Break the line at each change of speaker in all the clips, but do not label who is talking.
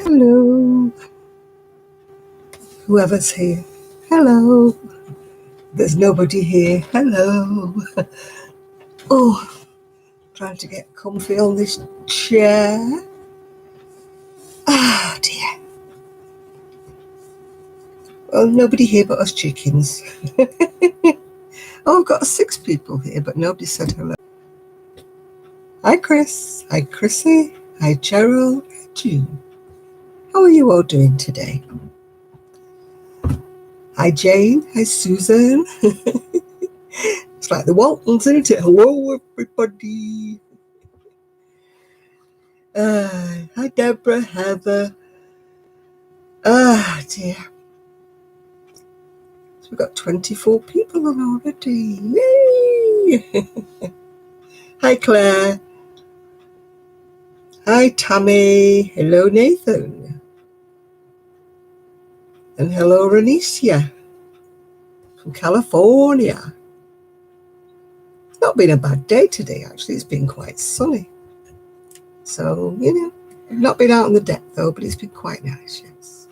Hello, whoever's here. Hello, there's nobody here. Hello. Oh, trying to get comfy on this chair. Ah, dear. Well, nobody here but us chickens. Oh, I've got 6 people here, but nobody said hello. Hi, Chris. Hi, Chrissy. Hi, Cheryl. Hi, June. How are you all doing today? Hi, Jane. Hi, Susan. It's like the Waltons, isn't it? Hello, everybody. Hi, Deborah, Heather. Ah, dear. So we've got 24 people on already. Yay! Hi, Claire. Hi, Tammy. Hello, Nathan. And hello, Renicia from California. It's not been a bad day today, actually. It's been quite sunny. So, I've not been out on the deck, though, but it's been quite nice, yes.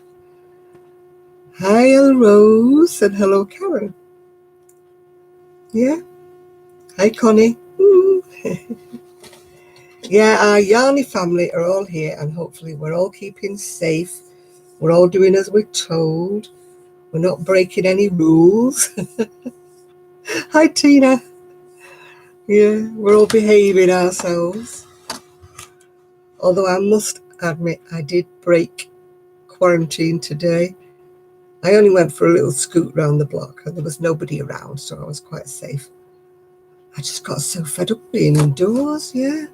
Hi, Rose, and hello, Karen. Yeah. Hi, Connie. Yeah, our Yarny family are all here, and hopefully we're all keeping safe. We're all doing as we're told. We're not breaking any rules. Hi, Tina. Yeah, we're all behaving ourselves. Although I must admit, I did break quarantine today. I only went for a little scoot round the block, and there was nobody around, so I was quite safe. I just got so fed up being indoors, yeah.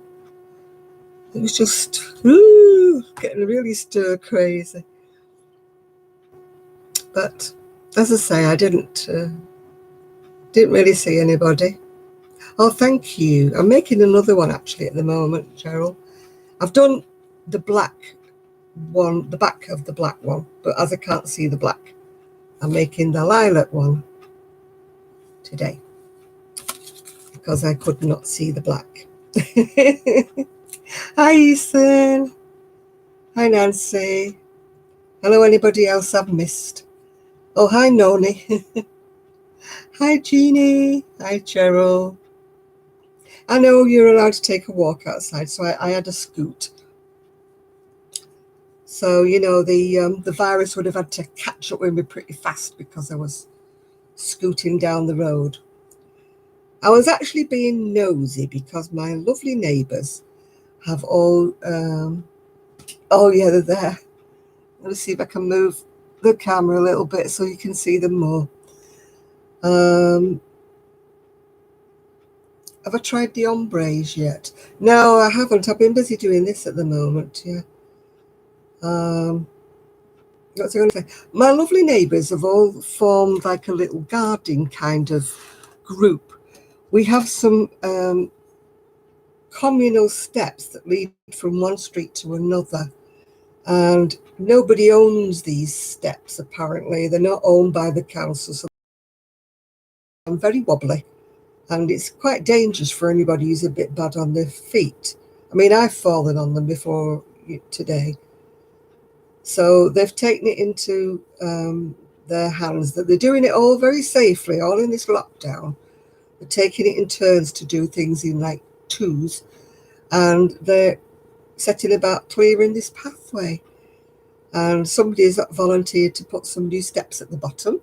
It was just getting really stir crazy. But as I say, I didn't really see anybody. Oh, thank you. I'm making another one actually at the moment, Cheryl. I've done the black one, the back of the black one, but as I can't see the black, I'm making the lilac one today because I could not see the black. Hi, Ethan. Hi, Nancy. Hello, anybody else I've missed? Oh, hi, Noni. Hi, Jeannie. Hi, Cheryl. I know you're allowed to take a walk outside, so I had a scoot. So, the virus would have had to catch up with me pretty fast because I was scooting down the road. I was actually being nosy because my lovely neighbours have all, oh yeah, they're there. Let me see if I can move the camera a little bit so you can see them more. Have I tried the ombres yet? No, I haven't. I've been busy doing this at the moment, yeah. What's I going to say? My lovely neighbours have all formed like a little garden kind of group. We have some communal steps that lead from one street to another, and nobody owns these steps apparently. They're not owned by the council, so I'm very wobbly, and it's quite dangerous for anybody who's a bit bad on their feet. I mean, I've fallen on them before today. So they've taken it into their hands that they're doing it all very safely, all in this lockdown. They're taking it in turns to do things in like twos, and they're setting about clearing this pathway. And somebody has volunteered to put some new steps at the bottom.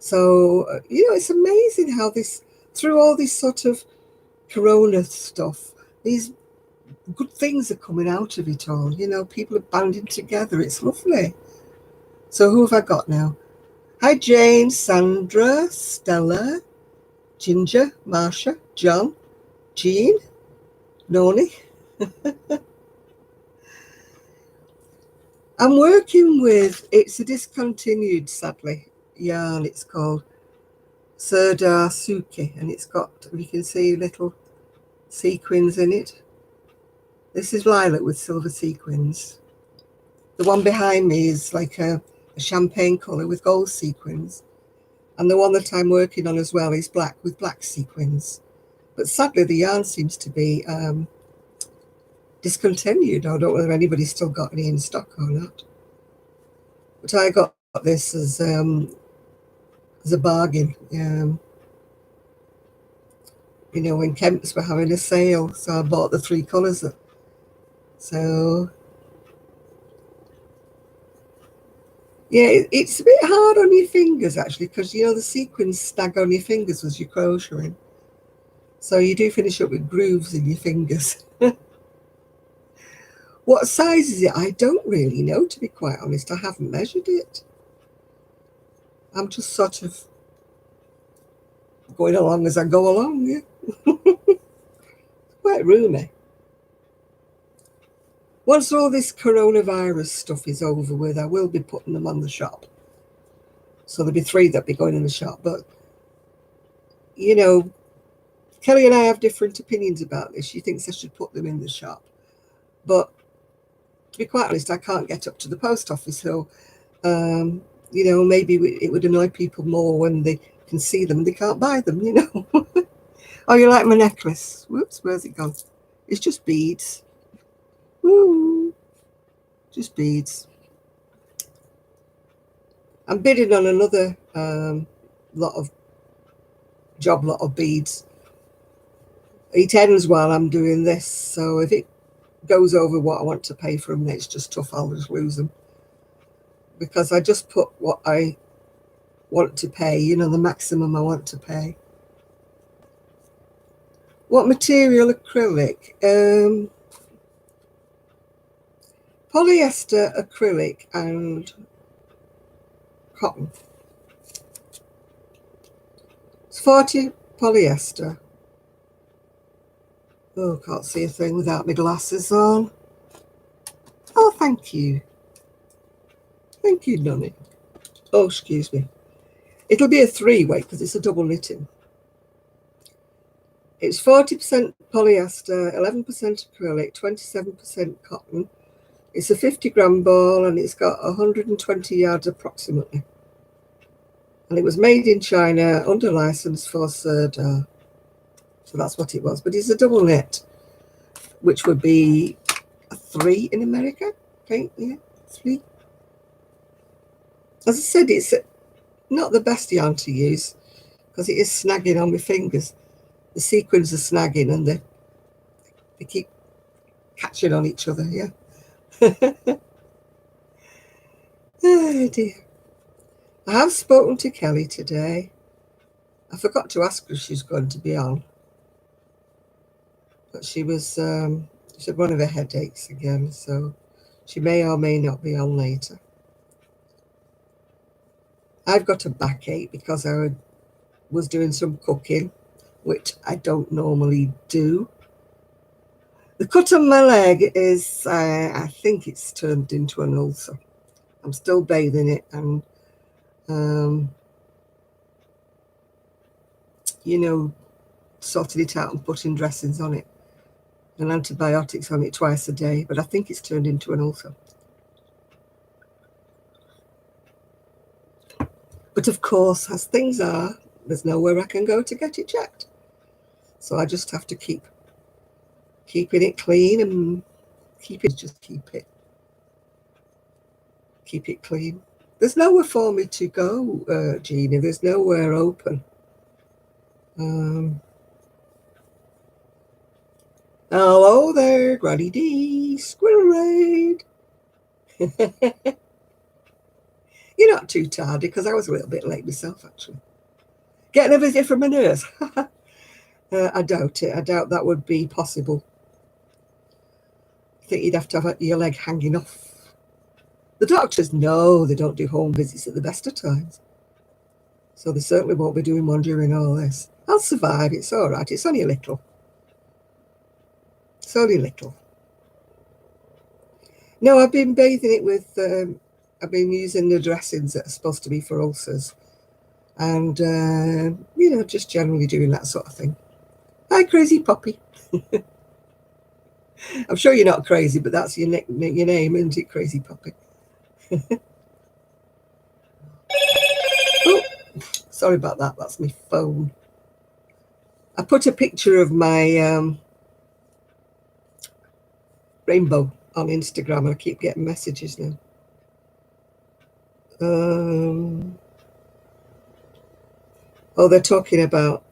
So, it's amazing how through all this sort of corona stuff, these good things are coming out of it all. People are banding together. It's lovely. So who have I got now? Hi, Jane, Sandra, Stella, Ginger, Marsha, John, Jean, Noni. I'm working with, it's a discontinued, sadly, yarn. It's called Serdar Suki, and it's got, you can see little sequins in it. This is lilac with silver sequins. The one behind me is like a champagne colour with gold sequins. And the one that I'm working on as well is black with black sequins. But sadly, the yarn seems to be discontinued. I don't know whether anybody's still got any in stock or not. But I got this as a bargain. You know, when Kemp's were having a sale, so I bought the 3 colours. So yeah, it's a bit hard on your fingers actually, because you know the sequins snag on your fingers as you're crocheting. So you do finish up with grooves in your fingers. What size is it? I don't really know, to be quite honest. I haven't measured it. I'm just sort of going along as I go along, yeah. Quite roomy. Once all this coronavirus stuff is over with, I will be putting them on the shop. So there'll be 3 that'll be going in the shop. But, you know, Kelly and I have different opinions about this. She thinks I should put them in the shop. But to be quite honest, I can't get up to the post office. So, you know, maybe it would annoy people more when they can see them and they can't buy them, you know. Oh, you like my necklace? Whoops, where's it gone? It's just beads. Woo. Just beads. I'm bidding on another lot of beads. It ends while I'm doing this, so if it goes over what I want to pay for them, it's just tough. I'll just lose them, because I just put what I want to pay, you know, the maximum I want to pay. What material? Acrylic. Polyester, acrylic, and cotton. It's 40 polyester. Oh, can't see a thing without my glasses on. Oh, thank you. Thank you, Nunny. Oh, excuse me. It'll be a 3-weight because it's a double knitting. It's 40% polyester, 11% acrylic, 27% cotton. It's a 50-gram ball and it's got 120 yards approximately. And it was made in China under license for Serda. So that's what it was. But it's a double knit, which would be a 3 in America. Okay, yeah, 3. As I said, it's not the best yarn to use because it is snagging on my fingers. The sequins are snagging and they keep catching on each other, yeah. Oh dear. I have spoken to Kelly today. I forgot to ask her if she's going to be on. But she was, she had one of her headaches again, so she may or may not be on later. I've got a backache because I was doing some cooking, which I don't normally do. The cut on my leg is, I think it's turned into an ulcer. I'm still bathing it and, you know, sorting it out and putting dressings on it and antibiotics on it twice a day. But I think it's turned into an ulcer. But of course, as things are, there's nowhere I can go to get it checked. So I just have to keep keeping it clean and keep it clean. There's nowhere for me to go, Gina. There's nowhere open. Hello there, Granny D, Squirrel Raid. You're not too tired because I was a little bit late myself, actually. Getting a visit from a nurse. I doubt it. I doubt that would be possible. I think you'd have to have your leg hanging off. The doctors, no, they don't do home visits at the best of times. So they certainly won't be doing one during all this. I'll survive. It's all right. It's only a little. It's only little. No, I've been bathing it with, I've been using the dressings that are supposed to be for ulcers. And, you know, just generally doing that sort of thing. Hi, Crazy Poppy. I'm sure you're not crazy, but that's your name, isn't it, Crazy Poppy? Oh, sorry about that. That's my phone. I put a picture of my Rainbow on Instagram. I keep getting messages now. Oh, they're talking about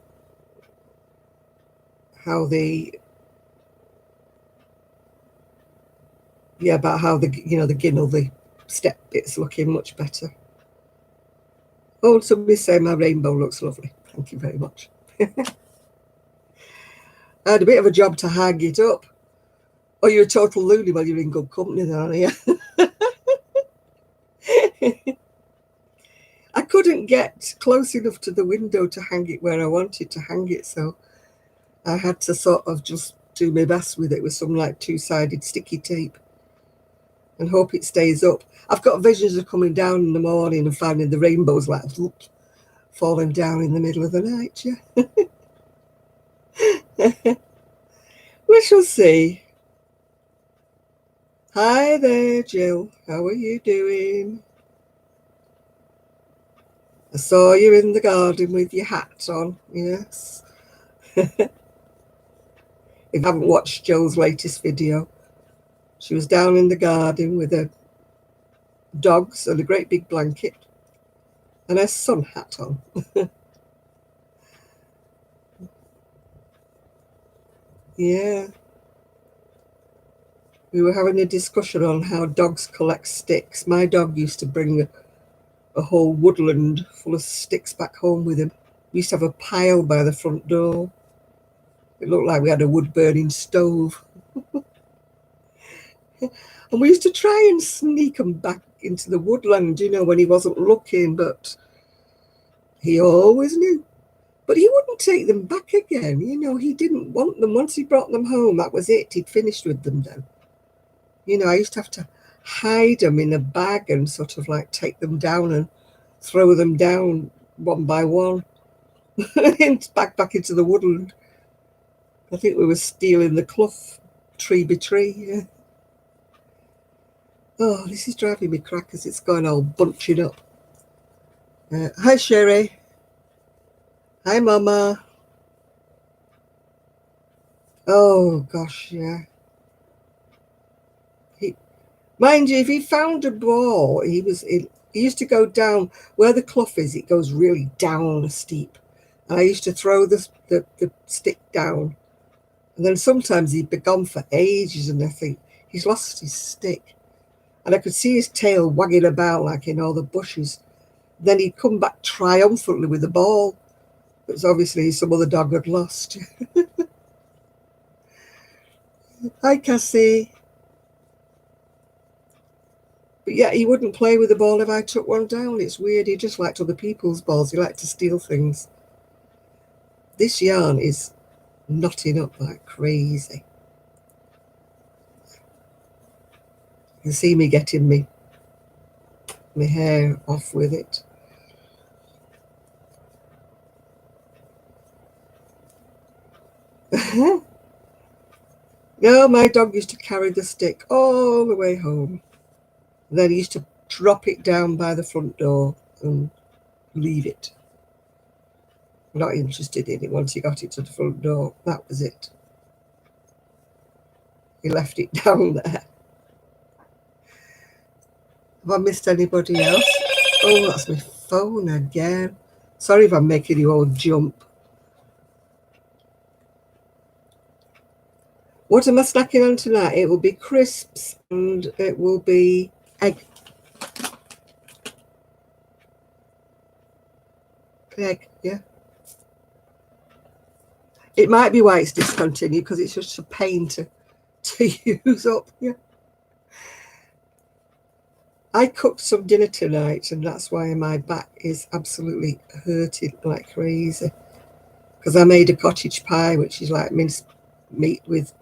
how the the ginnel, the step bit's looking much better. Oh, somebody say my rainbow looks lovely. Thank you very much. I had a bit of a job to hang it up. Oh, you're a total loony. Well, you're in good company then, aren't you? I couldn't get close enough to the window to hang it where I wanted to hang it, so I had to sort of just do my best with it with some like two-sided sticky tape and hope it stays up. I've got visions of coming down in the morning and finding the rainbows like falling down in the middle of the night, yeah. We shall see. Hi there, Jill. How are you doing? I saw you in the garden with your hat on, yes. If you haven't watched Jill's latest video, she was down in the garden with her dogs and a great big blanket and her sun hat on. Yeah. We were having a discussion on how dogs collect sticks. My dog used to bring a whole woodland full of sticks back home with him. We used to have a pile by the front door. It looked like we had a wood-burning stove. And we used to try and sneak him back into the woodland, when he wasn't looking, but he always knew. But he wouldn't take them back again. He didn't want them. Once he brought them home, that was it. He'd finished with them then. I used to have to hide them in a bag and sort of like take them down and throw them down one by one back into the woodland. I think we were stealing the clough tree by tree. Yeah. Oh, this is driving me crackers. It's going all bunching up. Hi, Sherry. Hi, Mama. Oh, gosh, yeah. Mind you, if he found a ball, he used to go down where the clough is. It goes really down a steep. And I used to throw the stick down. And then sometimes he'd be gone for ages, and I think he's lost his stick. And I could see his tail wagging about like in all the bushes. Then he'd come back triumphantly with the ball. It was obviously some other dog had lost. Hi, Cassie. But yeah, he wouldn't play with the ball if I took one down. It's weird. He just liked other people's balls. He liked to steal things. This yarn is knotting up like crazy. You can see me getting my hair off with it. No, my dog used to carry the stick all the way home. Then he used to drop it down by the front door and leave it. Not interested in it. Once he got it to the front door, that was it. He left it down there. Have I missed anybody else? Oh, that's my phone again. Sorry if I'm making you all jump. What am I snacking on tonight? It will be crisps and it will be egg. Egg, yeah. It might be why it's discontinued, because it's just a pain to use up. Yeah. I cooked some dinner tonight, and that's why my back is absolutely hurting like crazy. Because I made a cottage pie, which is like minced meat with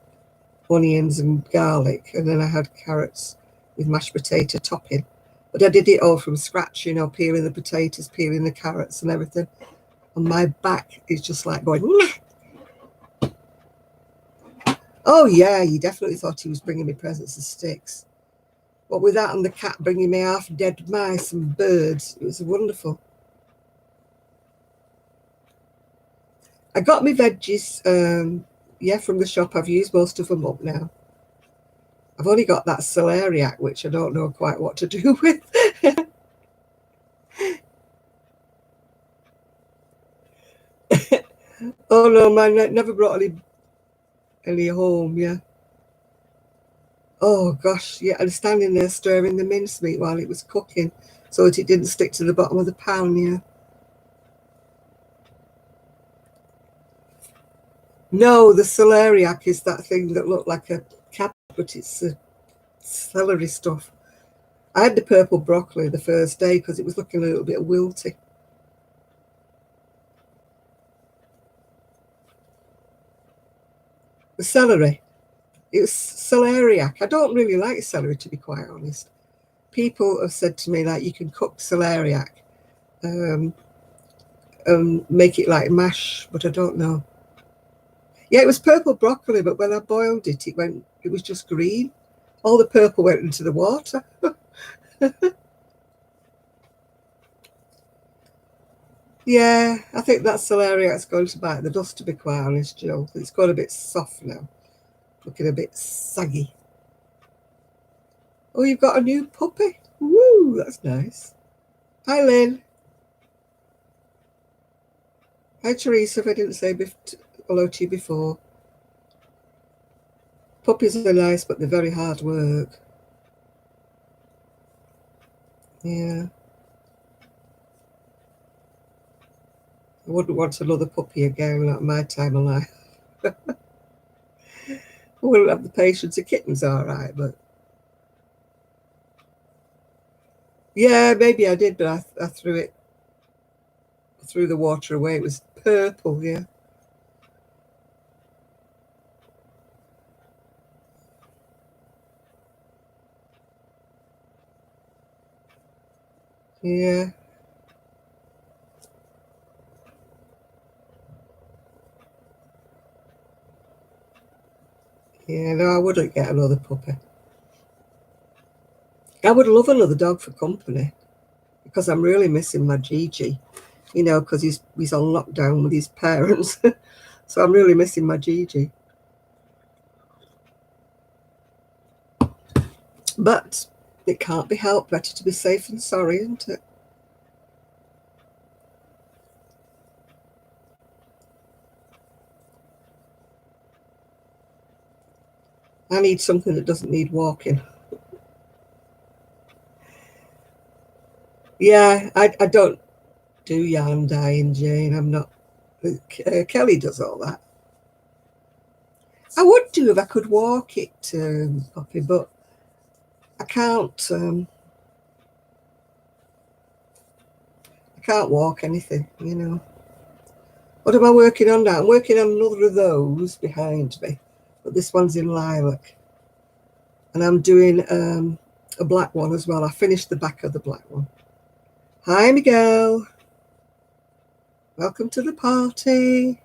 onions and garlic, and then I had carrots with mashed potato topping. But I did it all from scratch, peeling the potatoes, peeling the carrots and everything. And my back is just like going, nah. Oh, yeah, he definitely thought he was bringing me presents of sticks. But with that and the cat bringing me half dead mice and birds, it was wonderful. I got my veggies, from the shop. I've used most of them up now. I've only got that celeriac, which I don't know quite what to do with. Oh no, mine never brought any home, yeah. Oh gosh, yeah, and standing there stirring the mincemeat while it was cooking so that it didn't stick to the bottom of the pan, yeah. No, the celeriac is that thing that looked like a cabbage, but it's celery stuff. I had the purple broccoli the first day because it was looking a little bit wilty. The celery, it was celeriac. I don't really like celery, to be quite honest. People have said to me, like, you can cook celeriac and make it like mash, but I don't know. Yeah, it was purple broccoli, but when I boiled it, it was just green. All the purple went into the water. Yeah, I think that celeriac's going to bite the dust, to be quite honest, Jill. It's got a bit soft now, looking a bit saggy. Oh, you've got a new puppy. Woo, that's nice. Hi, Lynn. Hi, Teresa, if I didn't say hello to you before. Puppies are nice, but they're very hard work. Yeah. I wouldn't want another puppy again at my time of life. I wouldn't have the patience. A kitten's all right, but yeah, maybe I did, but I threw the water away. It was purple, yeah. Yeah. Yeah, no, I wouldn't get another puppy. I would love another dog for company because I'm really missing my Gigi, because he's on lockdown with his parents. So I'm really missing my Gigi. But it can't be helped. Better to be safe than sorry, isn't it? I need something that doesn't need walking. Yeah, I don't do yarn dyeing, Jane. I'm not. Kelly does all that. I would do if I could walk it, Poppy, but I can't. I can't walk anything. What am I working on now? I'm working on another of those behind me, but this one's in lilac, and I'm doing a black one as well. I finished the back of the black one. Hi, Miguel. Welcome to the party.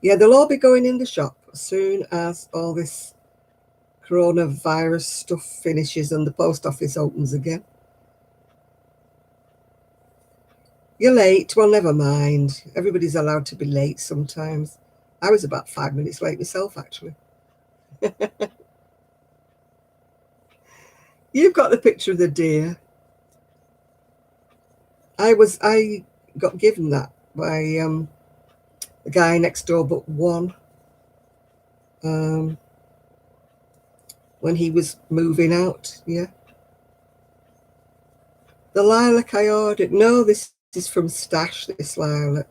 Yeah, they'll all be going in the shop as soon as all this coronavirus stuff finishes and the post office opens again. You're late. Well, never mind. Everybody's allowed to be late sometimes. I was about 5 minutes late myself, actually. You've got the picture of the deer. I got given that by the guy next door, but one. When he was moving out, yeah. The lilac I ordered. No, this is from Stash, this lilac.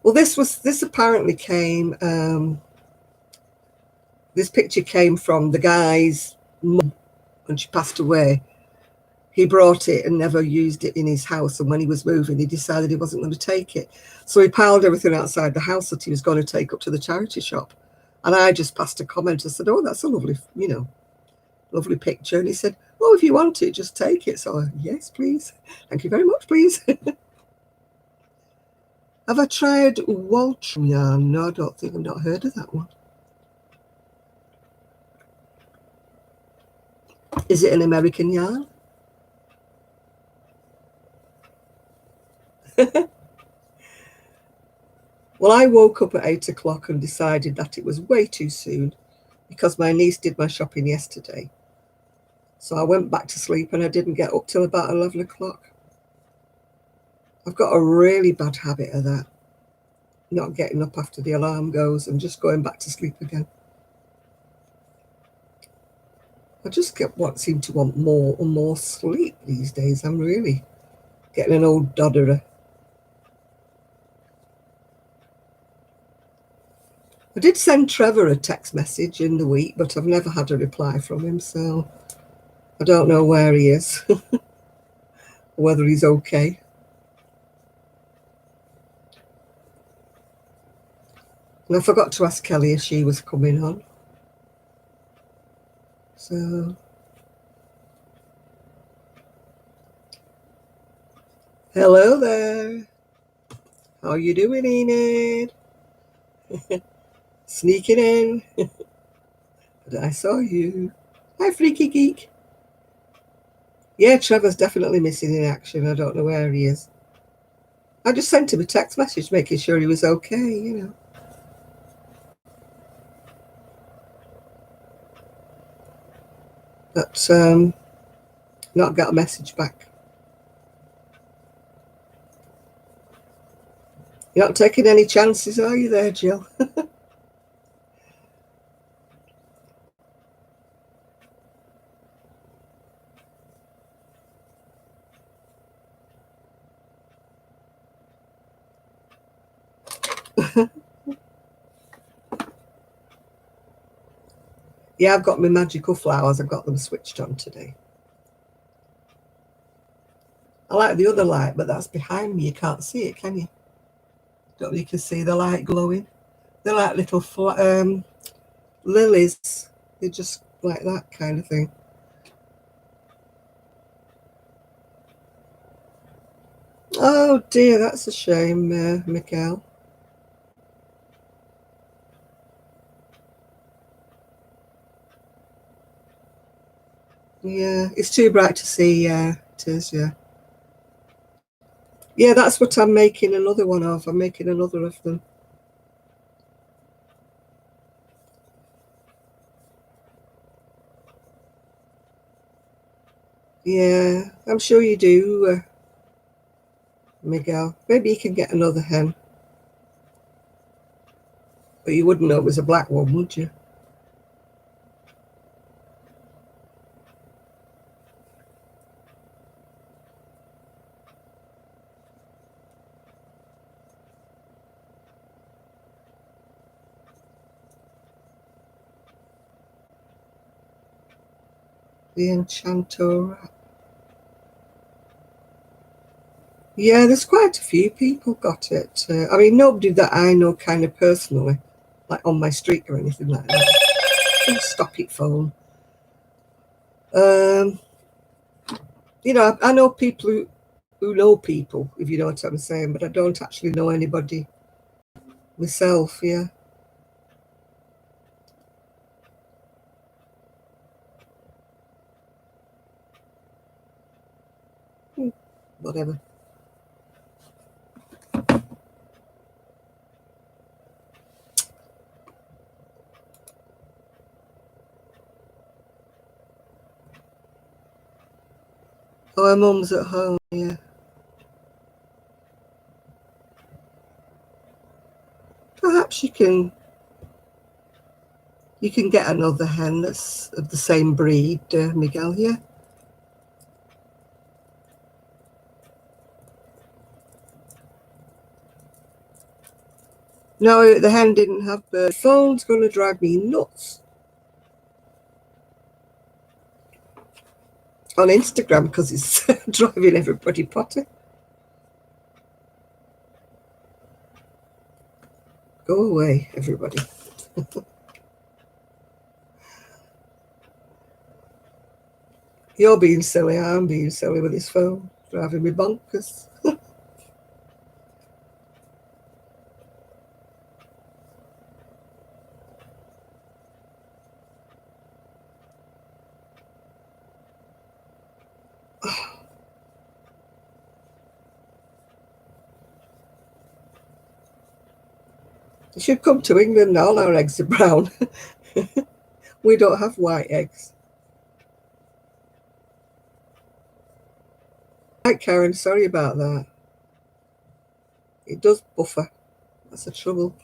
Well, this apparently came. This picture came from the guy's mum when she passed away. He brought it and never used it in his house. And when he was moving, he decided he wasn't going to take it. So he piled everything outside the house that he was going to take up to the charity shop. And I just passed a comment. I said, oh, that's a lovely, lovely picture. And he said, oh, if you want it, just take it. So, yes, please. Thank you very much, please. Have I tried Waltram yarn? No, I don't think. I've not heard of that one. Is it an American yarn? Well, I woke up at 8 o'clock and decided that it was way too soon because my niece did my shopping yesterday. So I went back to sleep and I didn't get up till about 11 o'clock. I've got a really bad habit of that, not getting up after the alarm goes and just going back to sleep again. I just seem to want more and more sleep these days. I'm really getting an old dodderer. I did send Trevor a text message in the week, but I've never had a reply from him, so I don't know where he is, whether he's okay. And I forgot to ask Kelly if she was coming on. So, hello there. How are you doing, Enid? Sneaking in. But I saw you. Hi, Freaky Geek. Yeah, Trevor's definitely missing in action. I don't know where he is. I just sent him a text message making sure he was okay, you know. But not got a message back. You're not taking any chances, are you there, Jill? Yeah, I've got my magical flowers. I've got them switched on today. I like the other light, but that's behind me. You can't see it, can you? Don't know if you can see the light glowing. They're like little lilies. They're just like that kind of thing. Oh dear, that's a shame, Mikael. Yeah, it's too bright to see. Yeah, it is. Yeah. Yeah, that's what I'm making another one of. I'm making another of them. Yeah, I'm sure you do, Miguel. Maybe you can get another hen. But you wouldn't know it was a black one, would you? The Enchantor. Yeah, there's quite a few people got it. I mean, nobody that I know kind of personally, like on my street or anything like that. Oh, stop it, phone. You know, I know people who know people, if you know what I'm saying, but I don't actually know anybody myself, yeah. Whatever. Oh, her mum's at home, yeah. Perhaps you can get another hen that's of the same breed, Miguel, yeah? No, the hen didn't have bird. Phone's going to drive me nuts. On Instagram, because it's driving everybody potty. Go away, everybody. You're being silly. I'm being silly with this phone. Driving me bonkers. You should come to England. All our eggs are brown. We don't have white eggs. Right, Karen, sorry about that. It does buffer. That's the trouble.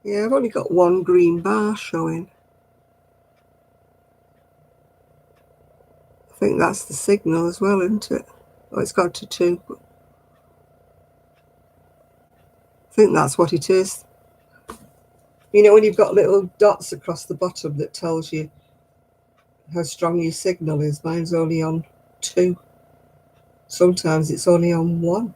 Yeah, I've only got one green bar showing. I think that's the signal as well, isn't it? Oh, it's got to 2. I think that's what it is. You know, when you've got little dots across the bottom that tells you how strong your signal is, mine's only on 2. Sometimes it's only on 1.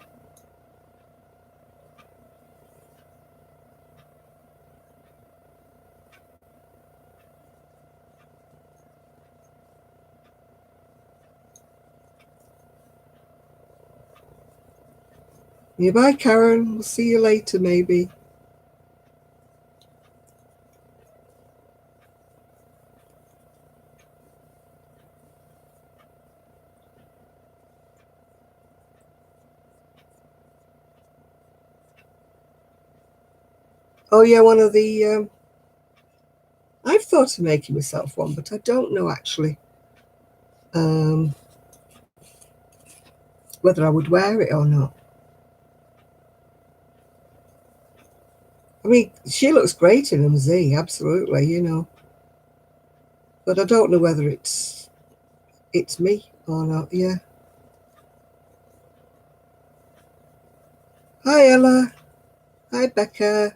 Yeah, bye, Karen. We'll see you later, maybe. Oh, yeah, one of the... I've thought of making myself one, but I don't know, actually, whether I would wear it or not. I mean, she looks great in them, Z, absolutely, you know. But I don't know whether it's me or not, yeah. Hi, Ella. Hi, Becca.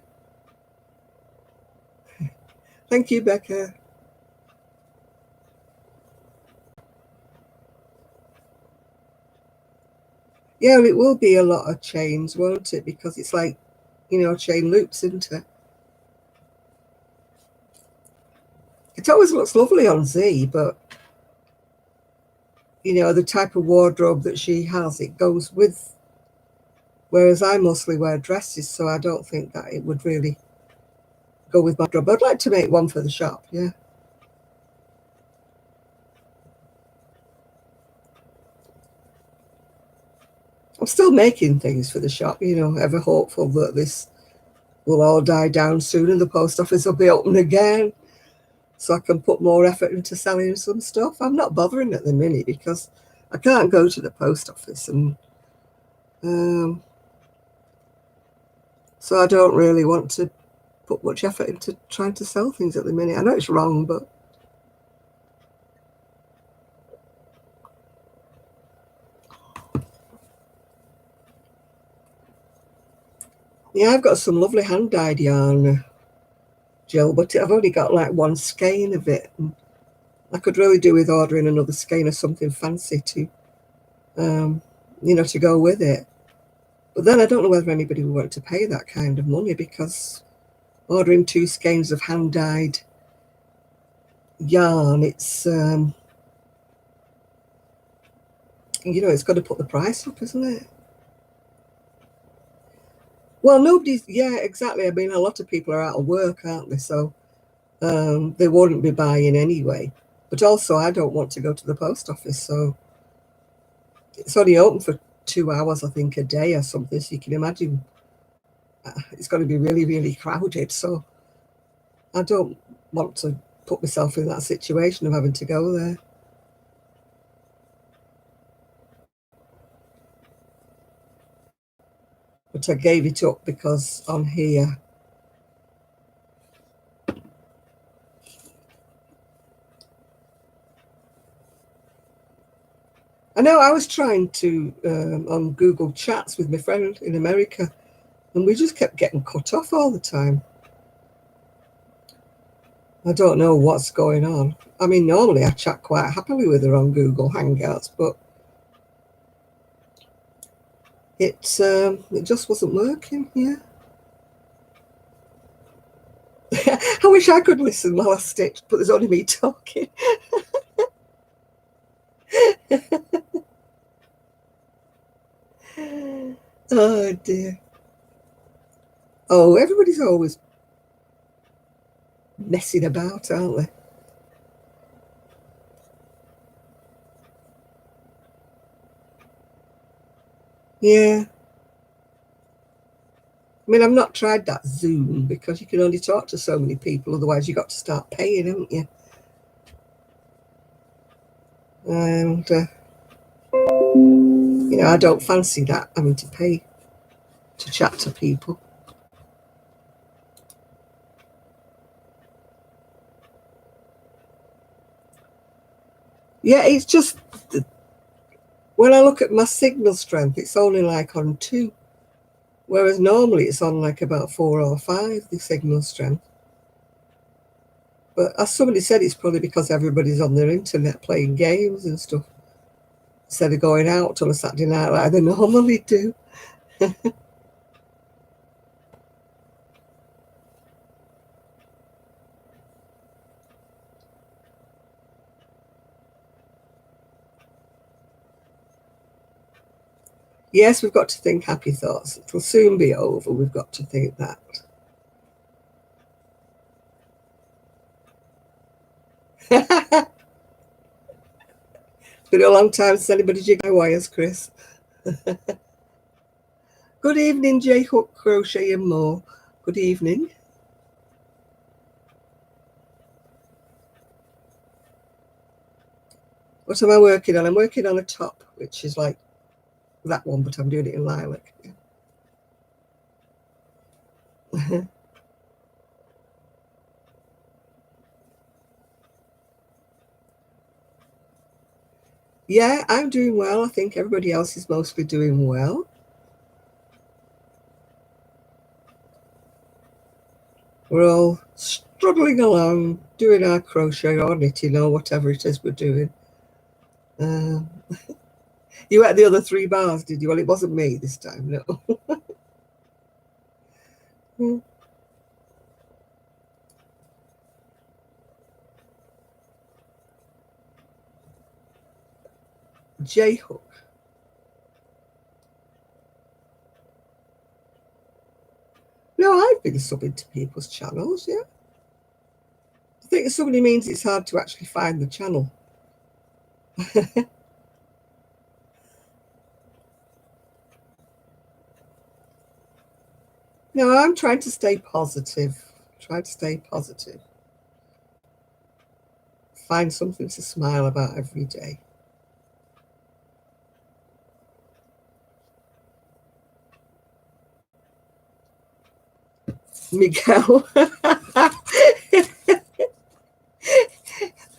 Thank you, Becca. Yeah, well, it will be a lot of chains, won't it? Because it's like, you know, chain loops, isn't it? It always looks lovely on Z, but, you know, the type of wardrobe that she has, it goes with, whereas I mostly wear dresses, so I don't think that it would really go with my wardrobe. I'd like to make one for the shop, yeah. I'm still making things for the shop, you know, ever hopeful that this will all die down soon and the post office will be open again so I can put more effort into selling some stuff. I'm not bothering at the minute because I can't go to the post office, and so I don't really want to put much effort into trying to sell things at the minute. I know it's wrong, but yeah, I've got some lovely hand dyed yarn, Jill, but I've only got like one skein of it. And I could really do with ordering another skein of something fancy to, you know, to go with it. But then I don't know whether anybody would want to pay that kind of money, because ordering 2 skeins of hand dyed yarn, it's you know, it's got to put the price up, isn't it? Well, nobody's, yeah, exactly. I mean, a lot of people are out of work, aren't they? So they wouldn't be buying anyway. But also, I don't want to go to the post office, so it's only open for 2 hours, I think, a day or something. So you can imagine it's going to be really, really crowded. So I don't want to put myself in that situation of having to go there. But I gave it up because on here, I know I was trying to on Google Chats with my friend in America, and we just kept getting cut off all the time. I don't know what's going on. I mean, normally I chat quite happily with her on Google Hangouts, but it just wasn't working. Yeah. I wish I could listen while I stitched, but there's only me talking. Oh dear. Oh, everybody's always messing about, aren't they? Yeah. I mean, I've not tried that Zoom because you can only talk to so many people. Otherwise, you got to start paying, haven't you? And I don't fancy that having to pay to chat to people. Yeah, it's just when I look at my signal strength, it's only like on 2, whereas normally it's on like about 4 or 5, the signal strength. But as somebody said, it's probably because everybody's on their internet playing games and stuff instead of going out on a Saturday night like they normally do. Yes, we've got to think happy thoughts. It'll soon be over. We've got to think that. It's been a long time since anybody jigged my wires, Chris. Good evening, J Hook Crochet and More. Good evening. What am I working on? I'm working on a top, which is like that one, but I'm doing it in lilac. Yeah, I'm doing well. I think everybody else is mostly doing well. We're all struggling along, doing our crochet or knitting or whatever it is we're doing. Um, you ate the other 3 bars, did you? Well, it wasn't me this time, no. J Hook. No, I've been subbing to people's channels, yeah. I think somebody means it's hard to actually find the channel. No, I'm trying to stay positive. Try to stay positive. Find something to smile about every day. Miguel.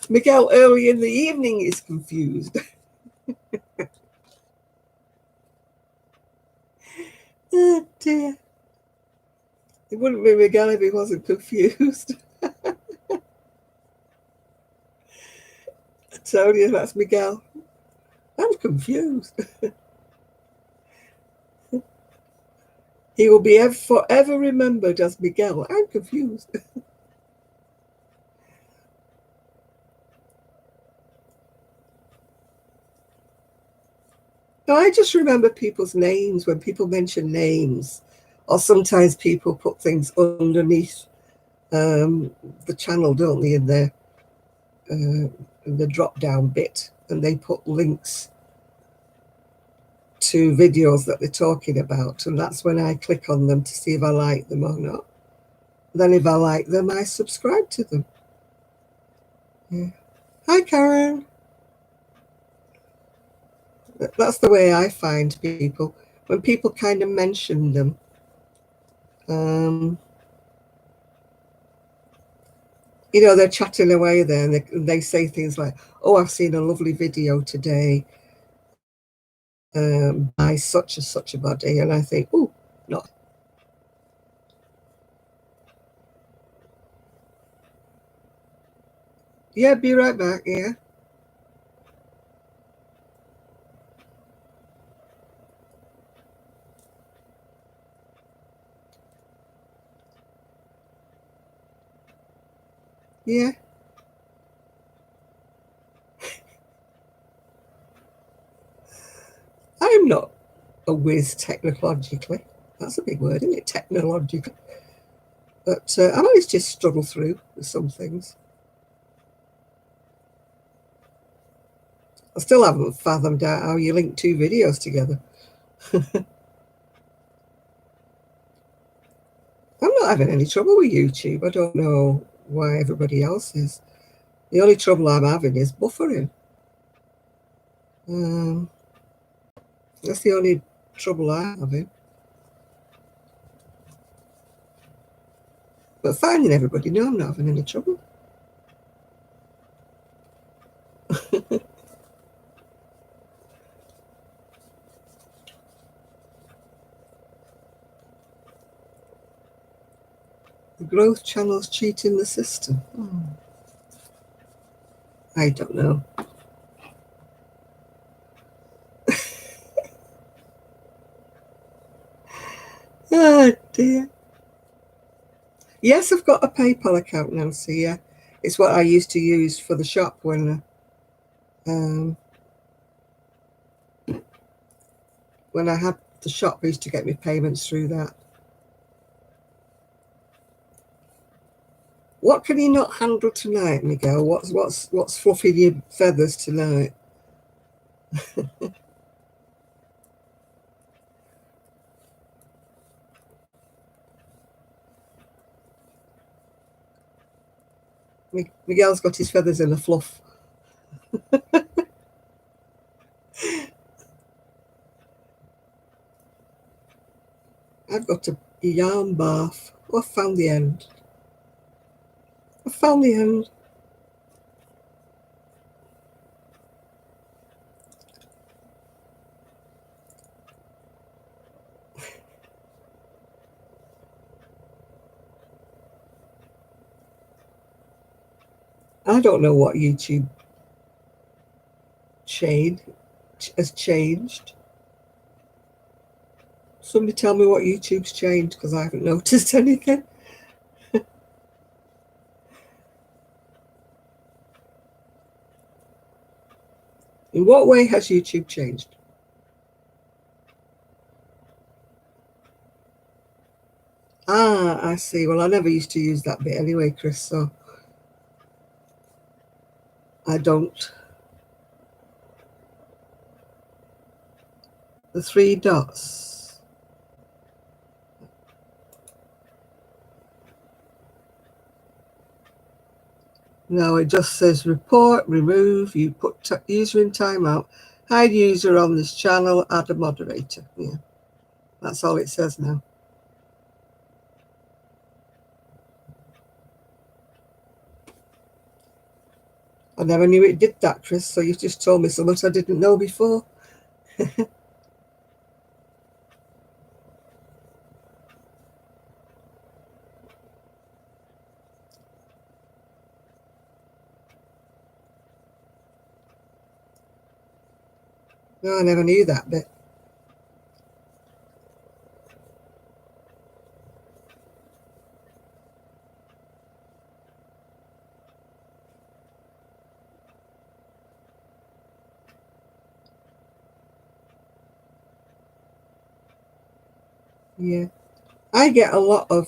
Miguel early in the evening is confused. Oh dear. It wouldn't be Miguel if he wasn't confused. I tell you, that's Miguel. I'm confused. He will be forever remembered as Miguel. I'm confused. No, I just remember people's names when people mention names, or sometimes people put things underneath the channel, don't they, in the drop down bit, and they put links to videos that they're talking about, and that's when I click on them to see if I like them or not. Then if I like them, I subscribe to them. Yeah. Hi, Karen. That's the way I find people. When people kind of mention them, um, they're chatting away there, and they say things like, "Oh, I've seen a lovely video today by such and such a body," and I think, "Oh, no." Yeah, be right back. Yeah, yeah. I'm not a whiz technologically. That's a big word, isn't it? Technologically. But I always just struggle through with some things. I still haven't fathomed out how you link two videos together. I'm not having any trouble with YouTube. I don't know why everybody else is. The only trouble I'm having is buffering. That's the only trouble I'm having. But finding everybody, no, I'm not having any trouble. The growth channel's cheating the system. I don't know. Oh dear. Yes, I've got a PayPal account, Nancy. Yeah, it's what I used to use for the shop when I had the shop. I used to get my payments through that. What can you not handle tonight, Miguel? What's fluffing your feathers tonight? Miguel's got his feathers in a fluff. I've got a yarn bath. Oh, I found the end. I found the end. I don't know what YouTube has changed. Somebody tell me what YouTube's changed, because I haven't noticed anything. In what way has YouTube changed? Ah, I see. Well, I never used to use that bit anyway, Chris, so I don't. The three dots. No, it just says report, remove, you put user in timeout, hide user on this channel, add a moderator. Yeah, that's all it says now. I never knew it did that, Chris, so you just told me something I didn't know before. No, I never knew that bit. Yeah, I get a lot of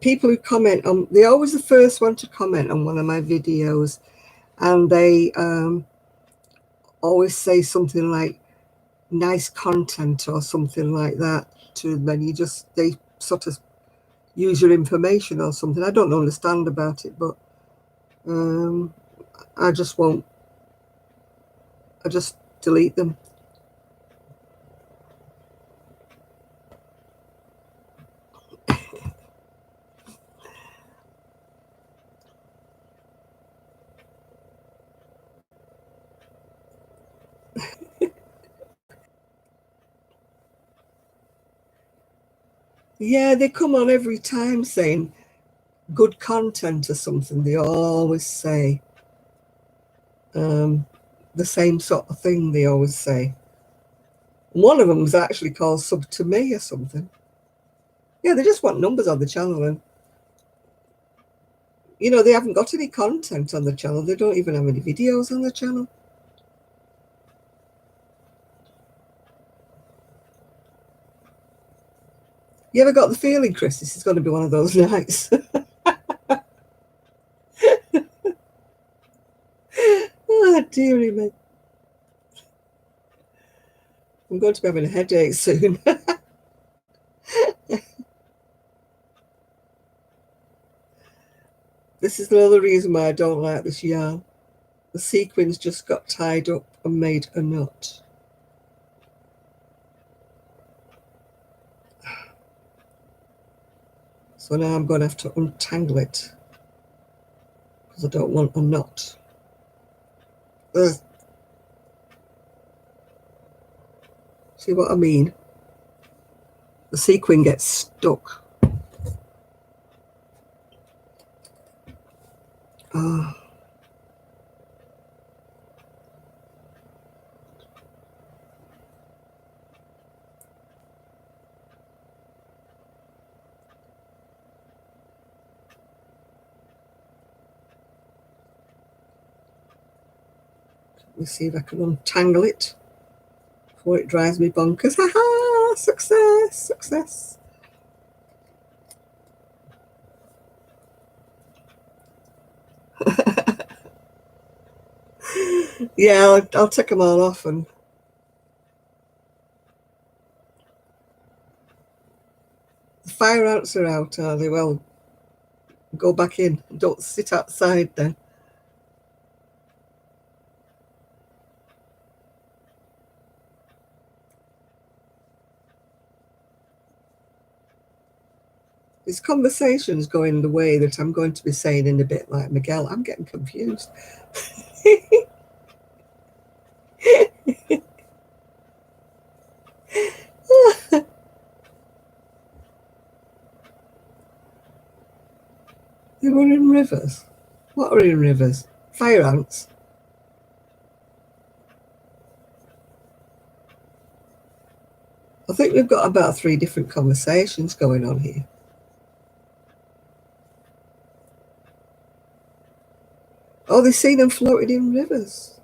people who comment on. They're always the first one to comment on one of my videos, and they always say something like nice content or something like that to them. And they sort of use your information or something. I don't understand about it, but I just won't. I just delete them. Yeah, they come on every time saying good content or something. They always say the same sort of thing. They always say. One of them was actually called Sub to Me or something. Yeah, they just want numbers on the channel, and they haven't got any content on the channel. They don't even have any videos on the channel. You ever got the feeling, Chris, this is going to be one of those nights? Oh, dearie me. I'm going to be having a headache soon. This is another reason why I don't like this yarn. The sequins just got tied up and made a knot. So now I'm going to have to untangle it because I don't want a knot. Ugh. See what I mean? The sequin gets stuck. Oh. Let me see if I can untangle it before it drives me bonkers. Ha ha! Success! Success! Yeah, I'll take them all off. And the fire ants are out, are they? Well, go back in. Don't sit outside then. This conversation's going the way that I'm going to be saying in a bit like Miguel. I'm getting confused. They were in rivers. What are in rivers? Fire ants. I think we've got about 3 different conversations going on here. Oh, they've seen them floating in rivers.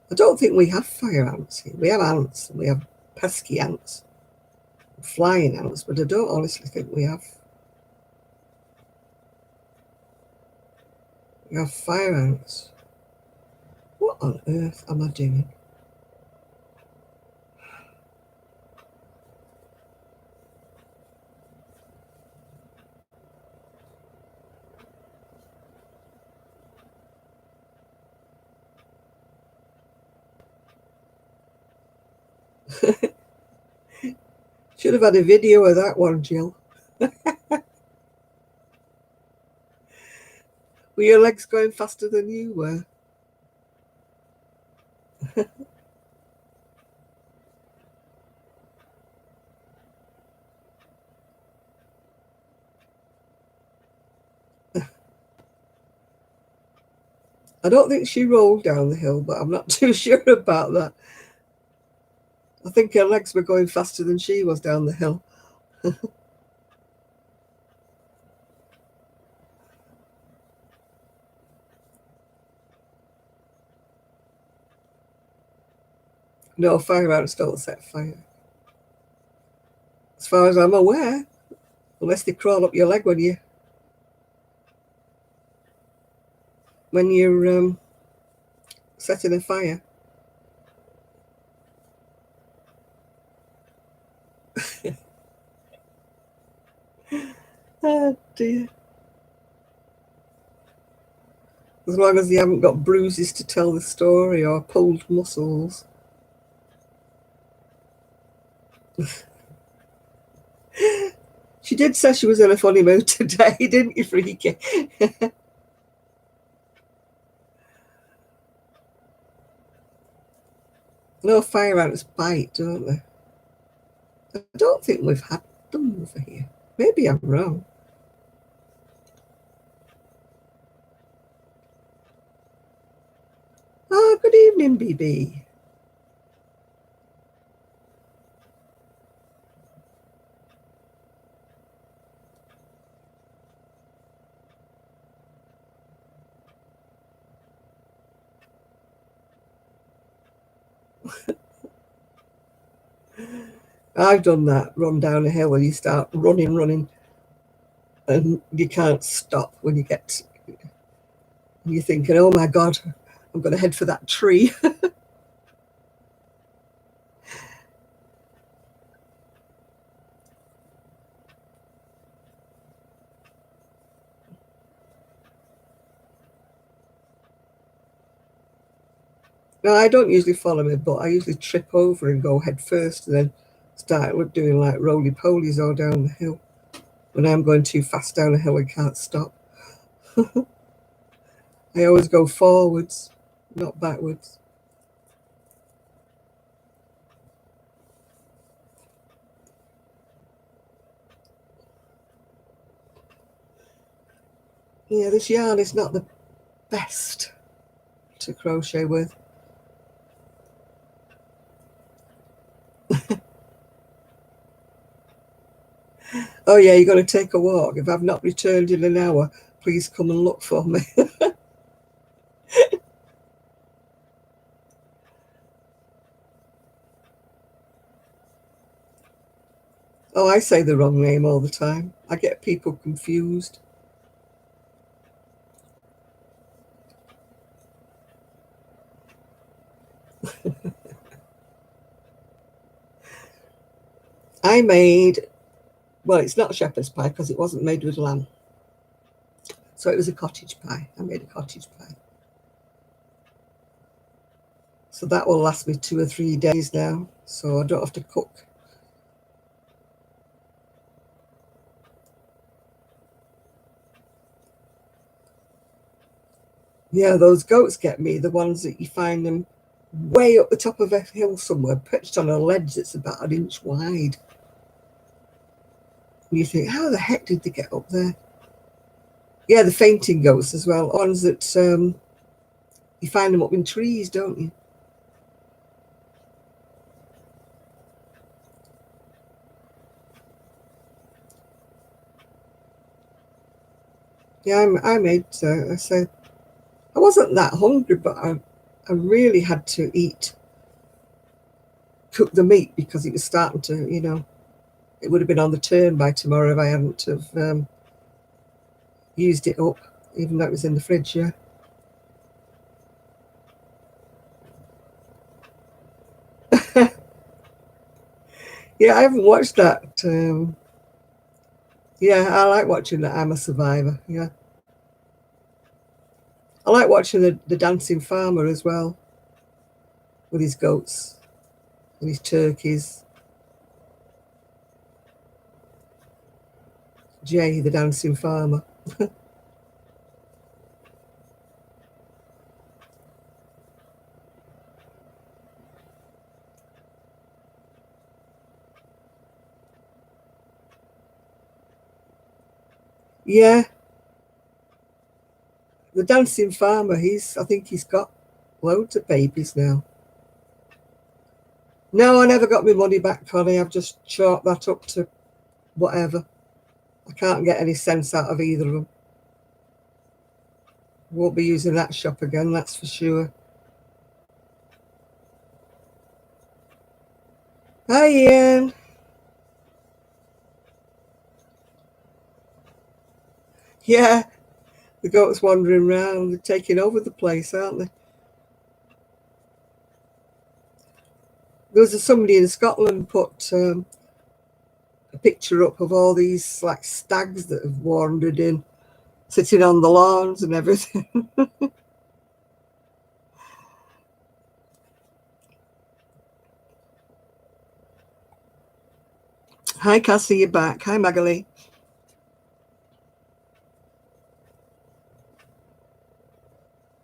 I don't think we have fire ants here. We have ants, and we have pesky ants, flying ants, but I don't honestly think we have fire ants. What on earth am I doing? Should have had a video of that one, Jill. Were your legs going faster than you were? I don't think she rolled down the hill, but I'm not too sure about that. I think her legs were going faster than she was down the hill. No, fire ants don't set fire. As far as I'm aware, unless they crawl up your leg when you're setting a fire. Oh dear. As long as you haven't got bruises to tell the story or pulled muscles. She did say she was in a funny mood today, didn't you, Freaky? No, fire ants bite, don't they? I don't think we've had them over here. Maybe I'm wrong. Oh, good evening, BB. I've done that, run down a hill and you start running, and you can't stop when you get, you're thinking, oh my God, I'm going to head for that tree. No, I don't usually follow me, but I usually trip over and go head first and then start doing like roly-polies all down the hill. When I'm going too fast down a hill, I can't stop. I always go forwards, not backwards. Yeah, this yarn is not the best to crochet with. Oh yeah, you're going to take a walk. If I've not returned in an hour, please come and look for me. Oh, I say the wrong name all the time. I get people confused. I made, well, it's not shepherd's pie because it wasn't made with lamb. So it was a cottage pie. I made a cottage pie. So that will last me 2 or 3 days now. So I don't have to cook. Yeah, those goats get me, the ones that you find them way up the top of a hill somewhere, perched on a ledge that's about an inch wide. And you think, how the heck did they get up there? Yeah, the fainting goats as well. Ones that you find them up in trees, don't you? Yeah, I made, I said, I wasn't that hungry, but I really had to cook the meat because it was starting to, it would have been on the turn by tomorrow if I hadn't have used it up, even though it was in the fridge, yeah. Yeah, I haven't watched that. Yeah, I like watching that. I'm a Survivor. Yeah, I like watching the dancing farmer as well with his goats and his turkeys. Jay, the dancing farmer. Yeah, the dancing farmer. I think he's got loads of babies now. No, I never got my money back, Connie. I've just chalked that up to whatever. I can't get any sense out of either of them. Won't be using that shop again, that's for sure. Hi, Ian. Yeah, the goats wandering around. They're taking over the place, aren't they? There was somebody in Scotland put a picture up of all these like stags that have wandered in, sitting on the lawns and everything. Hi, Cassie, you're back. Hi, Magali.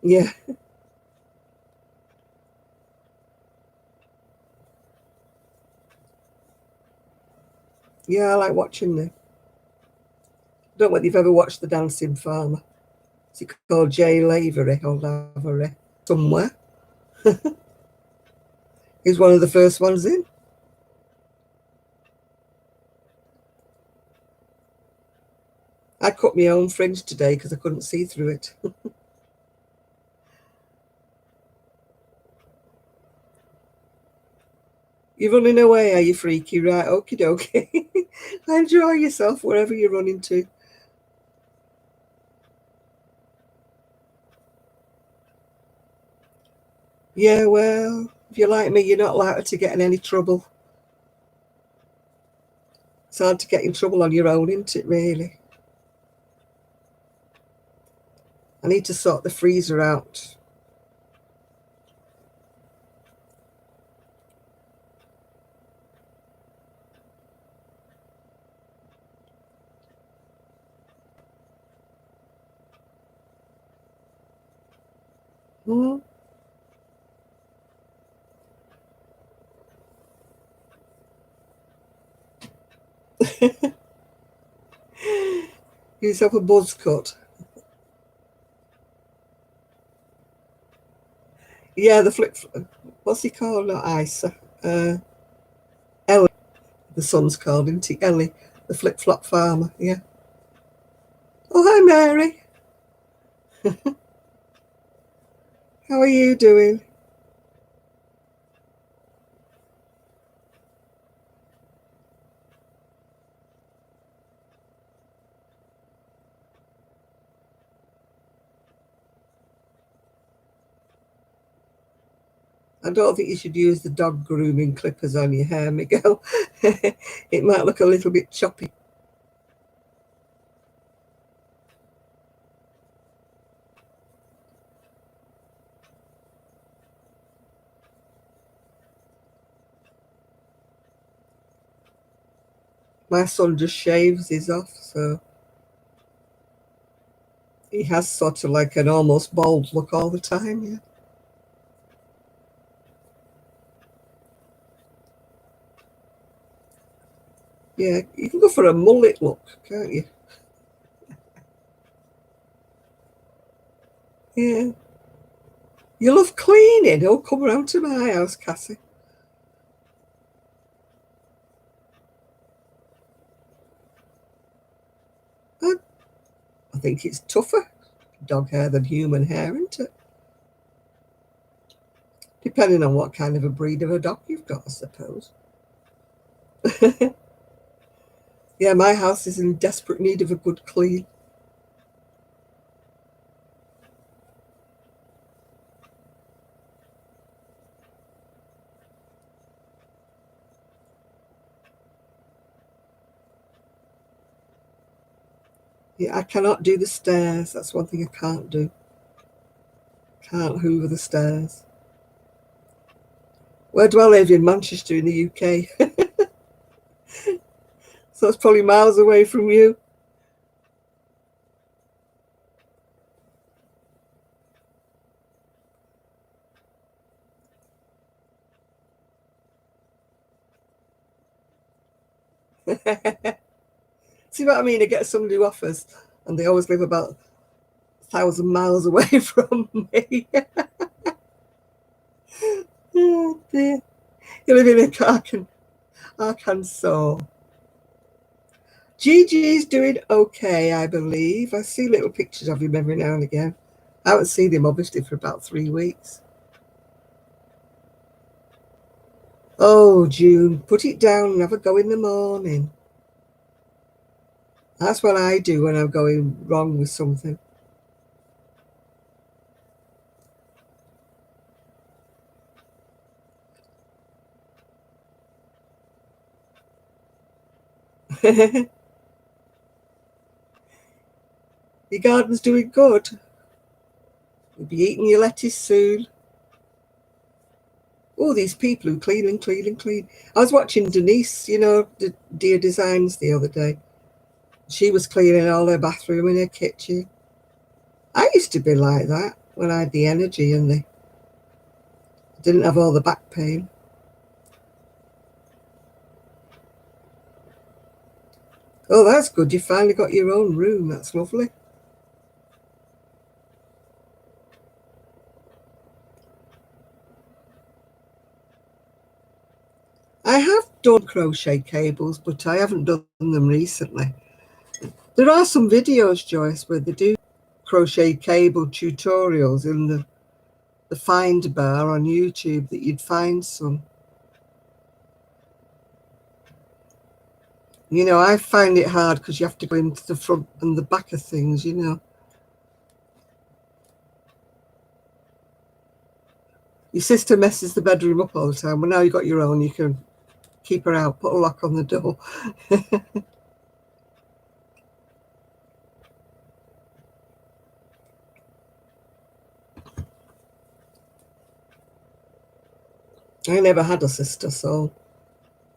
Yeah, yeah, I like watching them. Don't know whether you've ever watched The Dancing Farmer. Is it called Jay Lavery or Lavery? Somewhere. He's one of the first ones in. I cut my own fringe today because I couldn't see through it. You're running away, are you, freaky? Right, okie dokie. Enjoy yourself wherever you're running to. Yeah, well, if you're like me, you're not likely to get in any trouble. It's hard to get in trouble on your own, isn't it, really? I need to sort the freezer out. Hmm. Give yourself a buzz cut. Yeah, the flip. What's he called? Not Isa. Ellie. The son's called, isn't he? Ellie, the flip flop farmer. Yeah. Oh, hi, Mary. How are you doing? I don't think you should use the dog grooming clippers on your hair, Miguel. It might look a little bit choppy. My son just shaves his off, so he has sort of like an almost bald look all the time. Yeah. Yeah, you can go for a mullet look, can't you? Yeah. You love cleaning. Oh, come round to my house, Cassie. I, I think it's tougher dog hair than human hair, isn't it? Depending on what kind of a breed of a dog you've got, I suppose. Yeah, my house is in desperate need of a good clean. Yeah, I cannot do the stairs. That's one thing I can't do. Can't hoover the stairs. Where do I live? In Manchester in the UK. So it's probably miles away from you. See what I mean? I get somebody who offers, and they always live about 1,000 miles away from me. Oh dear. You live in Arkansas. Gigi's doing okay, I believe. I see little pictures of him every now and again. I haven't seen him obviously for about 3 weeks. Oh, June, put it down and have a go in the morning. That's what I do when I'm going wrong with something. Your garden's doing good. You'll be eating your lettuce soon. Oh, these people who clean and clean and clean. I was watching Denise, the Dear Designs the other day. She was cleaning all her bathroom and her kitchen. I used to be like that when I had the energy and didn't have all the back pain. Oh, that's good. You finally got your own room. That's lovely. I have done crochet cables, but I haven't done them recently. There are some videos, Joyce, where they do crochet cable tutorials in the find bar on YouTube that you'd find some. You know, I find it hard because you have to go into the front and the back of things, you know. Your sister messes the bedroom up all the time. Well, now you've got your own, you can keep her out, put a lock on the door. I never had a sister, so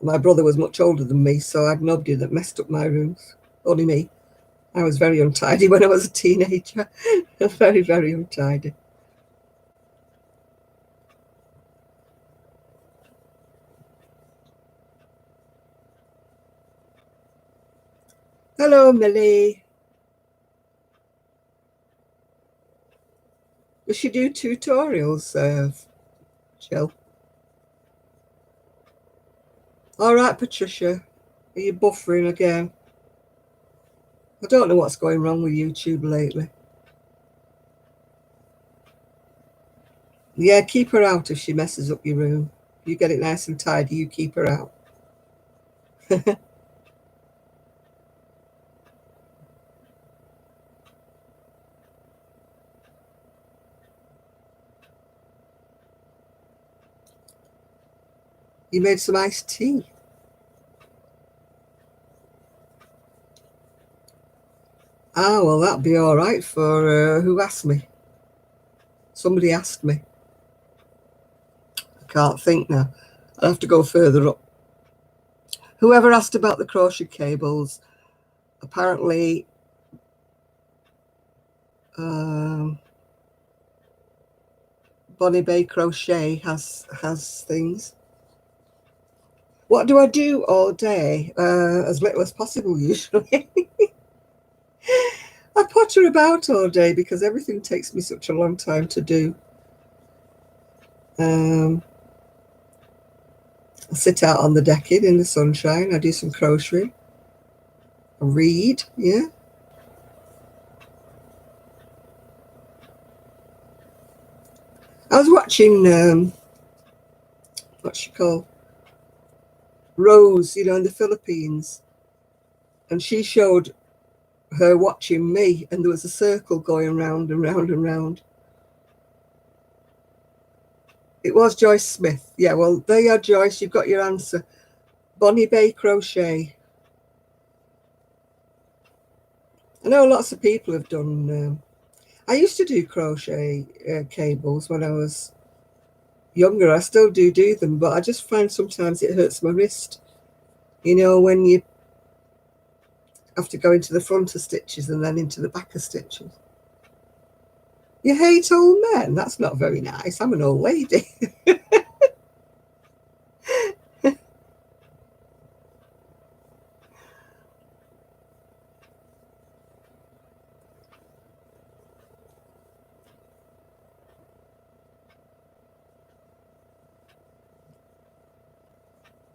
my brother was much older than me, so I had nobody that messed up my rooms. Only me. I was very untidy when I was a teenager. Very, very untidy. Hello, Millie. We should do tutorials, Jill. All right, Patricia. Are you buffering again? I don't know what's going wrong with YouTube lately. Yeah, keep her out if she messes up your room. You get it nice and tidy, you keep her out. You made some iced tea. Ah, well, that'd be all right for who asked me? Somebody asked me. I can't think now. I'll have to go further up. Whoever asked about the crochet cables, apparently Bonnie Bay Crochet has things. What do I do all day? As little as possible, usually. I potter about all day because everything takes me such a long time to do. I sit out on the decking in the sunshine. I do some crochet. I read, yeah. I was watching, what's she called? Rose, you know, in the Philippines. And she showed her watching me, and there was a circle going round and round and round. It was Joyce Smith. Yeah, well, there you are, Joyce. You've got your answer. Bonnie Bay Crochet. I know lots of people have done. I used to do crochet cables when I was younger. I still do them, but I just find sometimes it hurts my wrist. You know, when you have to go into the front of stitches and then into the back of stitches. You hate old men? That's not very nice. I'm an old lady.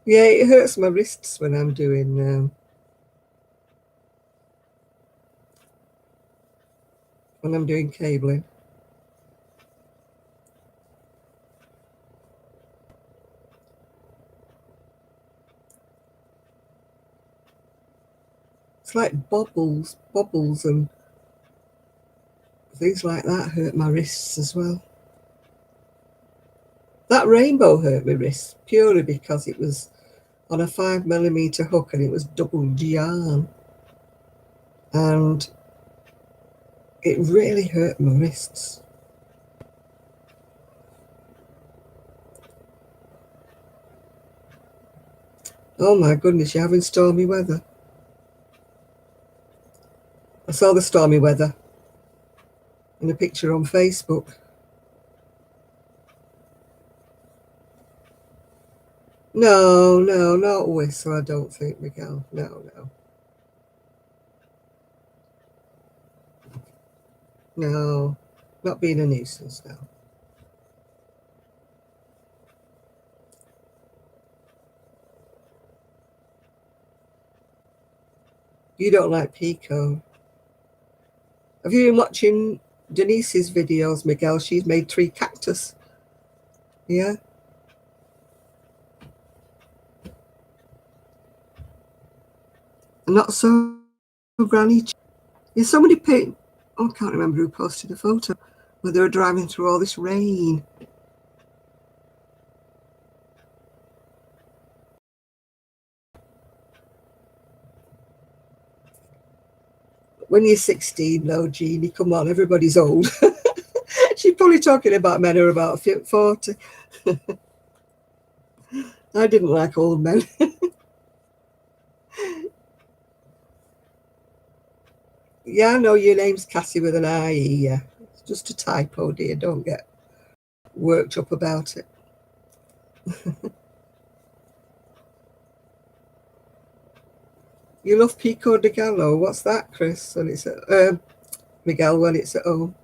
Yeah, it hurts my wrists when I'm doing cabling. It's like bubbles and things like that hurt my wrists as well. That rainbow hurt my wrists purely because it was on a 5mm hook and it was double yarn. And it really hurt my wrists. Oh my goodness, you're having stormy weather. I saw the stormy weather in a picture on Facebook. No, not whistle, I don't think, Miguel. No. No, not being a nuisance, no. You don't like Pico. Have you been watching Denise's videos, Miguel? She's made 3 cactus. Yeah. Not so granny. There's so many people. Oh, I can't remember who posted a photo where they were driving through all this rain. When you're 16, though, Jeannie, come on, everybody's old. She's probably talking about men who are about 40. I didn't like old men. Yeah, I know your name's Cassie with an IE, yeah. It's just a typo, dear. Don't get worked up about it. You love Pico de Gallo. What's that, Chris? When it's at, Miguel, when it's at home.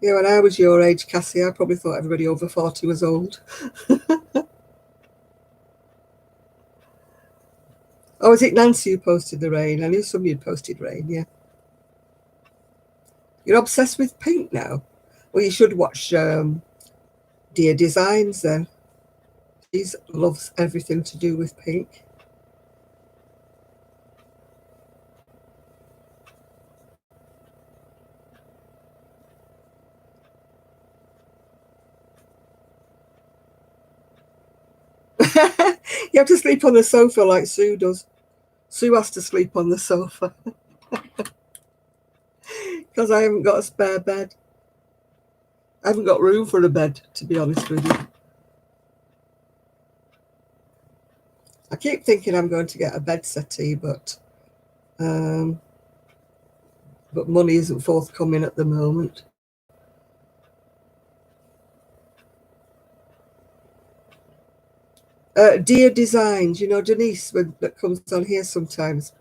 Yeah, when I was your age, Cassie, I probably thought everybody over 40 was old. Oh, is it Nancy who posted the rain? I knew somebody had posted rain, yeah. You're obsessed with pink now? Well, you should watch Dear Designs then. She loves everything to do with pink. You have to sleep on the sofa like Sue does. Sue has to sleep on the sofa because I haven't got a spare bed. I haven't got room for a bed, to be honest with you. I keep thinking I'm going to get a bed settee, but money isn't forthcoming at the moment. Dear Designs, you know, Denise, that comes on here sometimes.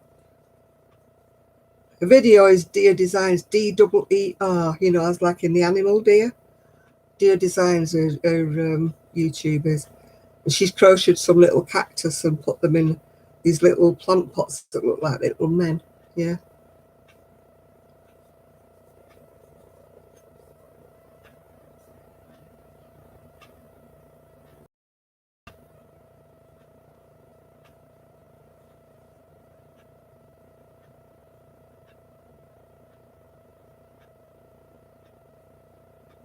The video is Dear Designs, DEER, you know, as like in the animal deer. Dear Designs are YouTubers. And she's crocheted some little cactus and put them in these little plant pots that look like little men. Yeah.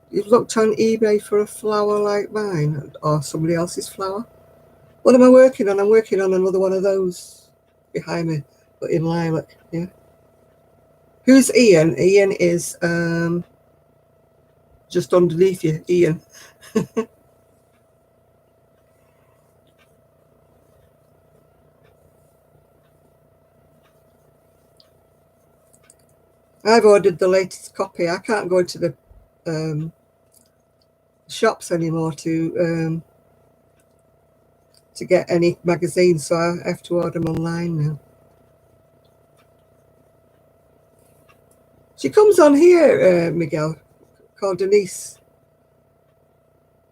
You've looked on eBay for a flower like mine or somebody else's flower? What am I working on? I'm working on another one of those behind me, but in lilac. Yeah. Who's Ian? Ian is just underneath you, Ian. I've ordered the latest copy. I can't go into the shops anymore to get any magazines, so I have to order them online now. She comes on here, Miguel, called Denise.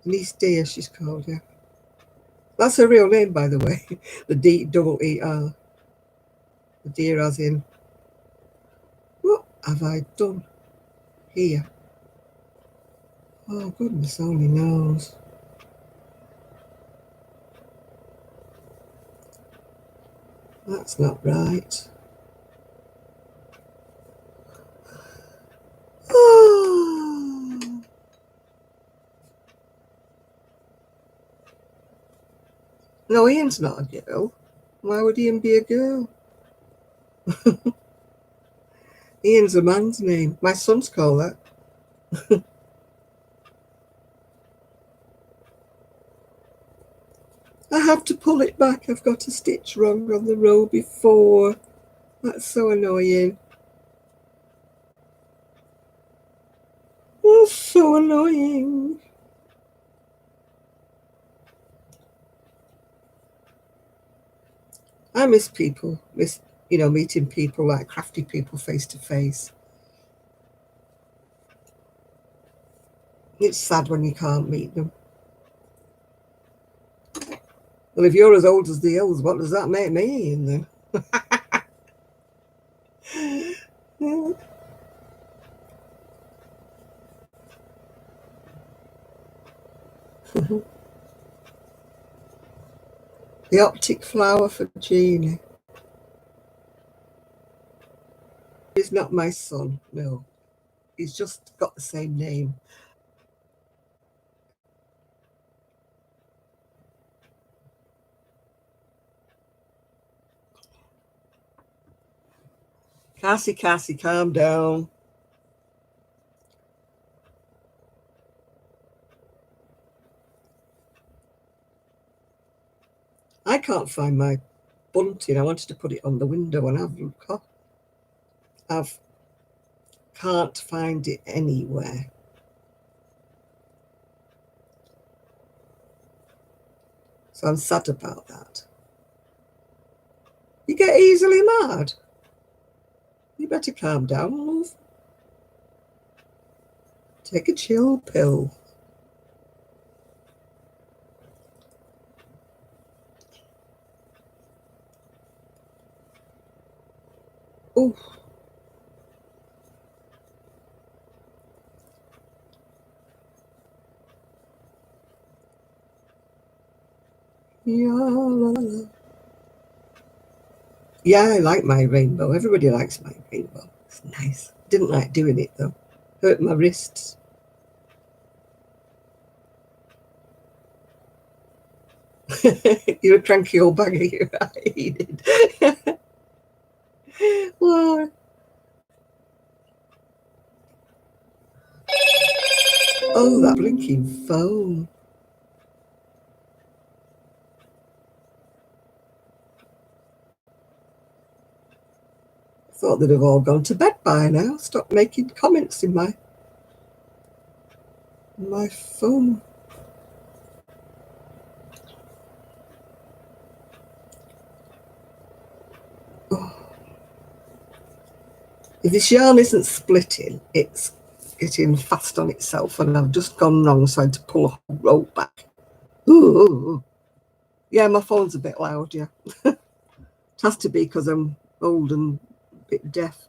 Denise Deer, she's called, yeah. That's her real name, by the way. The DEER. The deer as in, what have I done here? Oh, goodness only knows. That's not right. Oh. No, Ian's not a girl. Why would Ian be a girl? Ian's a man's name. My son's called that. I have to pull it back. I've got a stitch wrong on the row before. That's so annoying. That's so annoying. I miss people, meeting people, like crafty people face to face. It's sad when you can't meet them. Well, if you're as old as the hills, what does that make me, Ian, then? The optic flower for Jeannie. He's not my son, no. He's just got the same name. Cassie, calm down. I can't find my bunting. I wanted to put it on the window and I've can't find it anywhere. So I'm sad about that. You get easily mad. You better calm down, love. Take a chill pill. Oh. Yeah, I like my rainbow. Everybody likes my rainbow. It's nice. Didn't like doing it though. Hurt my wrists. You're a cranky old bagger, you did. Well, oh, that blinking phone. Thought they'd have all gone to bed by now. Stop making comments in my phone. Oh. If this yarn isn't splitting, it's getting fast on itself, and I've just gone wrong, so I had to pull a whole rope back. Ooh. Yeah, my phone's a bit loud, yeah. It has to be because I'm old and a bit deaf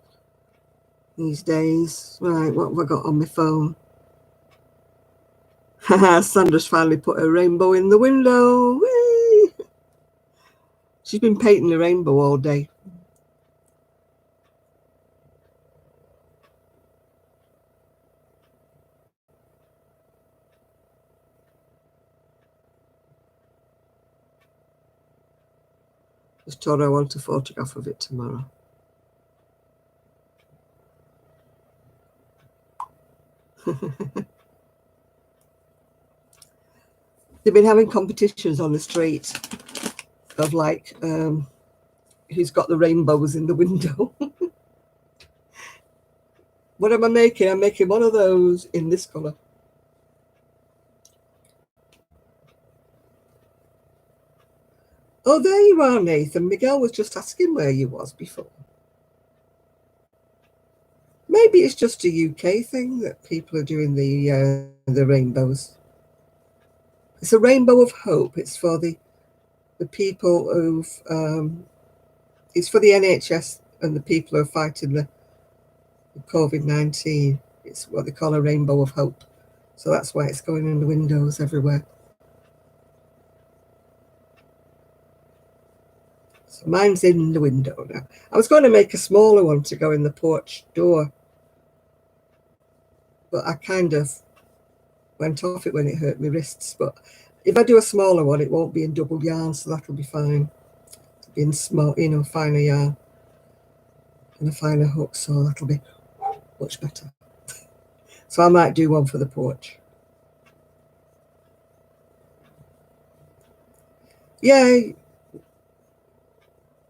these days. Right, what have I got on my phone? Sandra's finally put a rainbow in the window. Whee! She's been painting the rainbow all day. Just told her I want a photograph of it tomorrow. They've been having competitions on the street of like who's got the rainbows in the window. What am I making? I'm making one of those in this colour. Oh, there you are, Nathan. Miguel was just asking where you was before. Maybe it's just a UK thing that people are doing the rainbows. It's a rainbow of hope. It's for the people who've it's for the NHS and the people who are fighting the COVID-19. It's what they call a rainbow of hope. So that's why it's going in the windows everywhere. So mine's in the window now. I was going to make a smaller one to go in the porch door, but I kind of went off it when it hurt my wrists. But if I do a smaller one, it won't be in double yarn, so that'll be fine. It'll be in small, finer yarn and a finer hook, so that'll be much better. So I might do one for the porch. Yeah,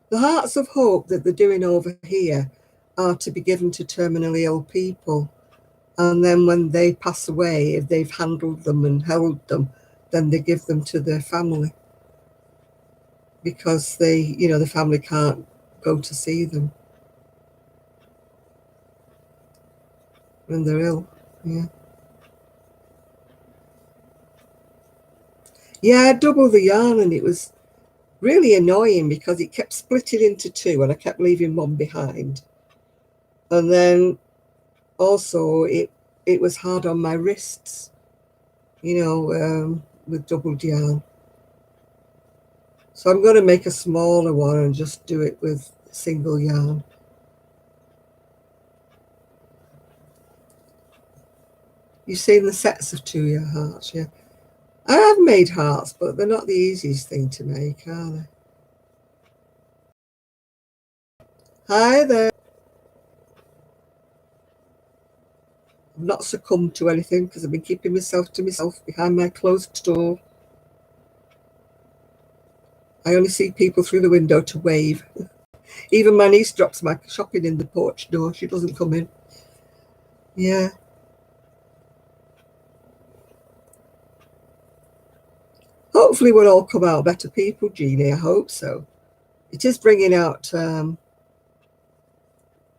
the Hearts of Hope that they're doing over here are to be given to terminally ill people. And then when they pass away, if they've handled them and held them, then they give them to their family. Because the family can't go to see them when they're ill. Yeah. Yeah, I doubled the yarn and it was really annoying because it kept splitting into two and I kept leaving one behind. And then also it was hard on my wrists, with doubled yarn. So I'm going to make a smaller one and just do it with single yarn. You've seen the sets of 2-year hearts, yeah. I have made hearts, but they're not the easiest thing to make, are they? Hi there. I've not succumbed to anything because I've been keeping myself to myself behind my closed door. I only see people through the window to wave. Even my niece drops my shopping in the porch door. She doesn't come in. Yeah. Hopefully we'll all come out better people, Jeannie. I hope so. It is bringing out, a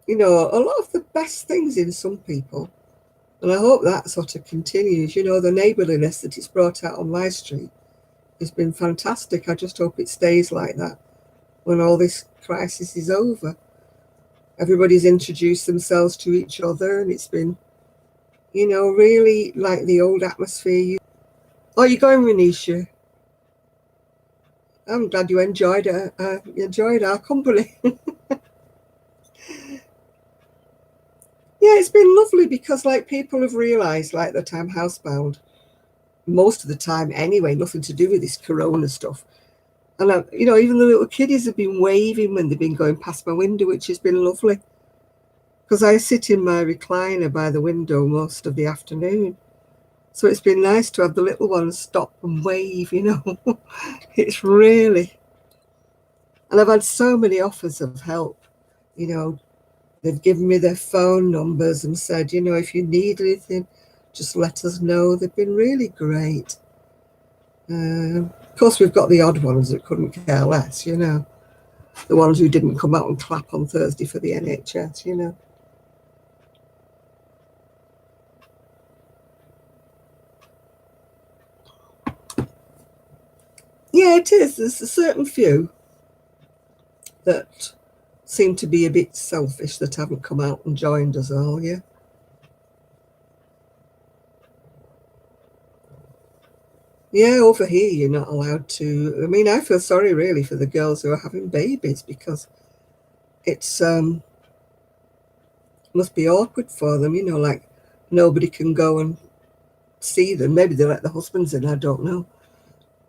lot of the best things in some people. And I hope that sort of continues. The neighbourliness that it's brought out on my street has been fantastic. I just hope it stays like that when all this crisis is over. Everybody's introduced themselves to each other, and it's been, really like the old atmosphere. Oh, you're going, Renisha? I'm glad you enjoyed our company. Yeah, it's been lovely because people have realised that I'm housebound most of the time anyway, nothing to do with this corona stuff. And, even the little kiddies have been waving when they've been going past my window, which has been lovely. Because I sit in my recliner by the window most of the afternoon. So it's been nice to have the little ones stop and wave, It's really... And I've had so many offers of help. They've given me their phone numbers and said, if you need anything, just let us know. They've been really great. Of course, we've got the odd ones that couldn't care less, the ones who didn't come out and clap on Thursday for the NHS, Yeah, it is. There's a certain few that seem to be a bit selfish that haven't come out and joined us all, yeah. Yeah, over here you're not allowed to. I mean, I feel sorry really for the girls who are having babies because it's must be awkward for them, nobody can go and see them. Maybe they let the husbands in, I don't know.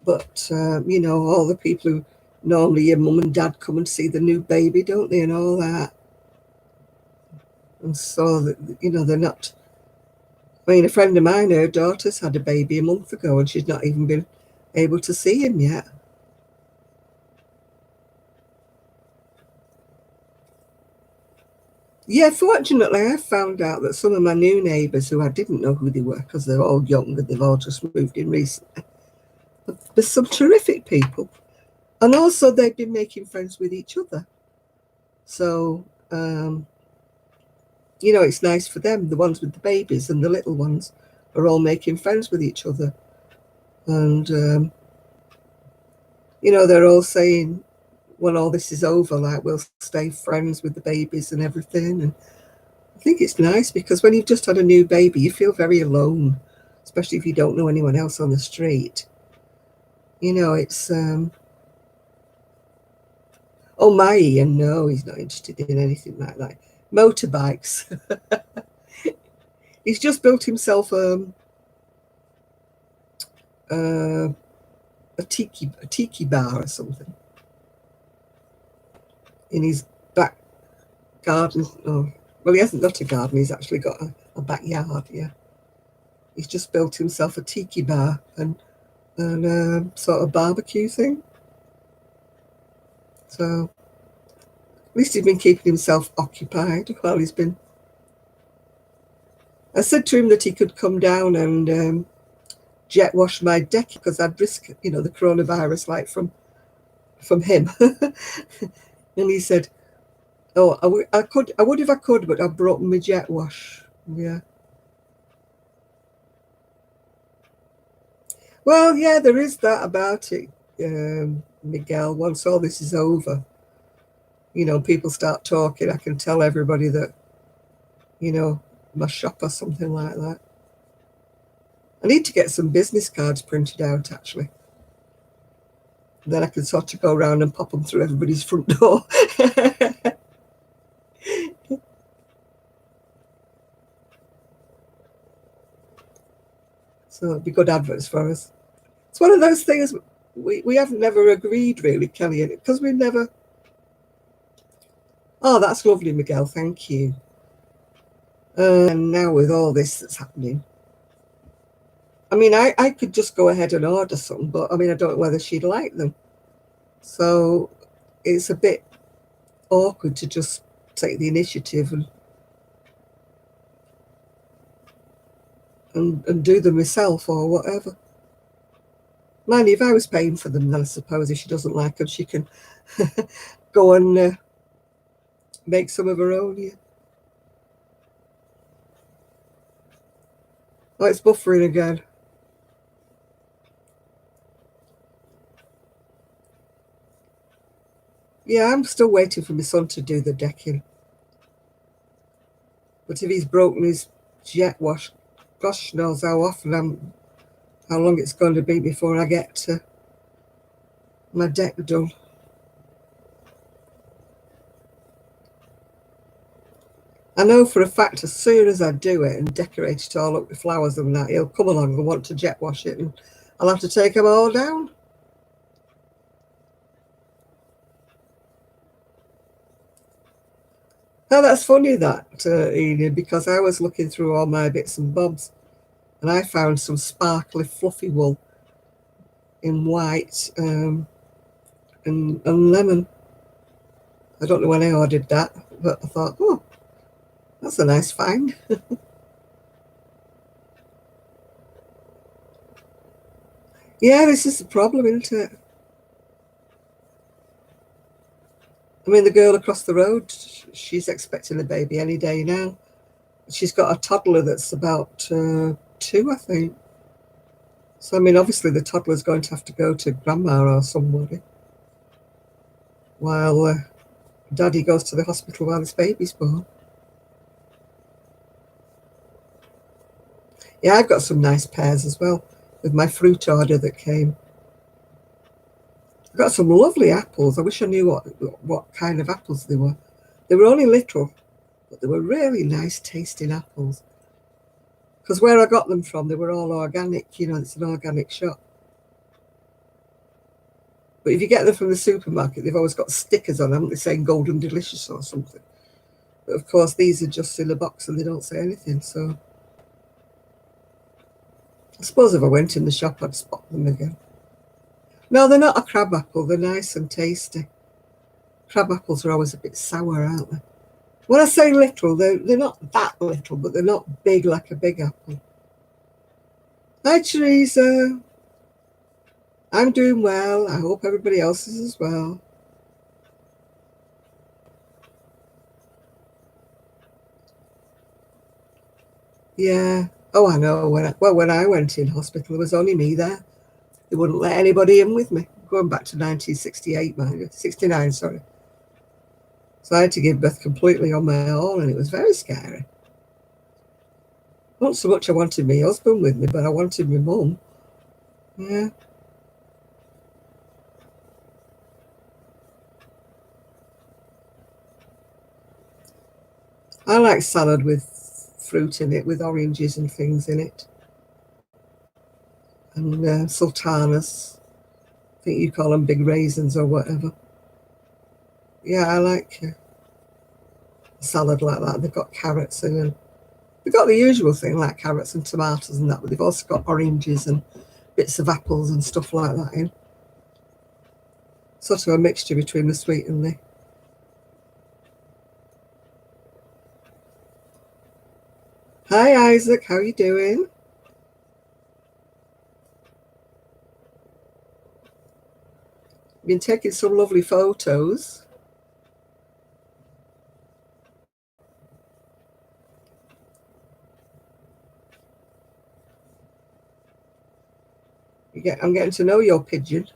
But all the people who normally your mum and dad come and see the new baby, don't they, and all that. And so that they're not. I mean, a friend of mine, her daughter's had a baby a month ago, and she's not even been able to see him yet. Yeah, fortunately, I found out that some of my new neighbours, who I didn't know who they were because they're all young and they've all just moved in recently, there's some terrific people. And also, they've been making friends with each other. So, it's nice for them. The ones with the babies and the little ones are all making friends with each other. And, they're all saying, when all this is over, we'll stay friends with the babies and everything. And I think it's nice because when you've just had a new baby, you feel very alone, especially if you don't know anyone else on the street. It's, oh, my Ian, no, he's not interested in anything like that. Motorbikes. He's just built himself a tiki bar or something in his back garden. Oh, well, he hasn't got a garden. He's actually got a backyard. Yeah, he's just built himself a tiki bar and sort of barbecue thing. So at least he's been keeping himself occupied while he's been. I said to him that he could come down and jet wash my deck because I'd risk, the coronavirus from him. And he said, "Oh, I would if I could, but I've broken my jet wash." Yeah. Well, yeah, there is that about it, Miguel. Once all this is over, people start talking. I can tell everybody that you know, my shop or something like that. I need to get some business cards printed out, actually. Then I can sort of go around and pop them through everybody's front door. So it'd be good adverts for us. It's one of those things we haven't never agreed, really, Kelly, because we never. Oh, that's lovely, Miguel. Thank you. And now with all this that's happening, I mean, I could just go ahead and order some, but I mean, I don't know whether she'd like them. So it's a bit awkward to just take the initiative and do them myself or whatever. Mind you, if I was paying for them, then I suppose if she doesn't like them, she can go and make some of her own. Yeah. Oh, it's buffering again. Yeah, I'm still waiting for my son to do the decking. But if he's broken his jet wash, gosh knows how long it's going to be before I get my deck done. I know for a fact as soon as I do it and decorate it all up with flowers and that, he'll come along and want to jet wash it, and I'll have to take them all down. Now that's funny that, Enid, because I was looking through all my bits and bobs and I found some sparkly fluffy wool in white and lemon. I don't know when I ordered that, but I thought, oh, that's a nice find. Yeah, this is the problem, isn't it? I mean, the girl across the road, she's expecting a baby any day now. She's got a toddler that's about 2, I think. So, I mean, obviously the toddler's going to have to go to grandma or somebody while daddy goes to the hospital while this baby's born. Yeah, I've got some nice pears as well with my fruit order that came. I've got some lovely apples. I wish I knew what kind of apples they were. They were only little, but they were really nice tasting apples. Because where I got them from, they were all organic. You know, it's an organic shop. But if you get them from the supermarket, they've always got stickers on them, they saying Golden Delicious or something. But of course, these are just in a box and they don't say anything. So I suppose if I went in the shop, I'd spot them again. No, they're not a crab apple. They're nice and tasty. Crab apples are always a bit sour, aren't they? When I say little, they're not that little, but they're not big like a big apple. Hi, Teresa. I'm doing well. I hope everybody else is as well. Yeah. Oh, I know. When I went in hospital, there was only me there. They wouldn't let anybody in with me. Going back to 1968, mind you, 69, sorry. So I had to give birth completely on my own, and it was very scary. Not so much I wanted my husband with me, but I wanted my mum. Yeah. I like salad with fruit in it, with oranges and things in it. And sultanas. I think you call them big raisins or whatever. Yeah, I like a salad like that. They've got carrots in them. They've got the usual thing like carrots and tomatoes and that, but they've also got oranges and bits of apples and stuff like that in. Sort of a mixture between the sweet and the. Hi Isaac, how are you doing? Been taking some lovely photos. I'm getting to know your pigeon.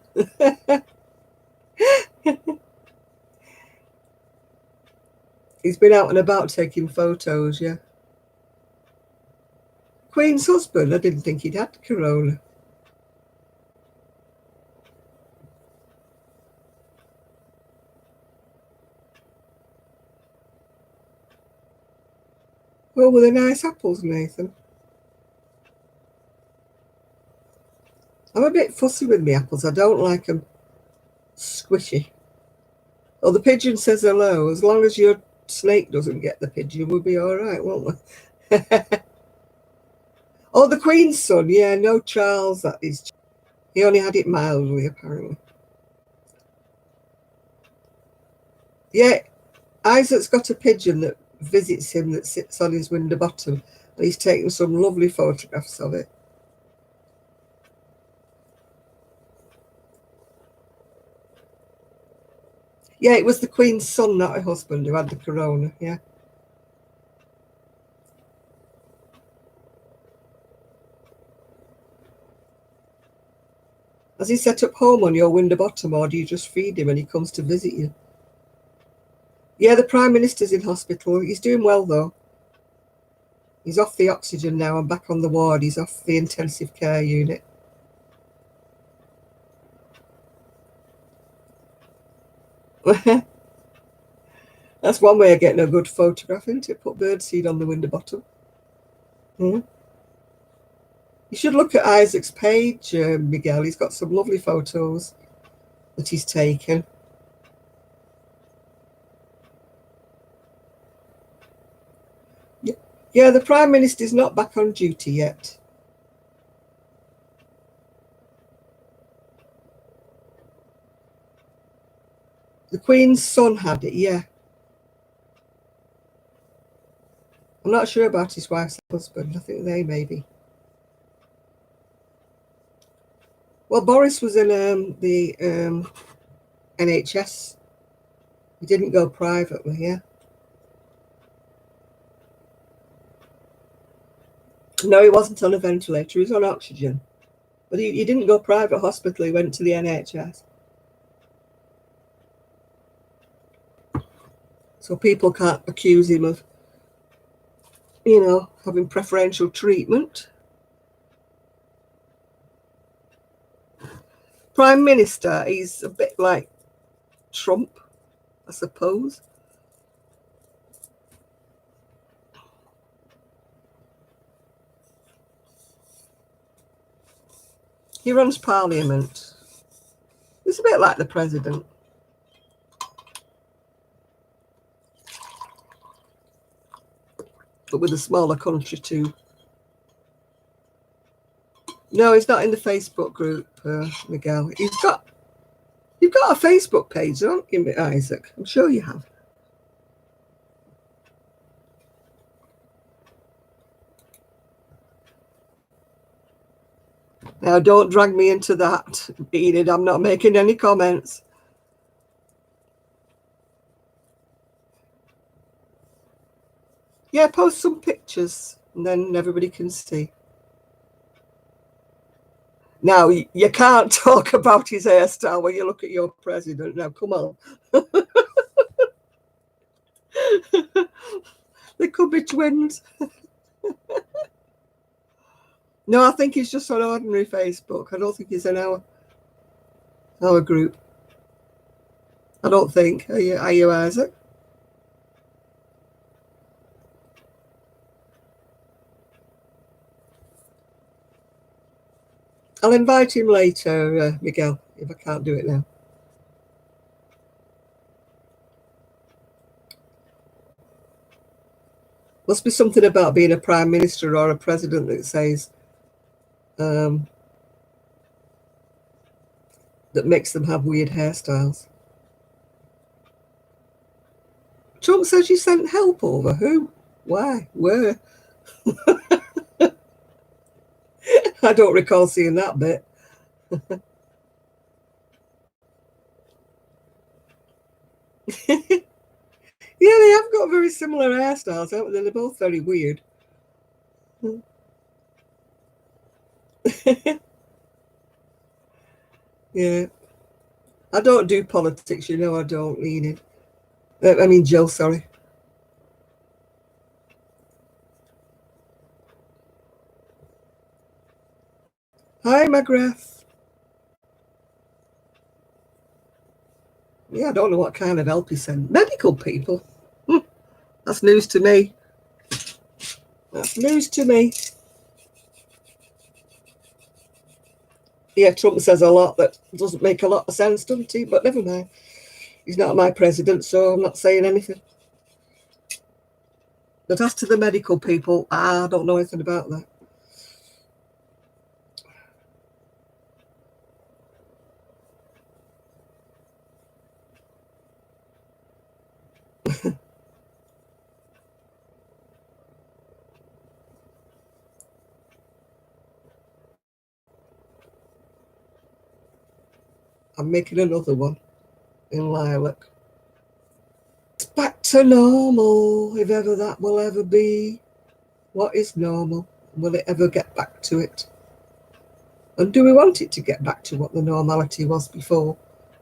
He's been out and about taking photos, yeah. Queen's husband, I didn't think he'd had corona. Well, were they nice apples, Nathan? I'm a bit fussy with my apples. I don't like them squishy. Oh, the pigeon says hello. As long as your snake doesn't get the pigeon, we'll be all right, won't we? Oh, the Queen's son. Yeah, no Charles, that is. He only had it mildly, apparently. Yeah, Isaac's got a pigeon that visits him that sits on his window bottom, and he's taken some lovely photographs of it. Yeah, it was the Queen's son, not her husband, who had the corona. Yeah. Has he set up home on your window bottom, or do you just feed him when he comes to visit you? Yeah, the Prime Minister's in hospital. He's doing well, though. He's off the oxygen now and back on the ward. He's off the intensive care unit. That's one way of getting a good photograph, isn't it? Put birdseed on the window bottom. You should look at Isaac's page, Miguel. He's got some lovely photos that he's taken. Yeah, the Prime Minister's not back on duty yet. The Queen's son had it, yeah. I'm not sure about his wife's husband. I think they maybe. Well, Boris was in the NHS. He didn't go privately, yeah. No, he wasn't on a ventilator. He was on oxygen. But he didn't go private hospital. He went to the NHS. So people can't accuse him of, having preferential treatment. Prime Minister, he's a bit like Trump, I suppose. He runs Parliament. He's a bit like the president. But with a smaller country too. No, he's not in the Facebook group, Miguel. You've got a Facebook page, haven't you, Isaac? I'm sure you have. Now, don't drag me into that, Enid. I'm not making any comments. Yeah, post some pictures, and then everybody can see. Now, you can't talk about his hairstyle when you look at your president. Now, come on. They could be twins. No, I think he's just on ordinary Facebook. I don't think he's in our group. I don't think. Are you, Isaac? I'll invite him later, Miguel, if I can't do it now. Must be something about being a prime minister or a president that says that makes them have weird hairstyles. Trump says you sent help over. Who? Why? Where? I don't recall seeing that bit. Yeah, they have got very similar hairstyles, haven't they? They're both very weird. Yeah. I don't do politics, I don't, Enid. I mean, Jill, sorry. Hi, McGrath. Yeah, I don't know what kind of help he sent. Medical people. That's news to me. That's news to me. Yeah, Trump says a lot that doesn't make a lot of sense, doesn't he? But never mind. He's not my president, so I'm not saying anything. But as to the medical people, I don't know anything about that. I'm making another one in lilac. It's back to normal, if ever that will ever be. What is normal? Will it ever get back to it? And do we want it to get back to what the normality was before?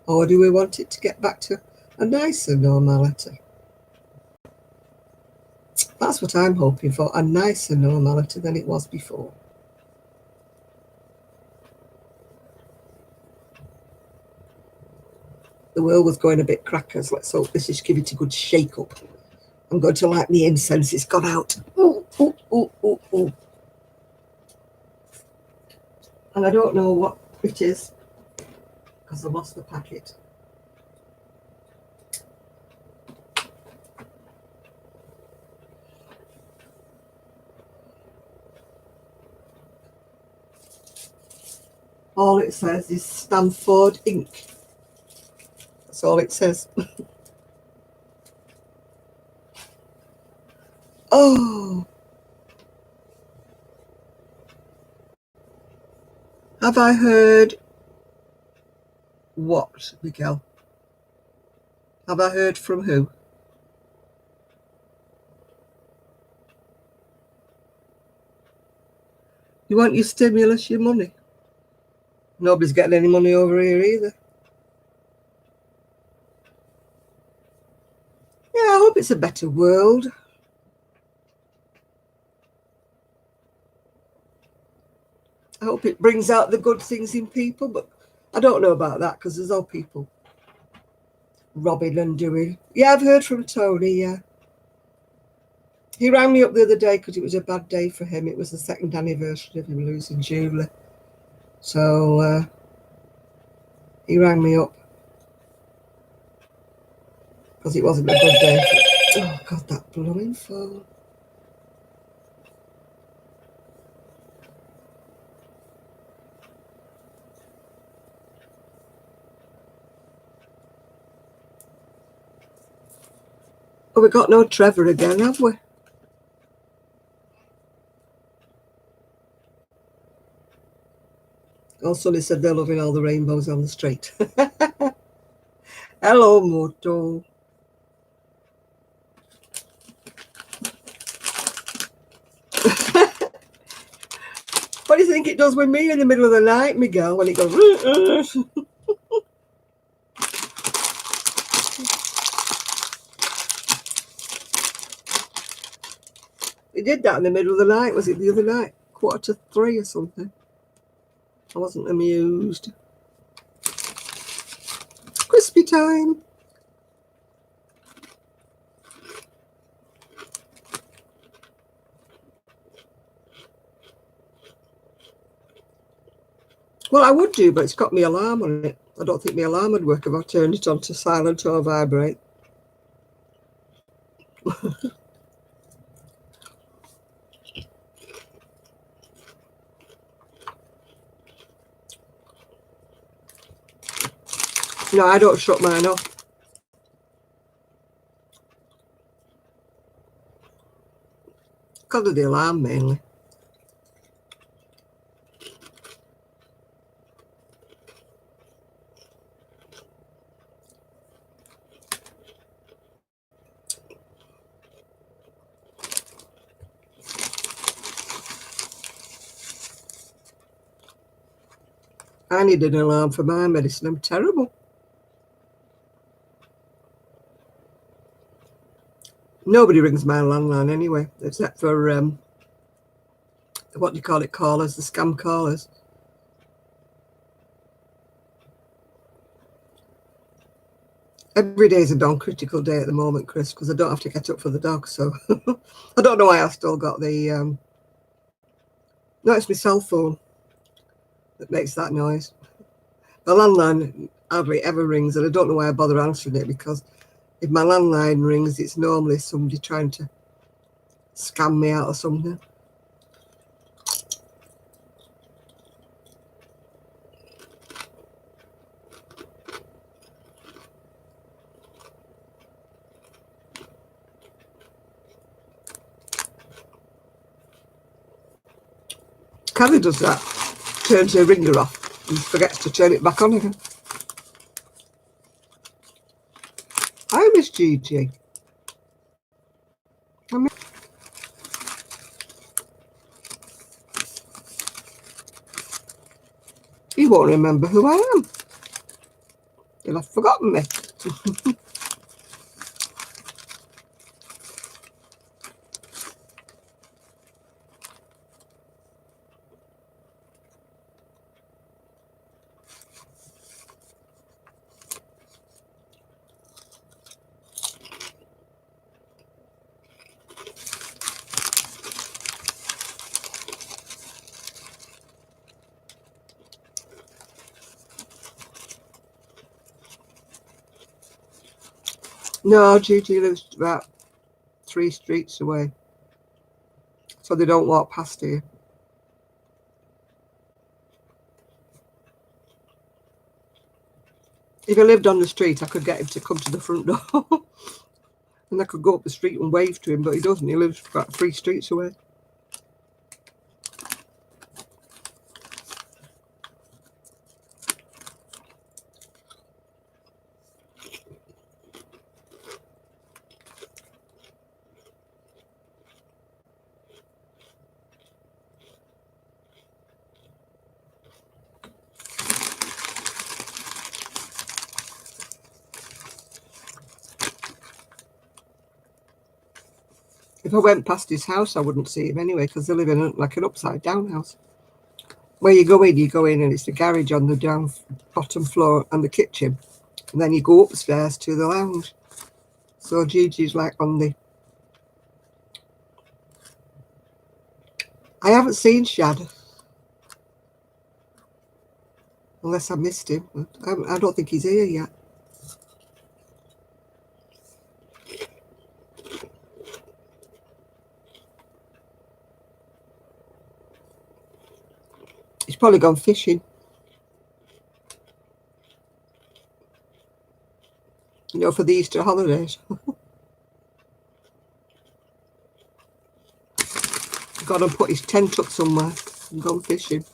Or do we want it to get back to a nicer normality? That's what I'm hoping for, a nicer normality than it was before. The world was going a bit crackers. Let's hope this is give it a good shake up. I'm going to light the incense. It's gone out. Ooh, ooh, ooh, ooh, ooh. And I don't know what it is because I lost the packet. All it says is Stanford Ink. That's all it says. Oh, have I heard what, Miguel? Have I heard from who? You want your stimulus, your money? Nobody's getting any money over here either. Yeah, I hope it's a better world. I hope it brings out the good things in people, but I don't know about that because there's all people robbing and doing. Yeah, I've heard from Tony, yeah. He rang me up the other day because it was a bad day for him. It was the second anniversary of him losing Julie. So he rang me up because it wasn't a good day. Oh, God, that blowing phone. Oh, we got no Trevor again, have we? Oh, Sonny said they're loving all the rainbows on the street. Hello, Moto. What do you think it does with me in the middle of the night, Miguel, when it goes... It did that in the middle of the night. Was it the other night? 2:45 or something. I wasn't amused. Crispy time. Well, I would do, but it's got my alarm on it. I don't think my alarm would work if I turned it on to silent or vibrate. No, I don't shut mine off. Because of the alarm, mainly. I need an alarm for my medicine. I'm terrible. Nobody rings my landline anyway, except for, what do you call it, callers, the scam callers. Every day is a non-critical day at the moment, Chris, because I don't have to get up for the dog. So I don't know why I've still got the. No, it's my cell phone that makes that noise. The landline hardly ever rings, and I don't know why I bother answering it, because if my landline rings, it's normally somebody trying to scam me out or something. Callie does that. Turns her ringer off and forgets to turn it back on again. I miss Gigi. He won't remember who I am. He'll have forgotten me. No, Gigi lives about 3 streets away, so they don't walk past here. If he lived on the street, I could get him to come to the front door. And I could go up the street and wave to him, but he doesn't. He lives about 3 streets away. If I went past his house, I wouldn't see him anyway, because they live in like an upside-down house. Where you go in, and it's the garage on the bottom floor and the kitchen. And then you go upstairs to the lounge. So Gigi's like on the... I haven't seen Shad. Unless I missed him. I don't think he's here yet. He's probably gone fishing. You know, for the Easter holidays. Got to put his tent up somewhere and gone fishing.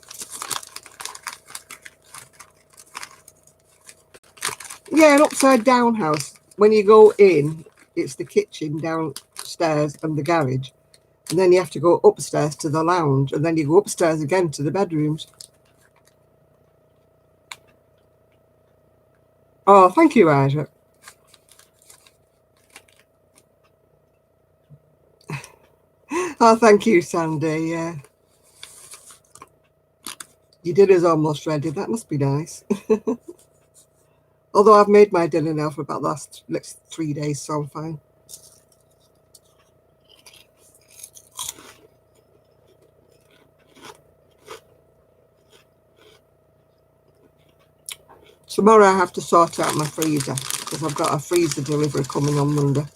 Yeah, an upside down house. When you go in, it's the kitchen downstairs and the garage. And then you have to go upstairs to the lounge. And then you go upstairs again to the bedrooms. Oh, thank you, Isaac. Oh, thank you, Sandy. Yeah. Your dinner's almost ready. That must be nice. Although I've made my dinner now for about the next 3 days, so I'm fine. Tomorrow I have to sort out my freezer, because I've got a freezer delivery coming on Monday.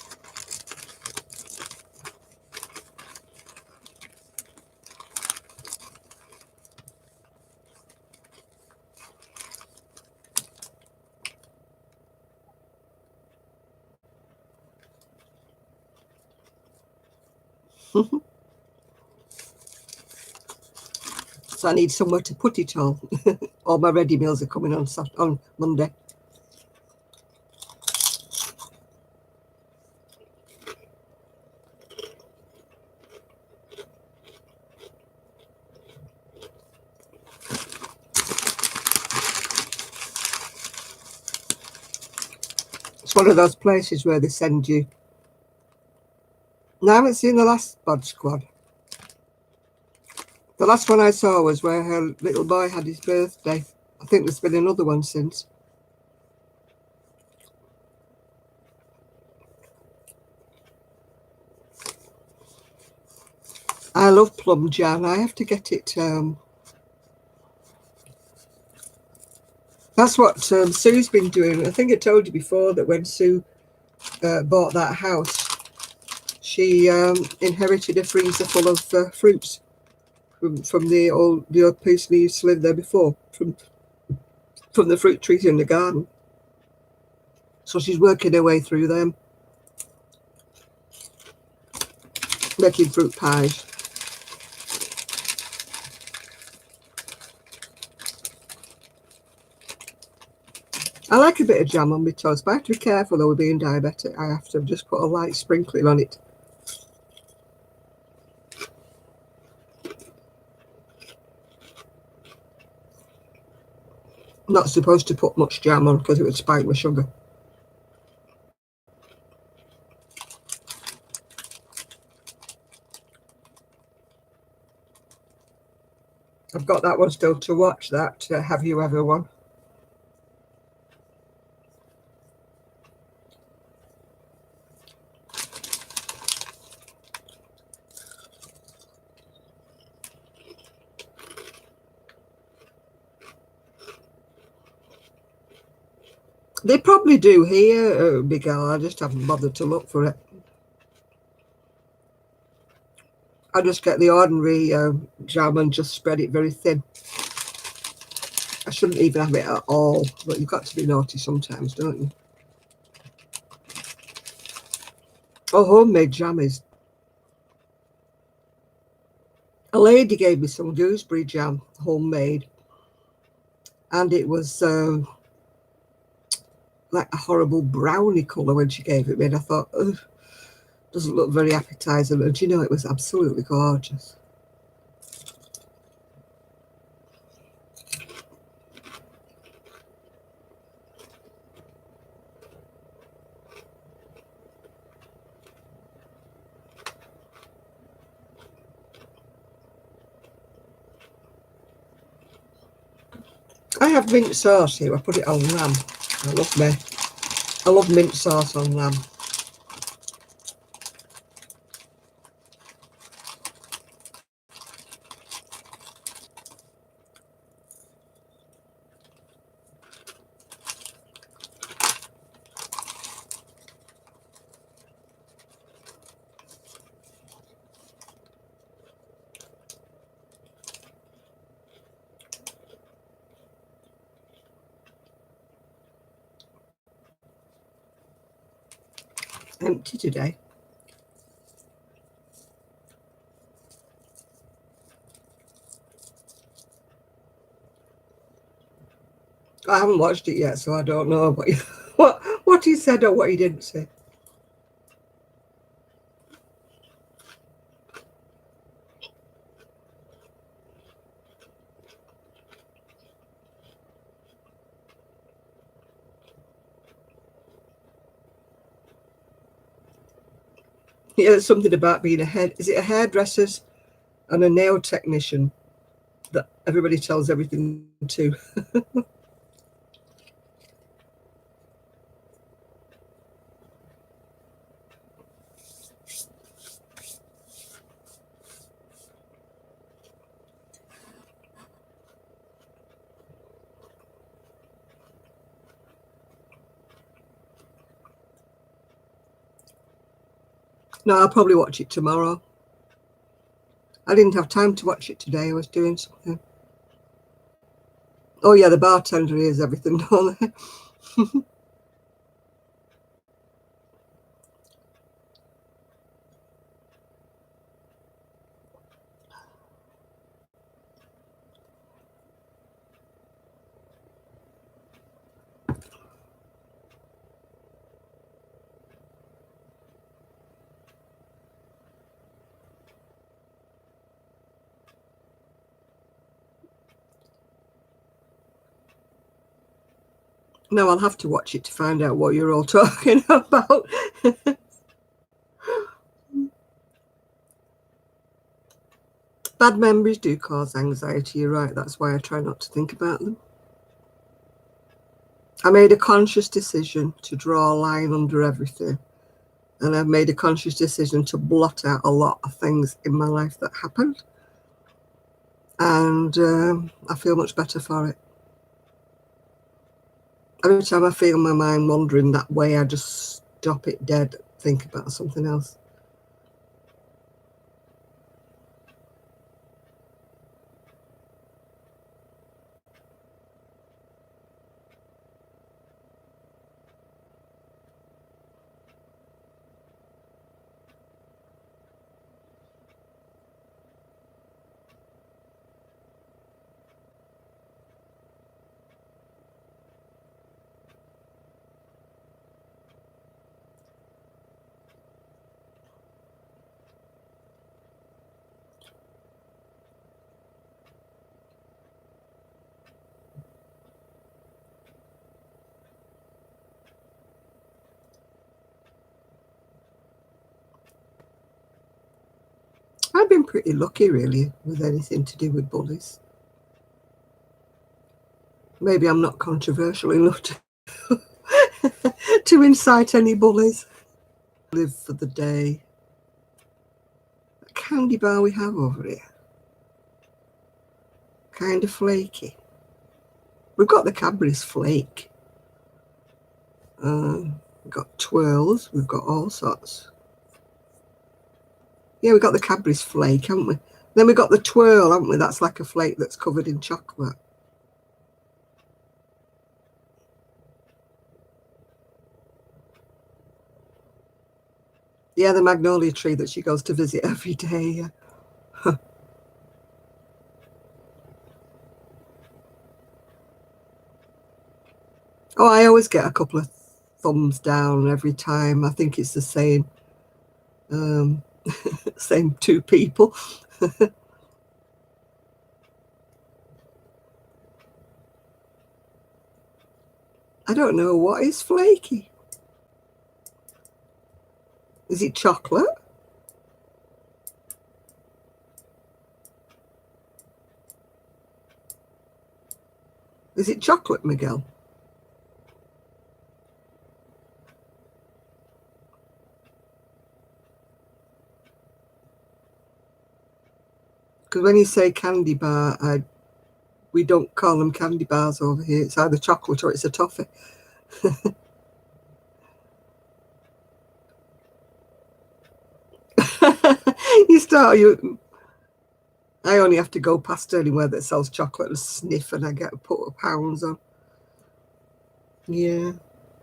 So I need somewhere to put it all. All my ready meals are coming on Monday. It's one of those places where they send you. No, I haven't seen the last Bod Squad. The last one I saw was where her little boy had his birthday. I think there's been another one since. I love plum jam. I have to get it. That's what Sue's been doing. I think I told you before that when Sue bought that house, she inherited a freezer full of fruits from the old person who used to live there before, from the fruit trees in the garden. So she's working her way through them, making fruit pies. I like a bit of jam on my toast, but I have to be careful though with being diabetic. I have to just put a light sprinkling on it. I'm not supposed to put much jam on because it would spike my sugar. I've got that one still to watch, that Have You Ever one. They probably do here, Miguel. I just haven't bothered to look for it. I just get the ordinary jam and just spread it very thin. I shouldn't even have it at all, but you've got to be naughty sometimes, don't you? Oh, homemade jam is. A lady gave me some gooseberry jam, homemade, and it was like a horrible brownie colour when she gave it me, and I thought, ugh, doesn't look very appetizing. And you know, it was absolutely gorgeous. I have mint sauce here. I put it on lamb. I love mint sauce on lamb. Empty today. I haven't watched it yet, so I don't know what he said or what he didn't say. Yeah, there's something about being is it a hairdresser's and a nail technician that everybody tells everything to. No, I'll probably watch it tomorrow. I didn't have time to watch it today. I was doing something. Oh yeah, the bartender hears everything, don't they? No, I'll have to watch it to find out what you're all talking about. Bad memories do cause anxiety, you're right. That's why I try not to think about them. I made a conscious decision to draw a line under everything And I've made a conscious decision to blot out a lot of things in my life that happened. And I feel much better for it. Every time I feel my mind wandering that way, I just stop it dead, think about something else. I've been pretty lucky, really, with anything to do with bullies. Maybe I'm not controversial enough to incite any bullies. Live for the day. That candy bar we have over here, kind of flaky. We've got the Cadbury's Flake. We've got twirls. We've got all sorts. Yeah, we've got the Cadbury's Flake, haven't we? Then we've got the twirl, haven't we? That's like a flake that's covered in chocolate. Yeah, the magnolia tree that she goes to visit every day. Yeah. Oh, I always get a couple of thumbs down every time. I think it's the same, same two people. I don't know, what is flaky? Is it chocolate? Is it chocolate, Miguel? Because when you say candy bar, we don't call them candy bars over here. It's either chocolate or it's a toffee. I only have to go past anywhere that sells chocolate and sniff, and I get a put of pounds on. Yeah.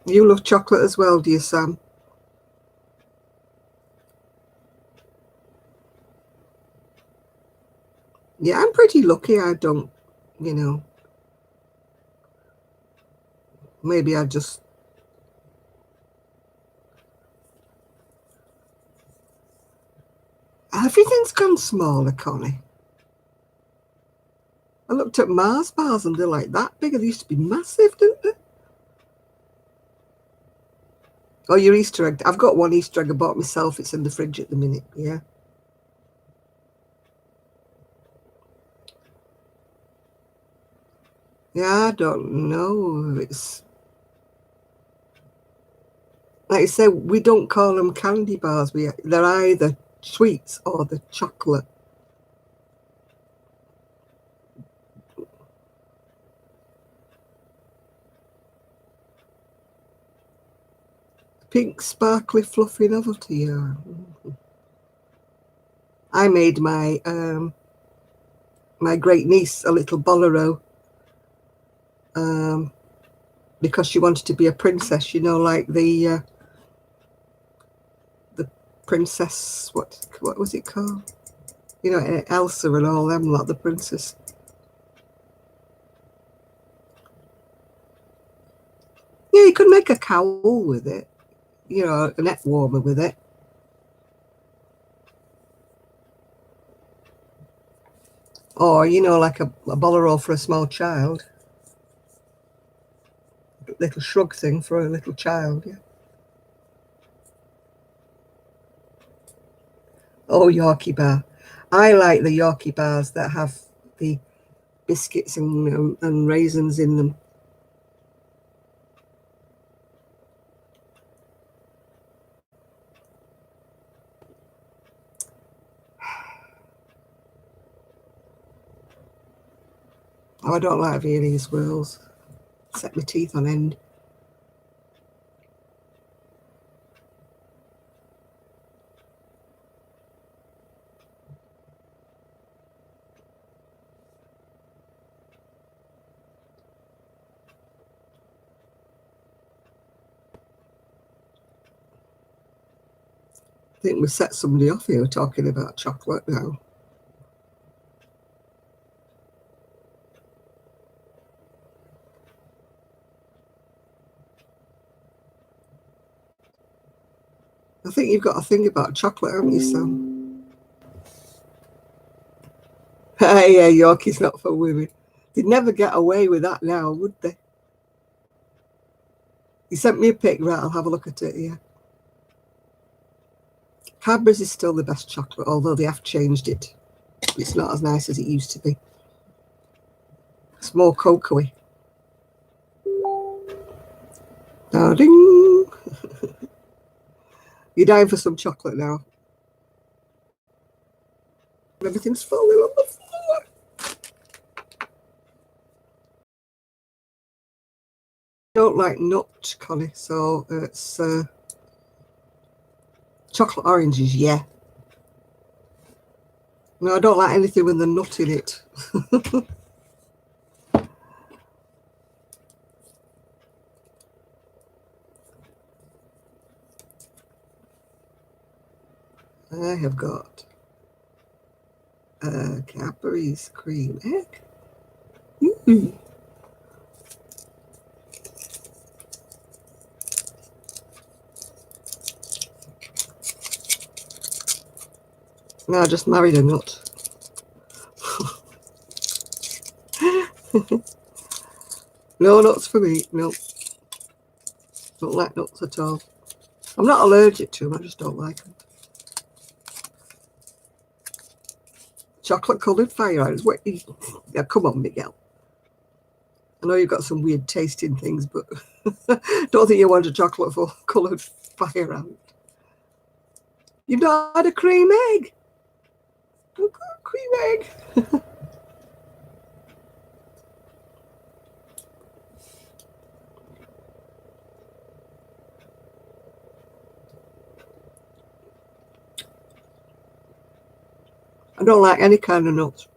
You love chocolate as well, do you, Sam? Yeah, I'm pretty lucky. I don't, you know, maybe I just. Everything's gone smaller, Connie. I looked at Mars bars and they're like that big. They used to be massive, didn't they? Oh, your Easter egg. I've got one Easter egg I bought myself. It's in the fridge at the minute. Yeah. Yeah, I don't know. It's like I said, we don't call them candy bars. They're either sweets or the chocolate. Pink, sparkly, fluffy novelty. Yeah. I made my great niece a little bolero because she wanted to be a princess. You know, like the princess. What was it called? You know, Elsa and all them, like the princess. Yeah, you could make a cowl with it. You know, a neck warmer with it. Or, you know, like a bolero for a small child. Little shrug thing for a little child, yeah. Oh, Yorkie bar. I like the Yorkie bars that have the biscuits and raisins in them. Oh, I don't like Viennese swirls. Set my teeth on end. I think we set somebody off here talking about chocolate now. I think you've got a thing about chocolate, haven't you, Sam? Yeah, Yorkie's not for women. They'd never get away with that now, would they? You sent me a pic, right? I'll have a look at it, yeah. Cadbury's is still the best chocolate, although they have changed it. It's not as nice as it used to be. It's more cocoa-y. Oh, ding! You're dying for some chocolate now. Everything's falling on the floor. I don't like nut, Connie, so it's chocolate oranges, yeah. No, I don't like anything with the nut in it. I have got Cadbury's cream egg. No, I just married a nut. No nuts for me. No. Don't like nuts at all. I'm not allergic to them, I just don't like them. Chocolate coloured fire irons. What? Yeah, come on, Miguel. I know you've got some weird tasting things, but don't think you want a chocolate coloured fire iron. You've not had a cream egg. I've got a cream egg. I don't like any kind of nuts.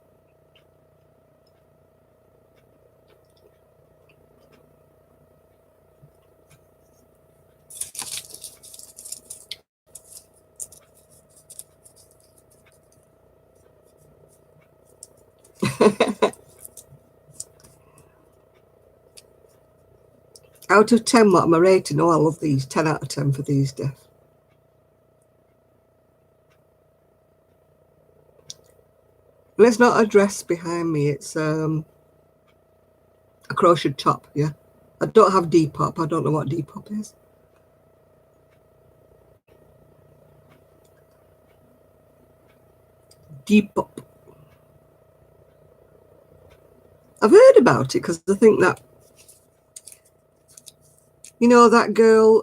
Out of 10, what am I rating? Oh, I love these. 10 out of 10 for these, Def. There's not a dress behind me. It's a crochet top, yeah. I don't have Depop. I don't know what Depop is. Depop. I've heard about it because I think that, you know, that girl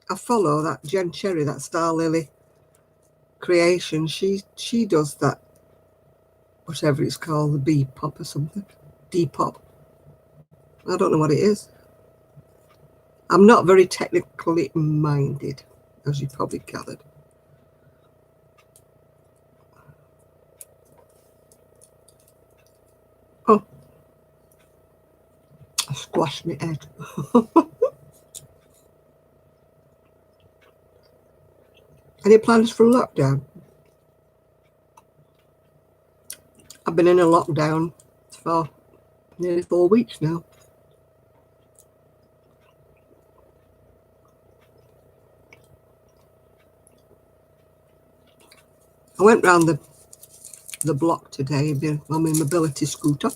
I follow, that Jen Cherry, that Star Lily creation, she does that, whatever it's called, the B pop or something. Depop. I don't know what it is. I'm not very technically minded, as you probably gathered. Oh, I squashed my head. Any plans for lockdown? I've been in a lockdown for nearly 4 weeks now. I went round the block today on my mobility scooter.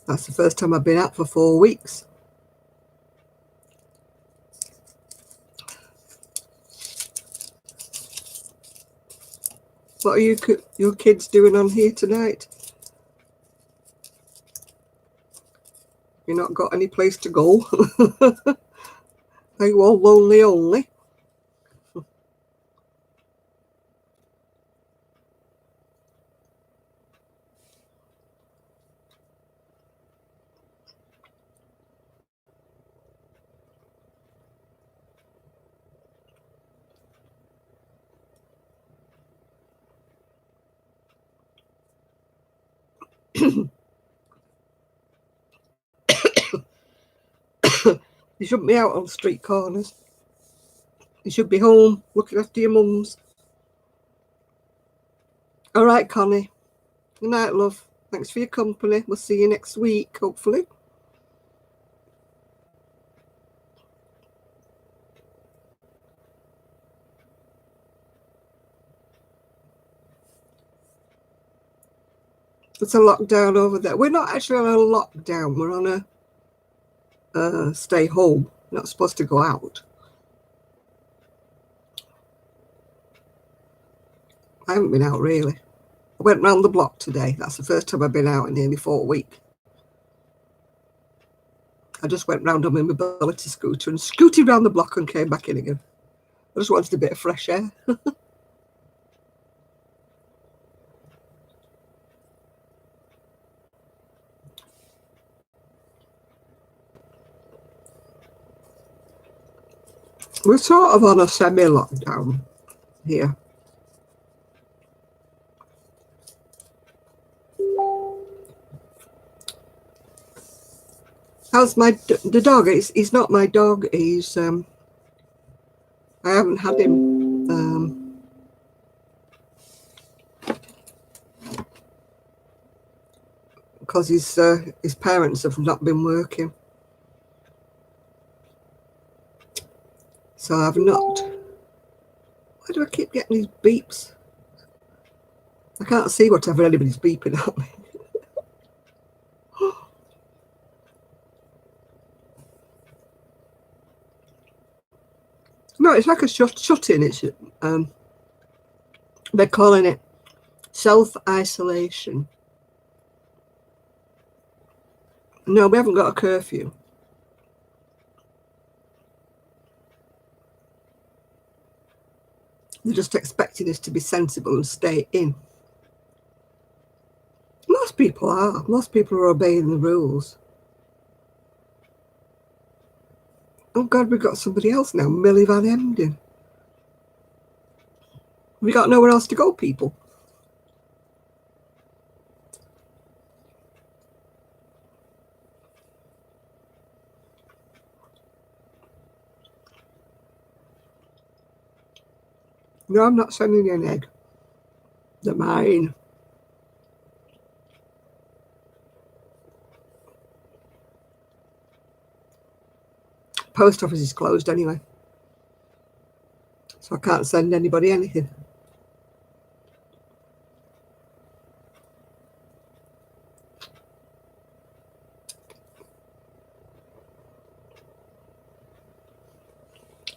That's the first time I've been out for 4 weeks. What are your kids doing on here tonight? You not got any place to go? Are you all lonely? You shouldn't be out on street corners. You should be home looking after your mums. All right, Connie. Good night, love. Thanks for your company. We'll see you next week, hopefully. It's a lockdown over there. We're not actually on a lockdown. We're on a stay home. Not supposed to go out. I haven't been out really. I went round the block today. That's the first time I've been out in nearly 4 weeks. I just went round on my mobility scooter and scooted round the block and came back in again. I just wanted a bit of fresh air. We're sort of on a semi-lockdown here. How's the dog? He's not my dog. He's I haven't had him because his parents have not been working, so I've not. Why do I keep getting these beeps? I can't see whatever anybody's beeping at me. No, it's like a shut-in. It's they're calling it self-isolation. No, we haven't got a curfew. They're just expecting us to be sensible and stay in. Most people are. Most people are obeying the rules. Oh God, we've got somebody else now, Millie Van Emden. We got nowhere else to go, people. No, I'm not sending you an egg. They're mine. Post office is closed anyway, so I can't send anybody anything.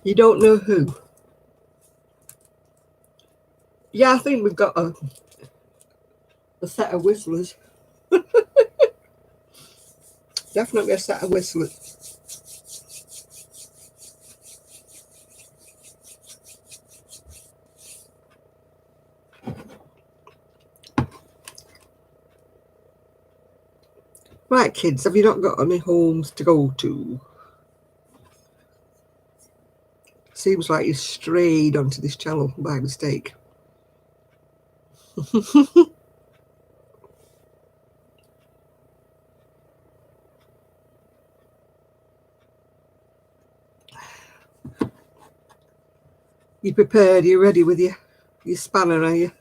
You don't know who? Yeah, I think we've got a set of whistlers. Definitely a set of whistlers. Right, kids, have you not got any homes to go to? Seems like you strayed onto this channel by mistake. You prepared? You ready with your spanner, are you?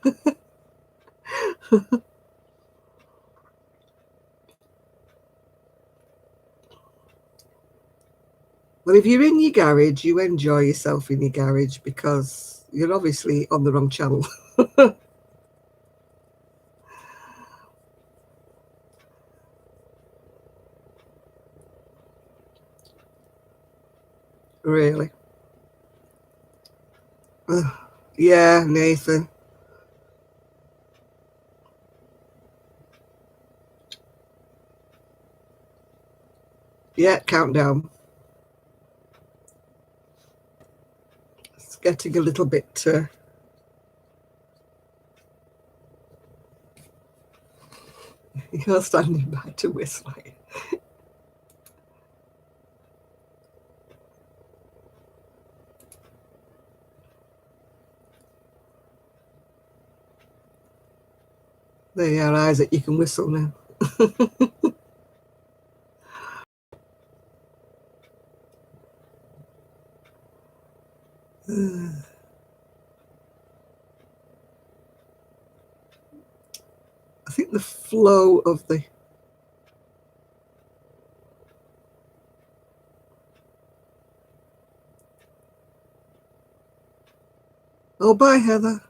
Well, if you're in your garage, you enjoy yourself in your garage because you're obviously on the wrong channel. Really? Yeah, Nathan. Yeah, countdown. It's getting a little bit... You're standing by to whistle. There you are, Isaac. You can whistle now. I think the flow of the... Oh, bye, Heather.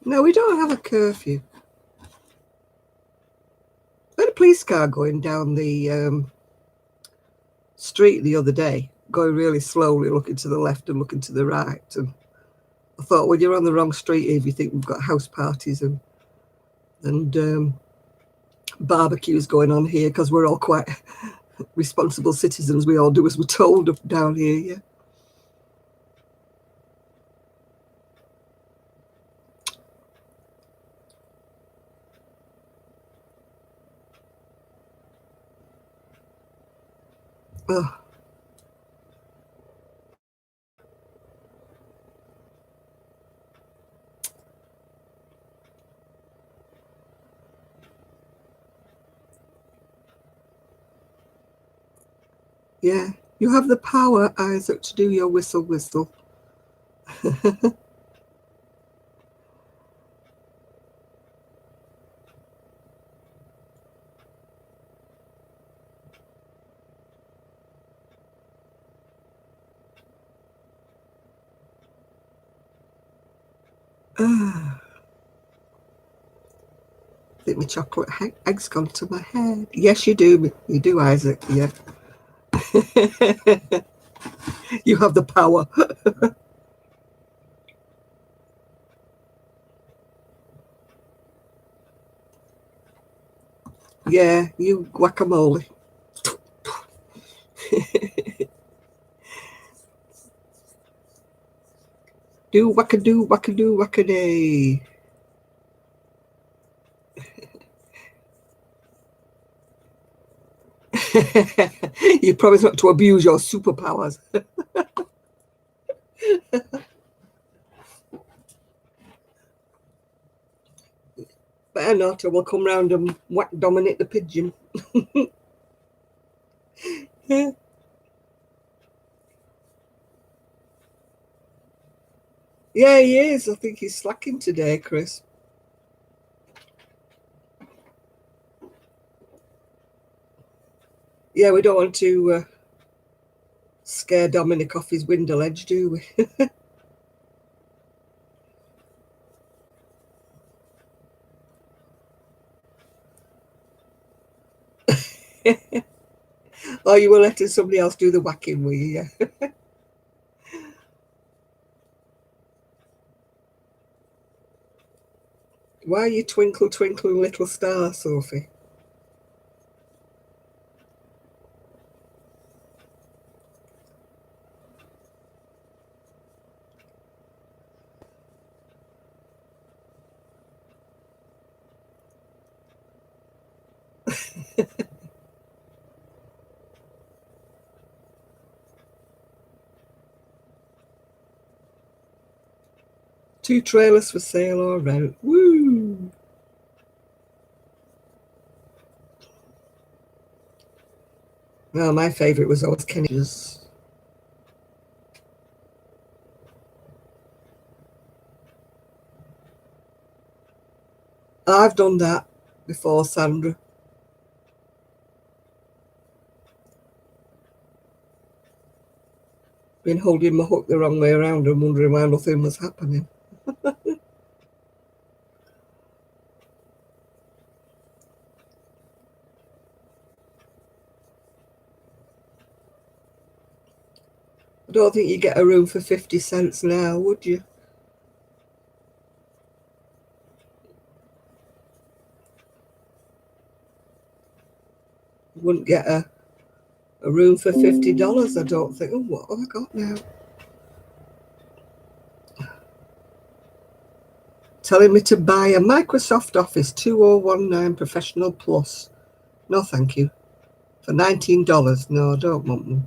No, we don't have a curfew. We had a police car going down the street the other day, going really slowly, looking to the left and looking to the right. And I thought, well, you're on the wrong street if you think we've got house parties and barbecues going on here, because we're all quite responsible citizens. We all do as we're told down here, yeah. Oh. Yeah, you have the power, Isaac, to do your whistle whistle. I think my chocolate egg's gone to my head. Yes, you do. You do, Isaac. Yeah. You have the power. Yeah, you guacamole. Do wackadoo, wackadoo, wackaday. You promise not to abuse your superpowers. Better not, or we'll come round and whack Dominic the pigeon. Yeah. Yeah, he is. I think he's slacking today, Chris. Yeah, we don't want to scare Dominic off his window ledge, do we? Or you were letting somebody else do the whacking, were you? Yeah. Why are you twinkle, twinkling little star, Sophie? Two trailers for sale or rent. Woo! Well, my favourite was always Kenny's. I've done that before, Sandra. Been holding my hook the wrong way around and wondering why nothing was happening. I don't think you get a room for 50 cents now, would you? You wouldn't get a room for $50, I don't think. Oh, what have I got now? Telling me to buy a Microsoft Office 2019 Professional Plus. No, thank you. For $19. No, I don't want them.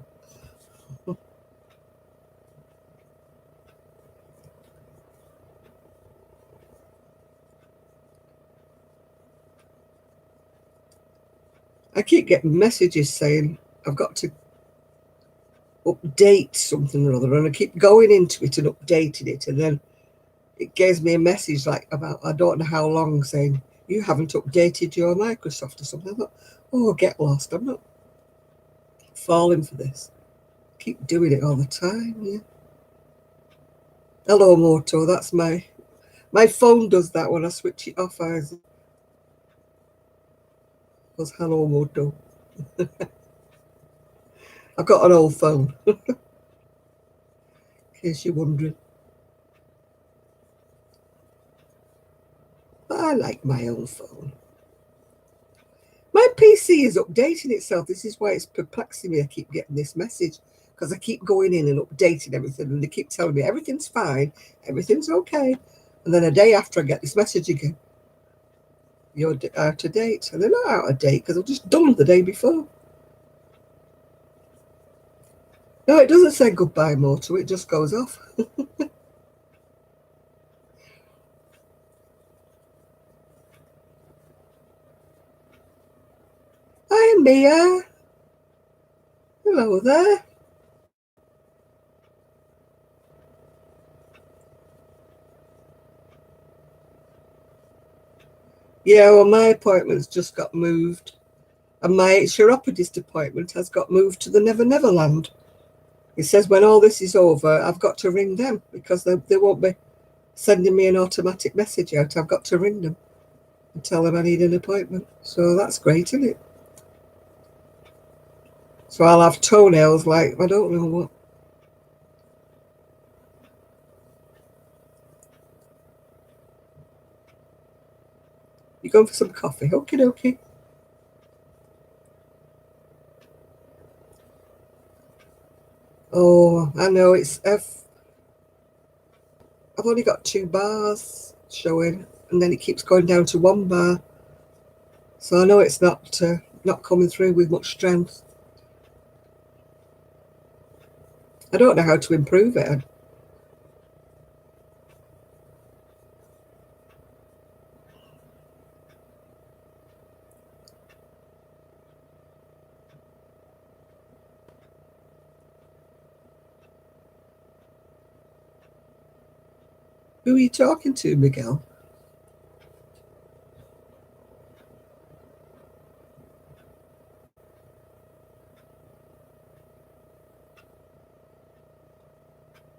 I keep getting messages saying I've got to update something or other, and I keep going into it and updating it, and then it gives me a message like about I don't know how long saying you haven't updated your Microsoft or something. I thought, oh, get lost. I'm not falling for this. I keep doing it all the time. Yeah. Hello, Moto. That's my phone does that when I switch it off. I goes hello, Moto. I've got an old phone, in case you're wondering. But I like my own phone. My PC is updating itself. This is why it's perplexing me. I keep getting this message because I keep going in and updating everything, and they keep telling me everything's fine, everything's okay. And then a day after, I get this message again. You're out of date. And they're not out of date because I've just done the day before. No, it doesn't say goodbye, Moto. It just goes off. Hi, Mia. Hello there. Yeah, well, my appointment's just got moved. And my chiropodist appointment has got moved to the Never Never Land. It says when all this is over, I've got to ring them because they won't be sending me an automatic message out. I've got to ring them and tell them I need an appointment. So that's great, isn't it? So I'll have toenails like I don't know what. You going for some coffee? Okie dokie. Oh, I know I've only got 2 bars showing, and then it keeps going down to 1 bar. So I know it's not coming through with much strength. I don't know how to improve it. Who are you talking to, Miguel?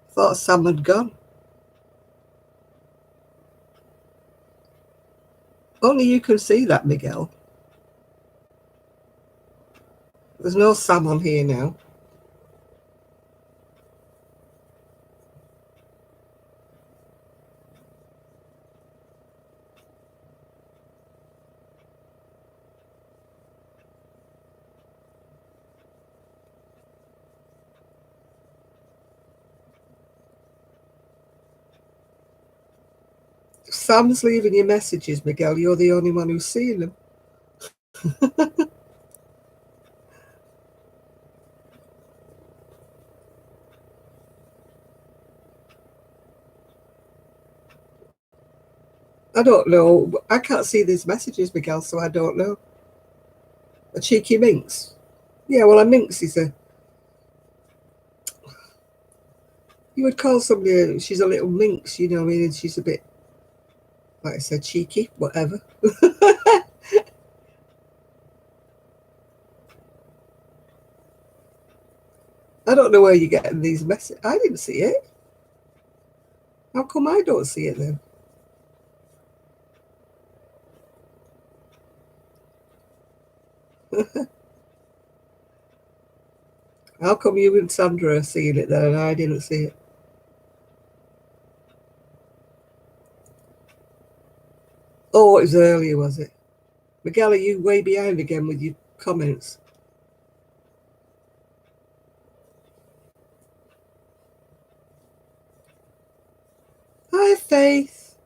I thought Sam had gone. Only you can see that, Miguel. There's no Sam on here now. If Sam's leaving you messages, Miguel, you're the only one who's seeing them. I don't know. I can't see these messages, Miguel, so I don't know. A cheeky minx. Yeah, well, a minx is a. You would call somebody, she's a little minx, you know what I mean? And she's a bit, like I said, cheeky, whatever. I don't know where you're getting these messages. I didn't see it. How come I don't see it then? How come you and Sandra are seeing it then and I didn't see it? Oh, it was earlier, was it? Miguel, are you way behind again with your comments? Hi, Faith.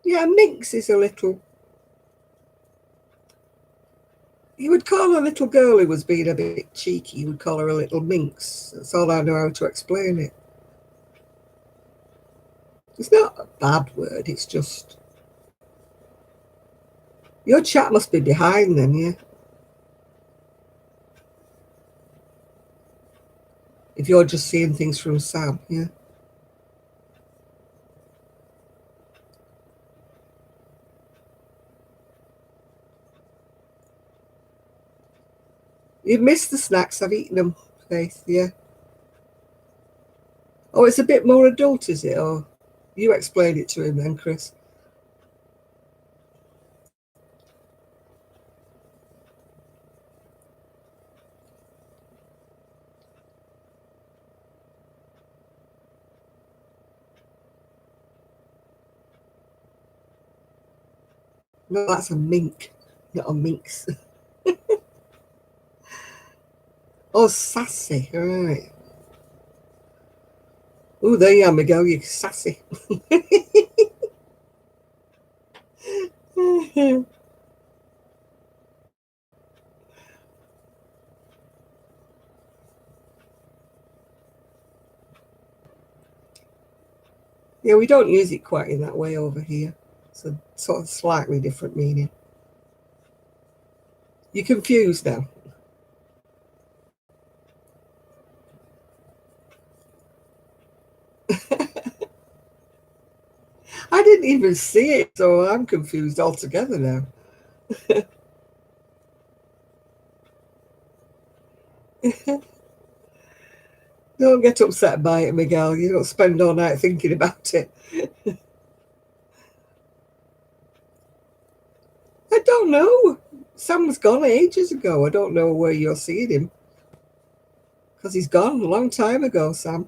Yeah, minx is a little. You would call a little girl who was being a bit cheeky, you would call her a little minx. That's all I know how to explain it. It's not a bad word, it's just. Your chat must be behind then, yeah? If you're just seeing things from Sam, yeah? You've missed the snacks. I've eaten them, Faith, yeah. Oh, it's a bit more adult, is it? Or you explain it to him then, Chris. No, that's a mink, not a minx. Oh, sassy, all right. Oh, there you are, Miguel, you're sassy. Yeah, we don't use it quite in that way over here. It's a sort of slightly different meaning. You're confused now. I didn't even see it, so I'm confused altogether now. Don't get upset by it, Miguel. You don't spend all night thinking about it. I don't know. Sam was gone ages ago. I don't know where you're seeing him. Because he's gone a long time ago, Sam.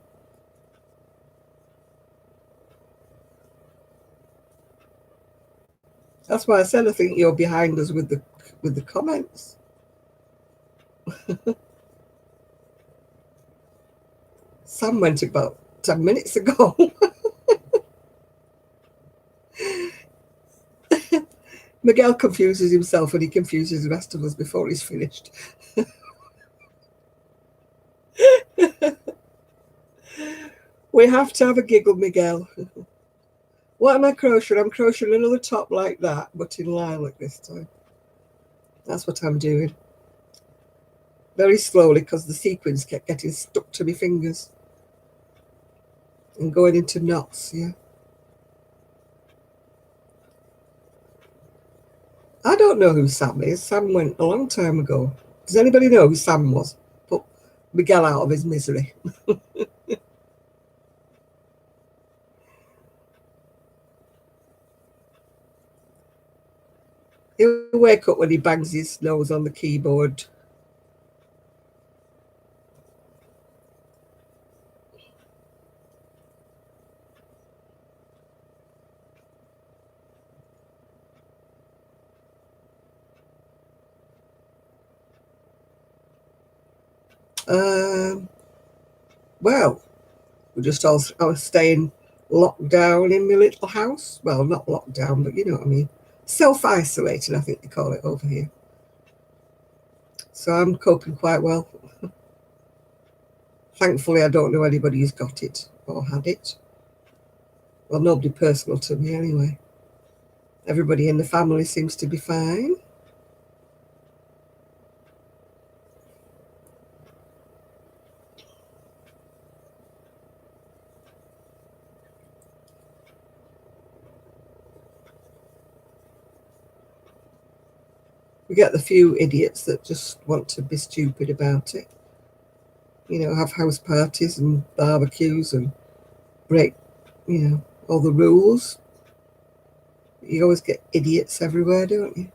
That's why I said I think you're behind us with the comments. Sam went about 10 minutes ago. Miguel confuses himself and he confuses the rest of us before he's finished. We have to have a giggle, Miguel. What am I crocheting? I'm crocheting another top like that, but in lilac this time. That's what I'm doing. Very slowly because the sequins kept getting stuck to my fingers and going into knots, yeah. I don't know who Sam is. Sam went a long time ago. Does anybody know who Sam was? Put Miguel out of his misery. He'll wake up when he bangs his nose on the keyboard. Um, well, we're just all I was staying locked down in my little house. Well, not locked down, but you know what I mean. Self-isolated, I think they call it over here. So I'm coping quite well. Thankfully, I don't know anybody who's got it or had it. Well, nobody personal to me anyway. Everybody in the family seems to be fine. We get the few idiots that just want to be stupid about it. You know, have house parties and barbecues and break, you know, all the rules. You always get idiots everywhere, don't you?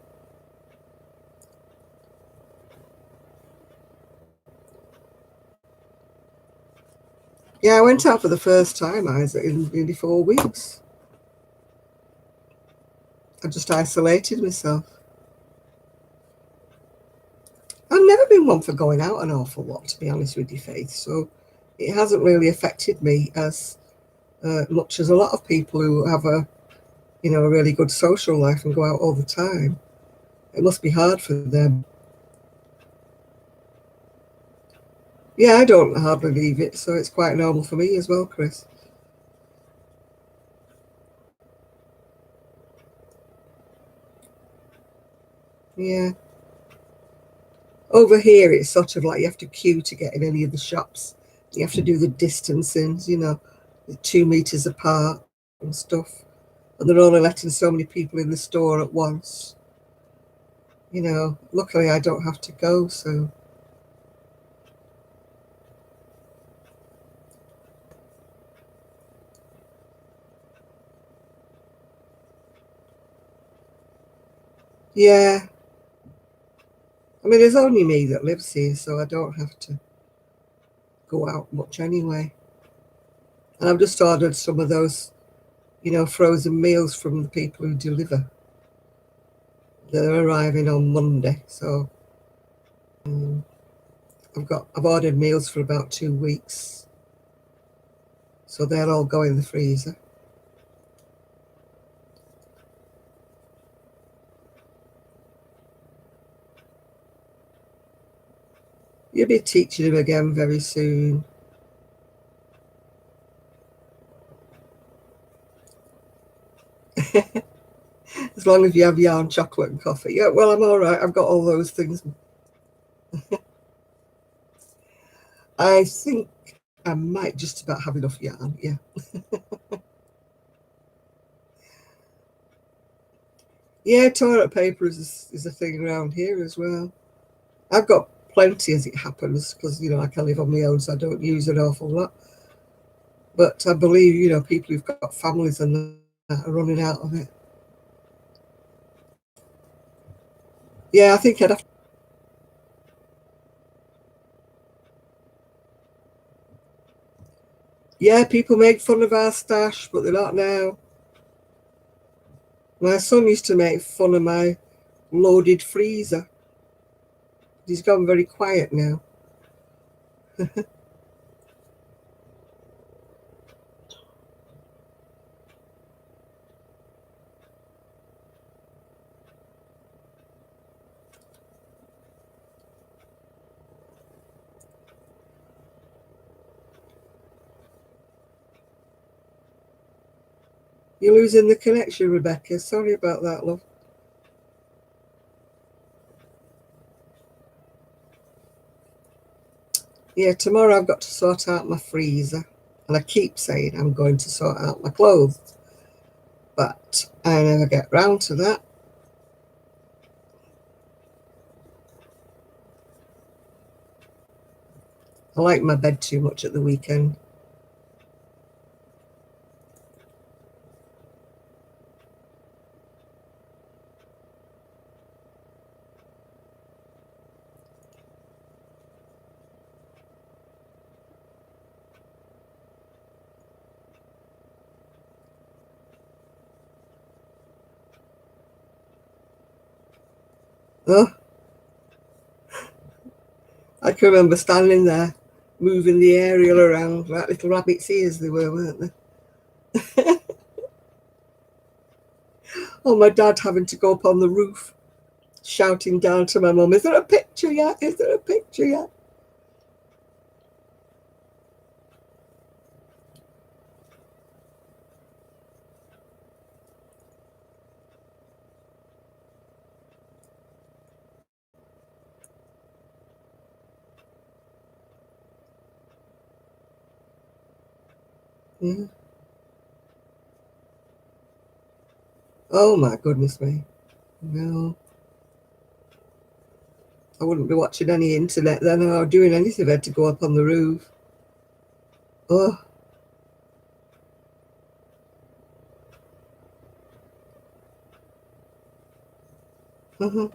Yeah, I went out for the first time, Isaac, in nearly 4 weeks. I just isolated myself. I've never been one for going out an awful lot, to be honest with you, Faith. So it hasn't really affected me as much as a lot of people who have a really good social life and go out all the time. It must be hard for them. Yeah, I don't hardly leave it, so it's quite normal for me as well, Chris. Yeah. Over here, it's sort of like you have to queue to get in any of the shops. You have to do the distancings, you know, 2 meters apart and stuff. And they're only letting so many people in the store at once. You know, luckily I don't have to go, so. Yeah. I mean, there's only me that lives here, so I don't have to go out much anyway. And I've just ordered some of those, you know, frozen meals from the people who deliver. They're arriving on Monday, so I've ordered meals for about 2 weeks, so they'll all go in the freezer. You'll be teaching him again very soon. As long as you have yarn, chocolate, and coffee. Yeah, well, I'm all right. I've got all those things. I think I might just about have enough yarn. Yeah. Yeah, toilet paper is a thing around here as well. I've got plenty as it happens because, you know, I can live on my own, so I don't use an awful lot. But I believe, you know, people who've got families and that are running out of it. Yeah, I think I'd have to. Yeah, people make fun of our stash, but they're not now. My son used to make fun of my loaded freezer. He's gone very quiet now. You're losing the connection, Rebecca. Sorry about that, love. Yeah, tomorrow I've got to sort out my freezer. And I keep saying I'm going to sort out my clothes, but I never get round to that. I like my bed too much at the weekend. Oh, I can remember standing there, moving the aerial around like little rabbit's ears they were, weren't they? Oh, my dad having to go up on the roof, shouting down to my mum, "Is there a picture yet? Is there a picture yet?" Yeah. Oh my goodness me. No. I wouldn't be watching any internet then or doing anything. I had to go up on the roof. Oh, uh-huh.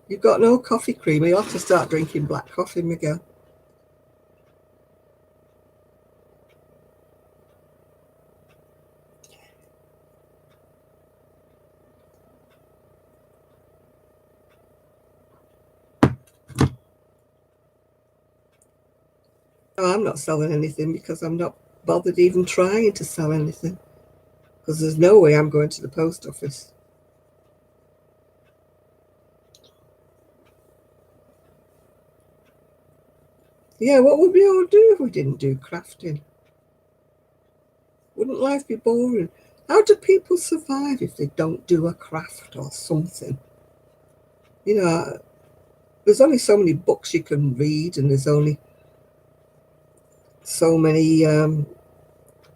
You've got no coffee creamer. You'll have to start drinking black coffee, Miguel. No, I'm not selling anything because I'm not bothered even trying to sell anything because there's no way I'm going to the post office. Yeah, what would we all do if we didn't do crafting? Wouldn't life be boring? How do people survive if they don't do a craft or something? You know, there's only so many books you can read, and there's only so many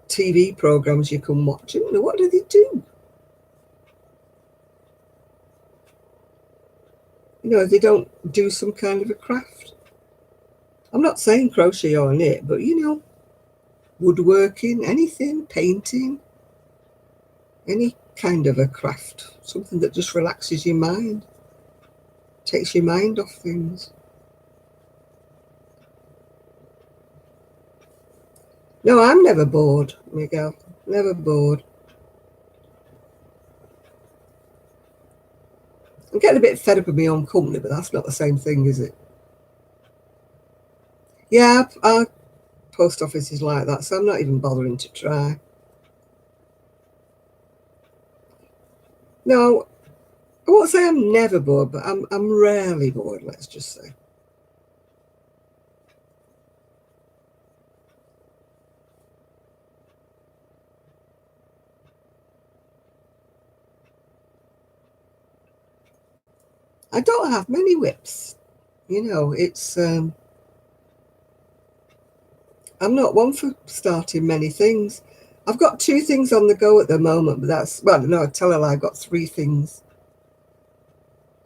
TV programs you can watch. You know, what do they do? You know, they don't do some kind of a craft. I'm not saying crochet or knit, but you know, woodworking, anything, painting, any kind of a craft, something that just relaxes your mind, takes your mind off things. No, I'm never bored, Miguel. Never bored. I'm getting a bit fed up of my own company, but that's not the same thing, is it? Yeah, our post office is like that, so I'm not even bothering to try. No, I won't say I'm never bored, but I'm rarely bored, let's just say. I don't have many whips. You know, it's I'm not one for starting many things. I've got 2 things on the go at the moment, but that's, well, no, I tell a lie, I've got 3 things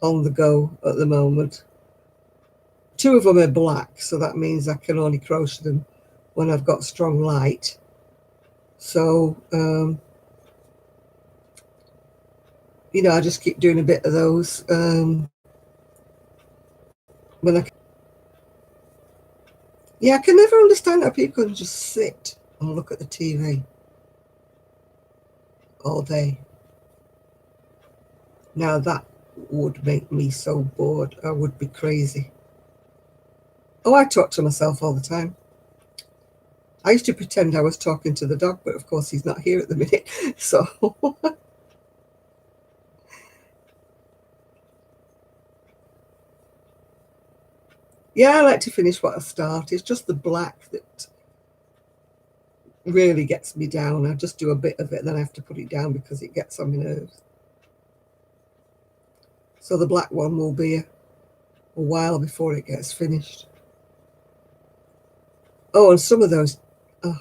on the go at the moment. 2 of them are black, so that means I can only crochet them when I've got strong light. So, you know, I just keep doing a bit of those when I. Yeah, I can never understand how people can just sit and look at the TV all day. Now that would make me so bored. I would be crazy. Oh, I talk to myself all the time. I used to pretend I was talking to the dog, but of course he's not here at the minute. So, yeah, I like to finish what I start. It's just the black that really gets me down. I just do a bit of it, then I have to put it down because it gets on my nerves. So the black one will be a while before it gets finished. Oh, and some of those, oh,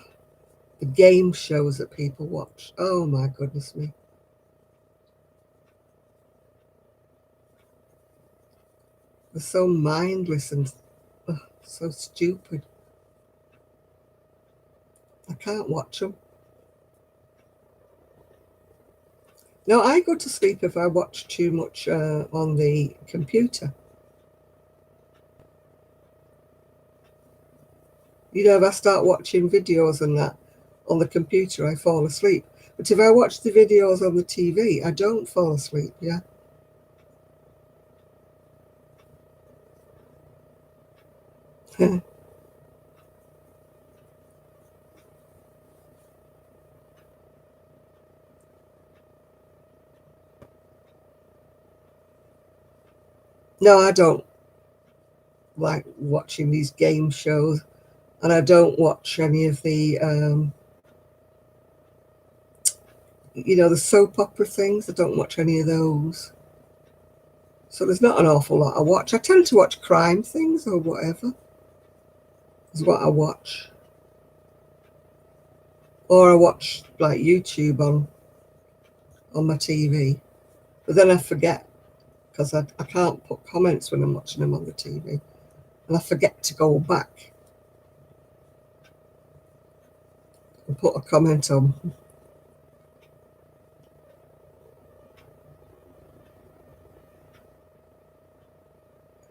the game shows that people watch. Oh my goodness me. They're so mindless and so stupid. I can't watch them. No, I go to sleep if I watch too much on the computer. You know, if I start watching videos and that on the computer, I fall asleep. But if I watch the videos on the TV, I don't fall asleep. Yeah. No, I don't like watching these game shows, and I don't watch any of the, you know, the soap opera things. I don't watch any of those. So there's not an awful lot I watch. I tend to watch crime things or whatever is what I watch. Or I watch like YouTube on my TV. But then I forget because I can't put comments when I'm watching them on the TV. And I forget to go back and put a comment on.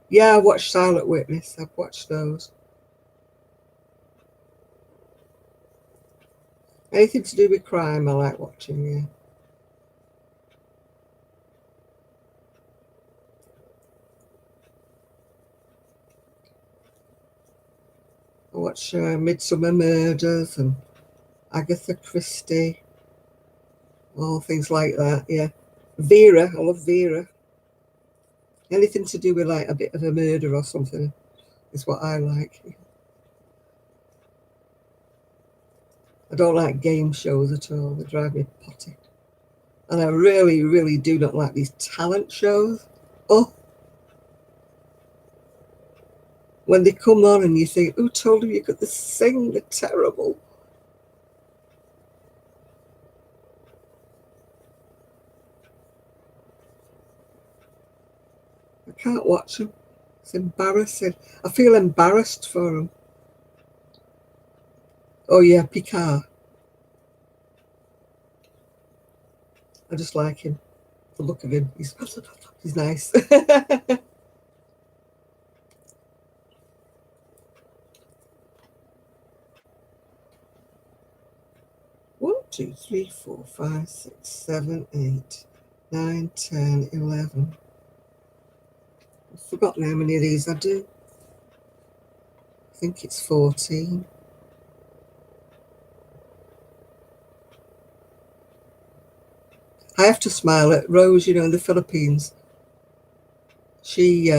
Yeah, I watched Silent Witness. I've watched those. Anything to do with crime, I like watching, yeah. I watch Midsummer Murders and Agatha Christie, all things like that, yeah. Vera, I love Vera. Anything to do with like a bit of a murder or something is what I like. I don't like game shows at all. They drive me potty. And I really, really do not like these talent shows. Oh, when they come on and you think, who told you could sing? They're terrible. I can't watch them. It's embarrassing. I feel embarrassed for them. Oh yeah, Picard. I just like him. The look of him. He's nice. 1, 2, 3, 4, 5, 6, 7, 8, 9, 10, 11. I've forgotten how many of these I do. I think it's 14. I have to smile at Rose, in the Philippines. She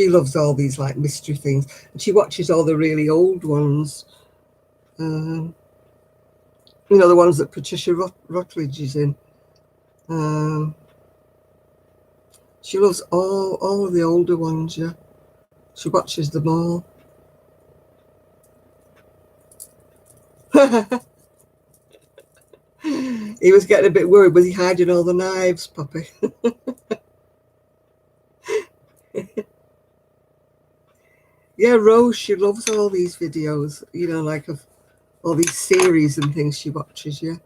loves all these like mystery things, and she watches all the really old ones. The ones that Patricia Routledge is in. She loves all of the older ones. Yeah, she watches them all. He was getting a bit worried. Was he hiding all the knives, Poppy? Yeah, Rose, she loves all these videos, like of all these series and things she watches, yeah.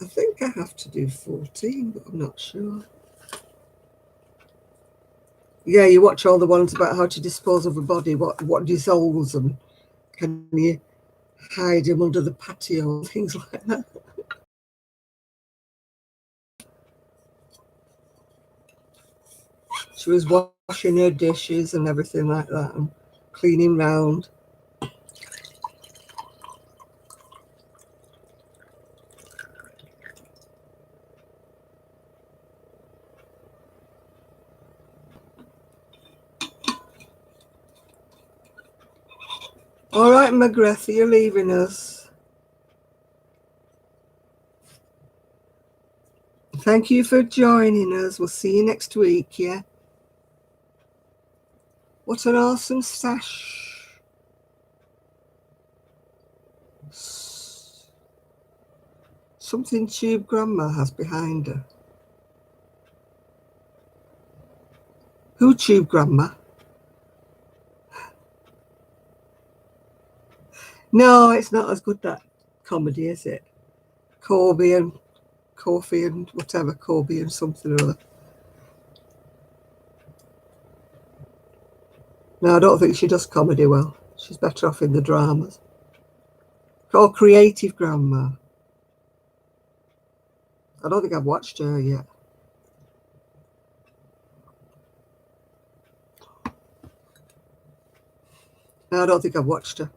I think I have to do 14, but I'm not sure. Yeah, you watch all the ones about how to dispose of a body, what dissolves them. Can you hide them under the patio and things like that? She was washing her dishes and everything like that and cleaning round. All right, McGrath, you're leaving us. Thank you for joining us. We'll see you next week, yeah? What an awesome sash. Something Tube Grandma has behind her. Who Tube Grandma? No, it's not as good, that comedy, is it? Corby and Coffee and whatever, Corby and something or other. No, I don't think she does comedy well. She's better off in the dramas. Oh, Creative Grandma. I don't think I've watched her yet. No, I don't think I've watched her.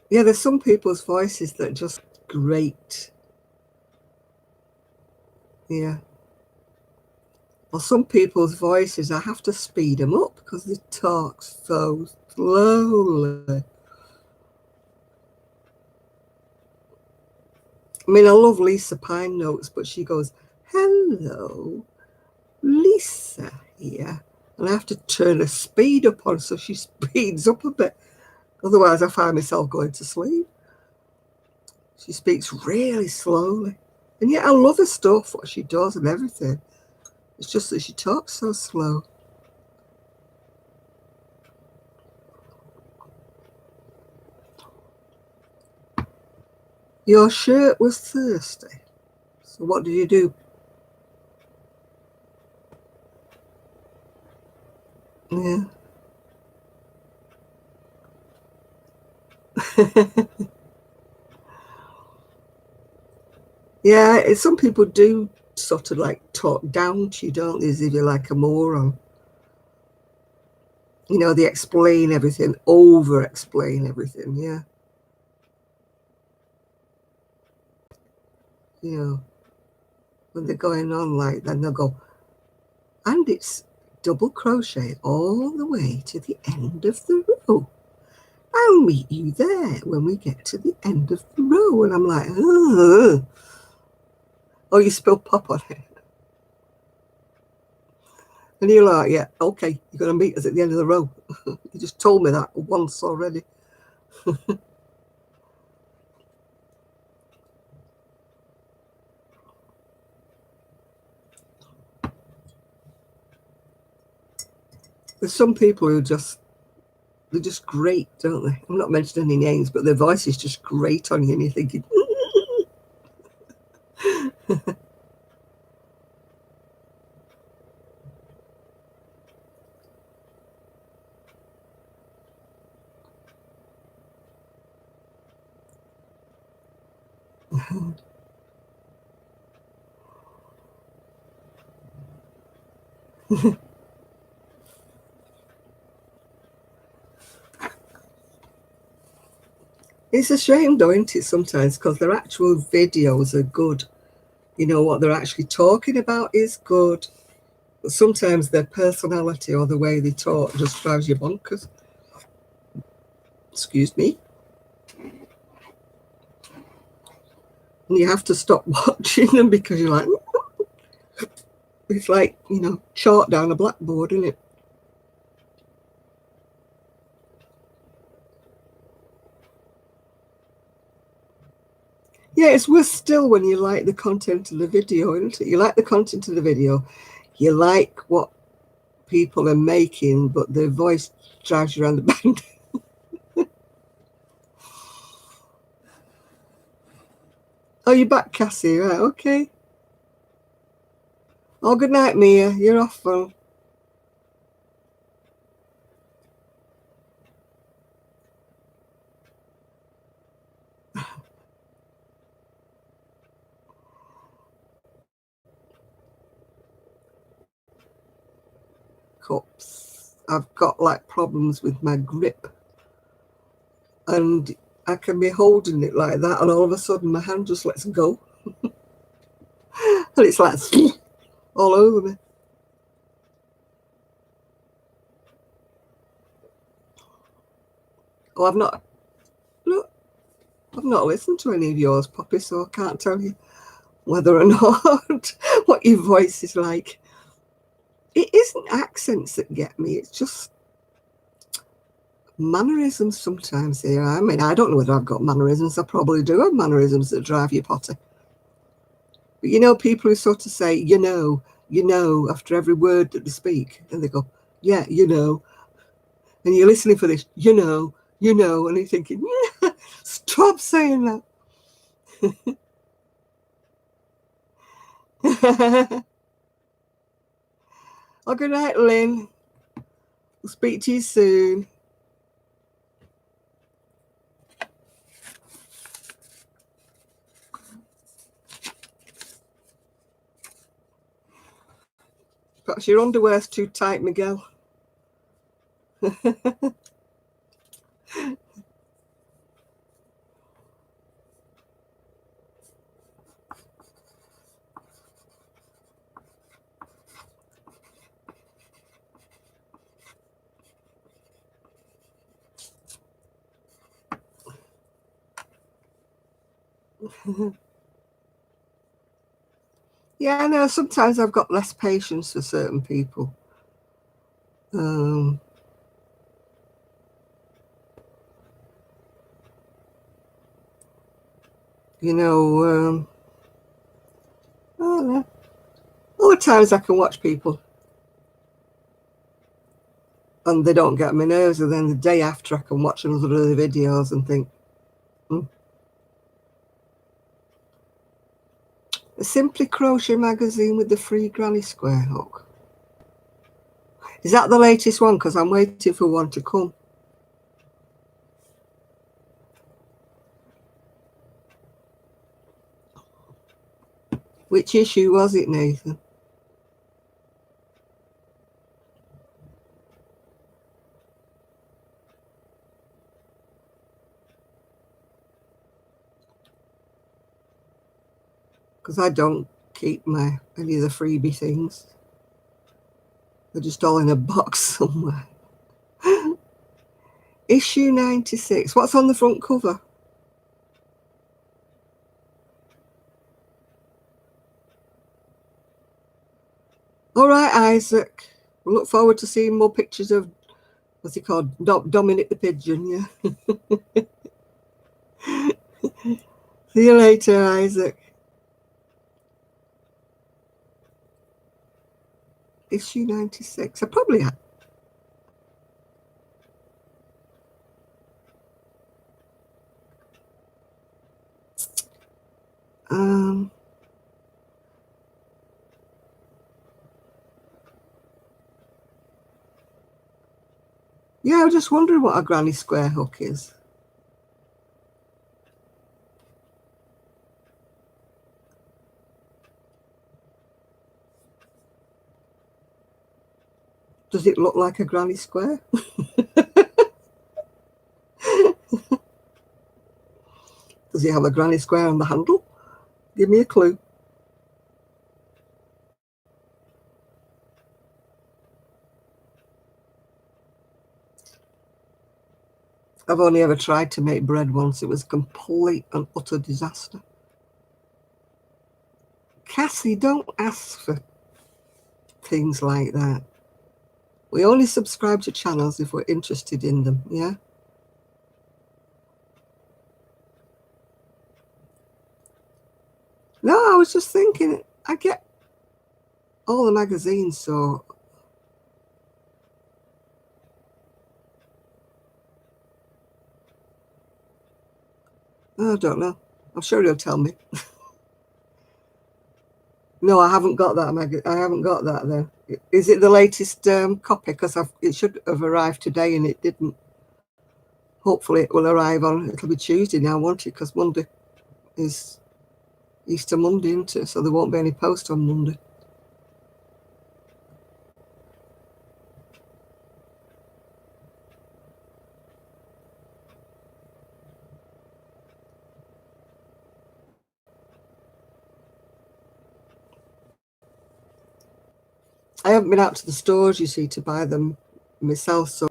Yeah, there's some people's voices that are just great. Yeah. Well, some people's voices, I have to speed them up because they talk so slowly. I mean, I love Lisa Pine Notes, but she goes, hello, Lisa here. And I have to turn her speed up on so she speeds up a bit. Otherwise, I find myself going to sleep. She speaks really slowly. And yet I love her stuff, what she does and everything. It's just that she talks so slow. Your shirt was thirsty. So what did you do? Yeah. Yeah, some people do sort of like talk down to you, don't they, as if you're like a moron. They explain everything, over explain everything, yeah. When they're going on like that, they'll go, and it's double crochet all the way to the end of the row. I'll meet you there when we get to the end of the row. And I'm like, oh, you spilled pop on it. And you're like, yeah, okay, you're going to meet us at the end of the row. You just told me that once already. There's some people who they're just great, don't they? I'm not mentioning any names, but their voice is just great on you, and you're thinking, it's a shame, though, isn't it, sometimes, because their actual videos are good. You know, what they're actually talking about is good. But sometimes their personality or the way they talk just drives you bonkers. Excuse me. And you have to stop watching them because you're like, it's like, you know, chalk down a blackboard, isn't it? Yeah, it's worse still when you like the content of the video, isn't it? You like the content of the video, you like what people are making, but their voice drives you around the bend. Oh, you're back, Cassie, right, okay. Oh, good night, Mia, you're off for... cups. I've got like problems with my grip, and I can be holding it like that, and all of a sudden my hand just lets go, and it's like all over me. Oh, I've not listened to any of yours, Poppy, so I can't tell you whether or not what your voice is like. It isn't accents that get me, it's just mannerisms sometimes here. I mean, I don't know whether I've got mannerisms. I probably do have mannerisms that drive you potty. But you know, people who sort of say, you know, after every word that they speak, and they go, yeah, you know, and you're listening for this, you know, and you're thinking, yeah, stop saying that. Oh, good night, Lynn. We'll speak to you soon. Perhaps your underwear's too tight, Miguel. Yeah, I know. Sometimes I've got less patience for certain people. You know, I don't know. All the times I can watch people and they don't get my nerves, and then the day after I can watch another of the videos and think, A Simply Crochet magazine with the free granny square hook. Is that the latest one? Because I'm waiting for one to come. Which issue was it, Nathan? Because I don't keep any of the freebie things. They're just all in a box somewhere. Issue 96. What's on the front cover? All right, Isaac. We look forward to seeing more pictures of, what's he called? Dominic the Pigeon, yeah. See you later, Isaac. Issue 96. I probably had. Yeah, I was just wondering what a granny square hook is. Does it look like a granny square? Does it have a granny square on the handle? Give me a clue. I've only ever tried to make bread once. It was a complete and utter disaster. Cassie, don't ask for things like that. We only subscribe to channels if we're interested in them, yeah? No, I was just thinking, I get all the magazines, so I don't know. I'm sure he'll tell me. No, I haven't got that I haven't got that then. Is it the latest copy? Because it should have arrived today and it didn't. Hopefully it will arrive it'll be Tuesday now, won't it? Because Monday is Easter Monday, isn't it? So there won't be any post on Monday. I haven't been out to the stores, you see, to buy them myself, so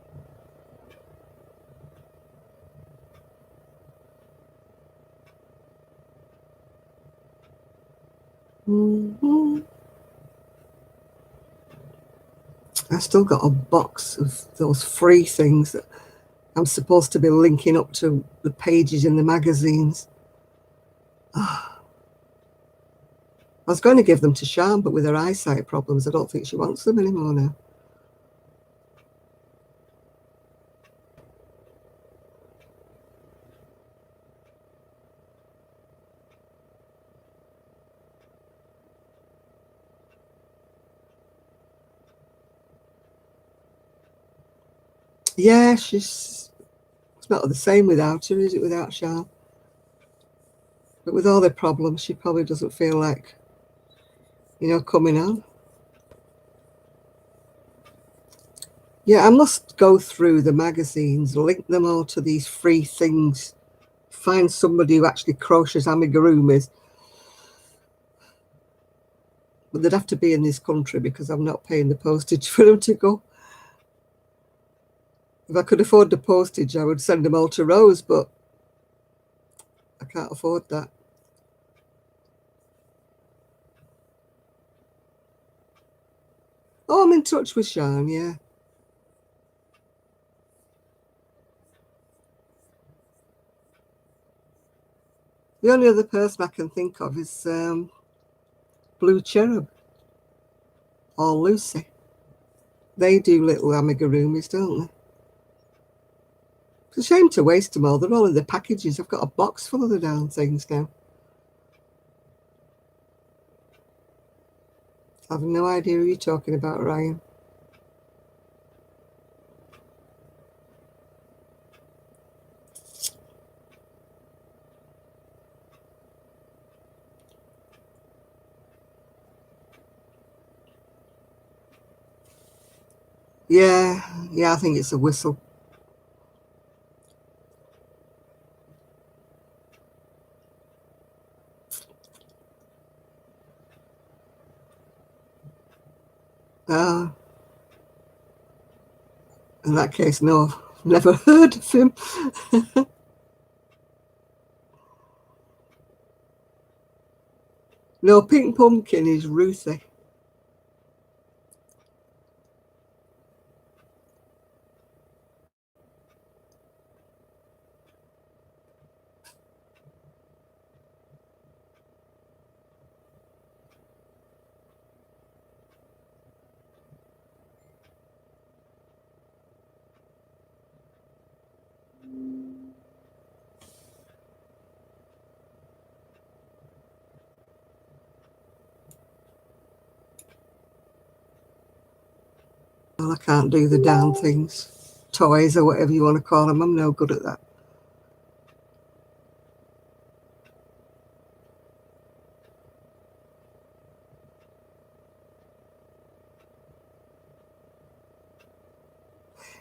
I still got a box of those free things that I'm supposed to be linking up to the pages in the magazines. I was going to give them to Shan, but with her eyesight problems, I don't think she wants them anymore now. Yeah, it's not the same without her, is it, without Shan? But with all their problems, she probably doesn't feel like, coming on. Yeah, I must go through the magazines, link them all to these free things, find somebody who actually crochets amigurumis. But they'd have to be in this country because I'm not paying the postage for them to go. If I could afford the postage, I would send them all to Rose, but I can't afford that. Oh, I'm in touch with Shan, yeah. The only other person I can think of is Blue Cherub or Lucy. They do little amigurumis, don't they? It's a shame to waste them all. They're all in the packages. I've got a box full of the darn things now. I have no idea who you're talking about, Ryan. Yeah, I think it's a whistle. Ah, In that case, no, never heard of him. No, Pink Pumpkin is Ruthie. Well, I can't do the down things, toys or whatever you want to call them. I'm no good at that.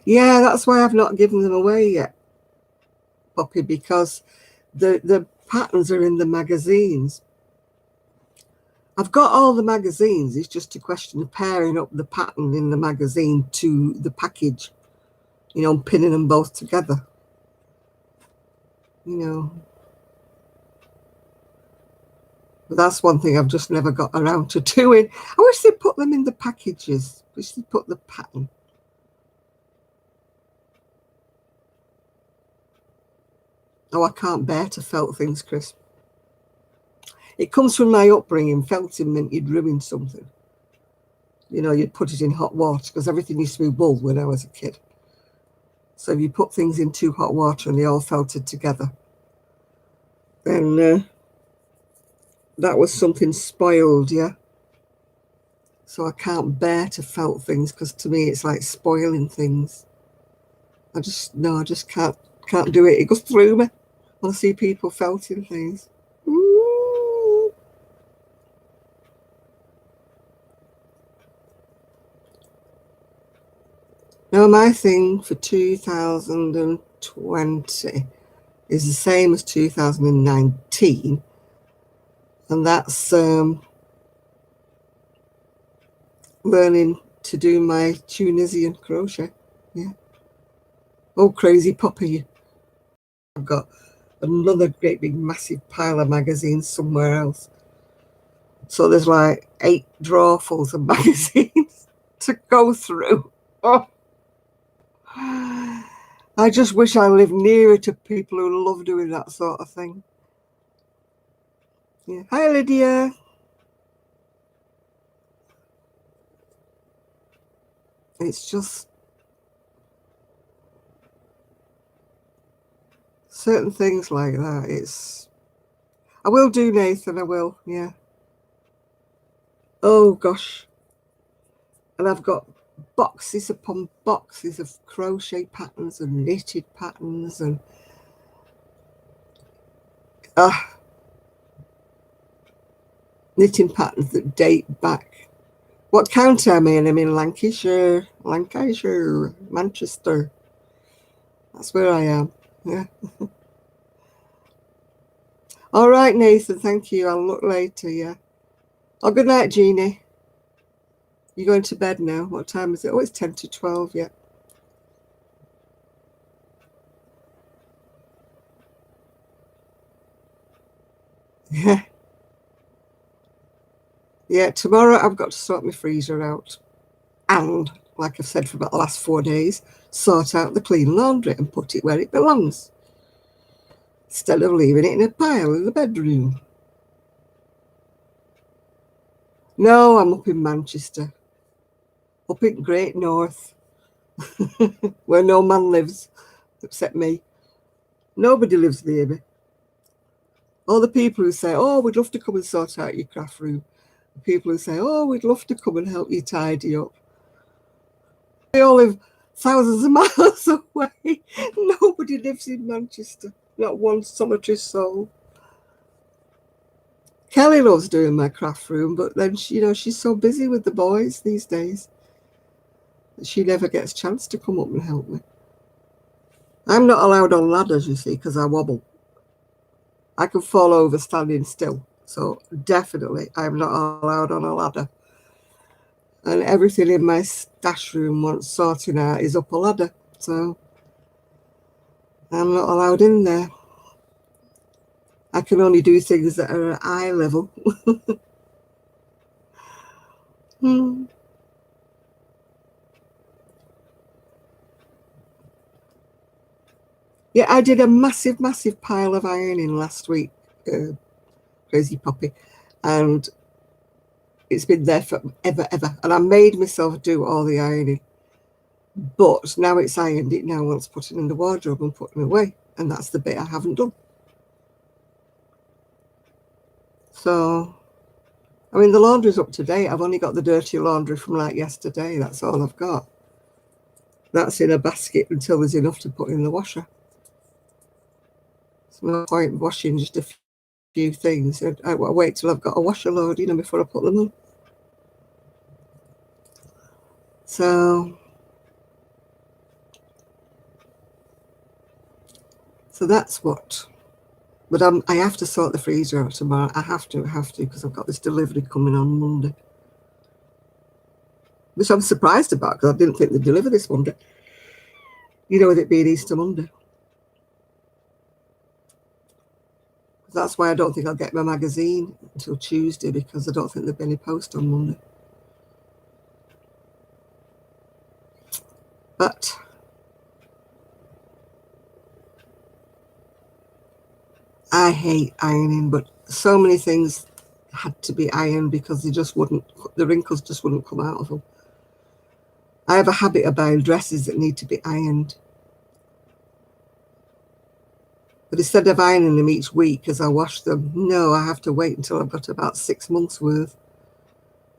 Yeah, that's why I've not given them away yet, Poppy, because the patterns are in the magazines. I've got all the magazines. It's just a question of pairing up the pattern in the magazine to the package, you know, pinning them both together. You know, but that's one thing I've just never got around to doing. I wish they'd put them in the packages. I wish they'd put the pattern. Oh, I can't bear to felt things, Chris. It comes from my upbringing. Felting meant you'd ruin something. You know, you'd put it in hot water because everything used to be wool when I was a kid. So if you put things in too hot water and they all felted together, then that was something spoiled, yeah. So I can't bear to felt things because to me it's like spoiling things. I just can't do it. It goes through me when I see people felting things. Ooh. Now my thing for 2020 is the same as 2019, and that's learning to do my Tunisian crochet. Yeah. Oh, crazy Poppy. I've got another great big massive pile of magazines somewhere else. So there's like 8 drawerfuls of magazines to go through. Oh. I just wish I lived nearer to people who love doing that sort of thing. Yeah. Hi, Lydia. It's just certain things like that. I will do, Nathan. I will. Yeah. Oh gosh. And I've got boxes upon boxes of crochet patterns and knitted patterns and knitting patterns that date back. What county am I in? I'm in Lancashire, Manchester. That's where I am. Yeah. All right, Nathan. Thank you. I'll look later. Yeah. Oh, good night, Jeannie. You going to bed now? What time is it? Oh, it's 10 to 12. Yeah. Yeah. Yeah. Tomorrow I've got to sort my freezer out. And, like I've said for about the last 4 days, sort out the clean laundry and put it where it belongs, instead of leaving it in a pile in the bedroom. No, I'm up in Manchester, up in Great North, where no man lives, except me. Nobody lives near me. All the people who say, oh, we'd love to come and sort out your craft room. The people who say, oh, we'd love to come and help you tidy up. They all live thousands of miles away. Nobody lives in Manchester. Not one solitary soul. Kelly loves doing my craft room, but then she's so busy with the boys these days that she never gets a chance to come up and help me. I'm not allowed on ladders, you see, because I wobble. I can fall over standing still. So definitely I'm not allowed on a ladder. And everything in my stash room once sorting out is up a ladder. So I'm not allowed in there. I can only do things that are at eye level. Yeah, I did a massive pile of ironing last week, Crazy Poppy, and it's been there for ever. And I made myself do all the ironing, but now it's ironed, it now wants putting in the wardrobe and putting away, and that's the bit I haven't done. So, I mean, the laundry's up to date. I've only got the dirty laundry from like yesterday. That's all I've got. That's in a basket until there's enough to put in the washer. There's no point washing just a few things. I wait till I've got a washer load, before I put them on. So that's what. But I have to sort the freezer out tomorrow. I have to, because I've got this delivery coming on Monday. Which I'm surprised about, because I didn't think they'd deliver this Monday. With it being Easter Monday. That's why I don't think I'll get my magazine until Tuesday, because I don't think there'll be any post on Monday. But I hate ironing, but so many things had to be ironed because the wrinkles just wouldn't come out of them. I have a habit of buying dresses that need to be ironed. But instead of ironing them each week as I wash them, no, I have to wait until I've got about 6 months worth.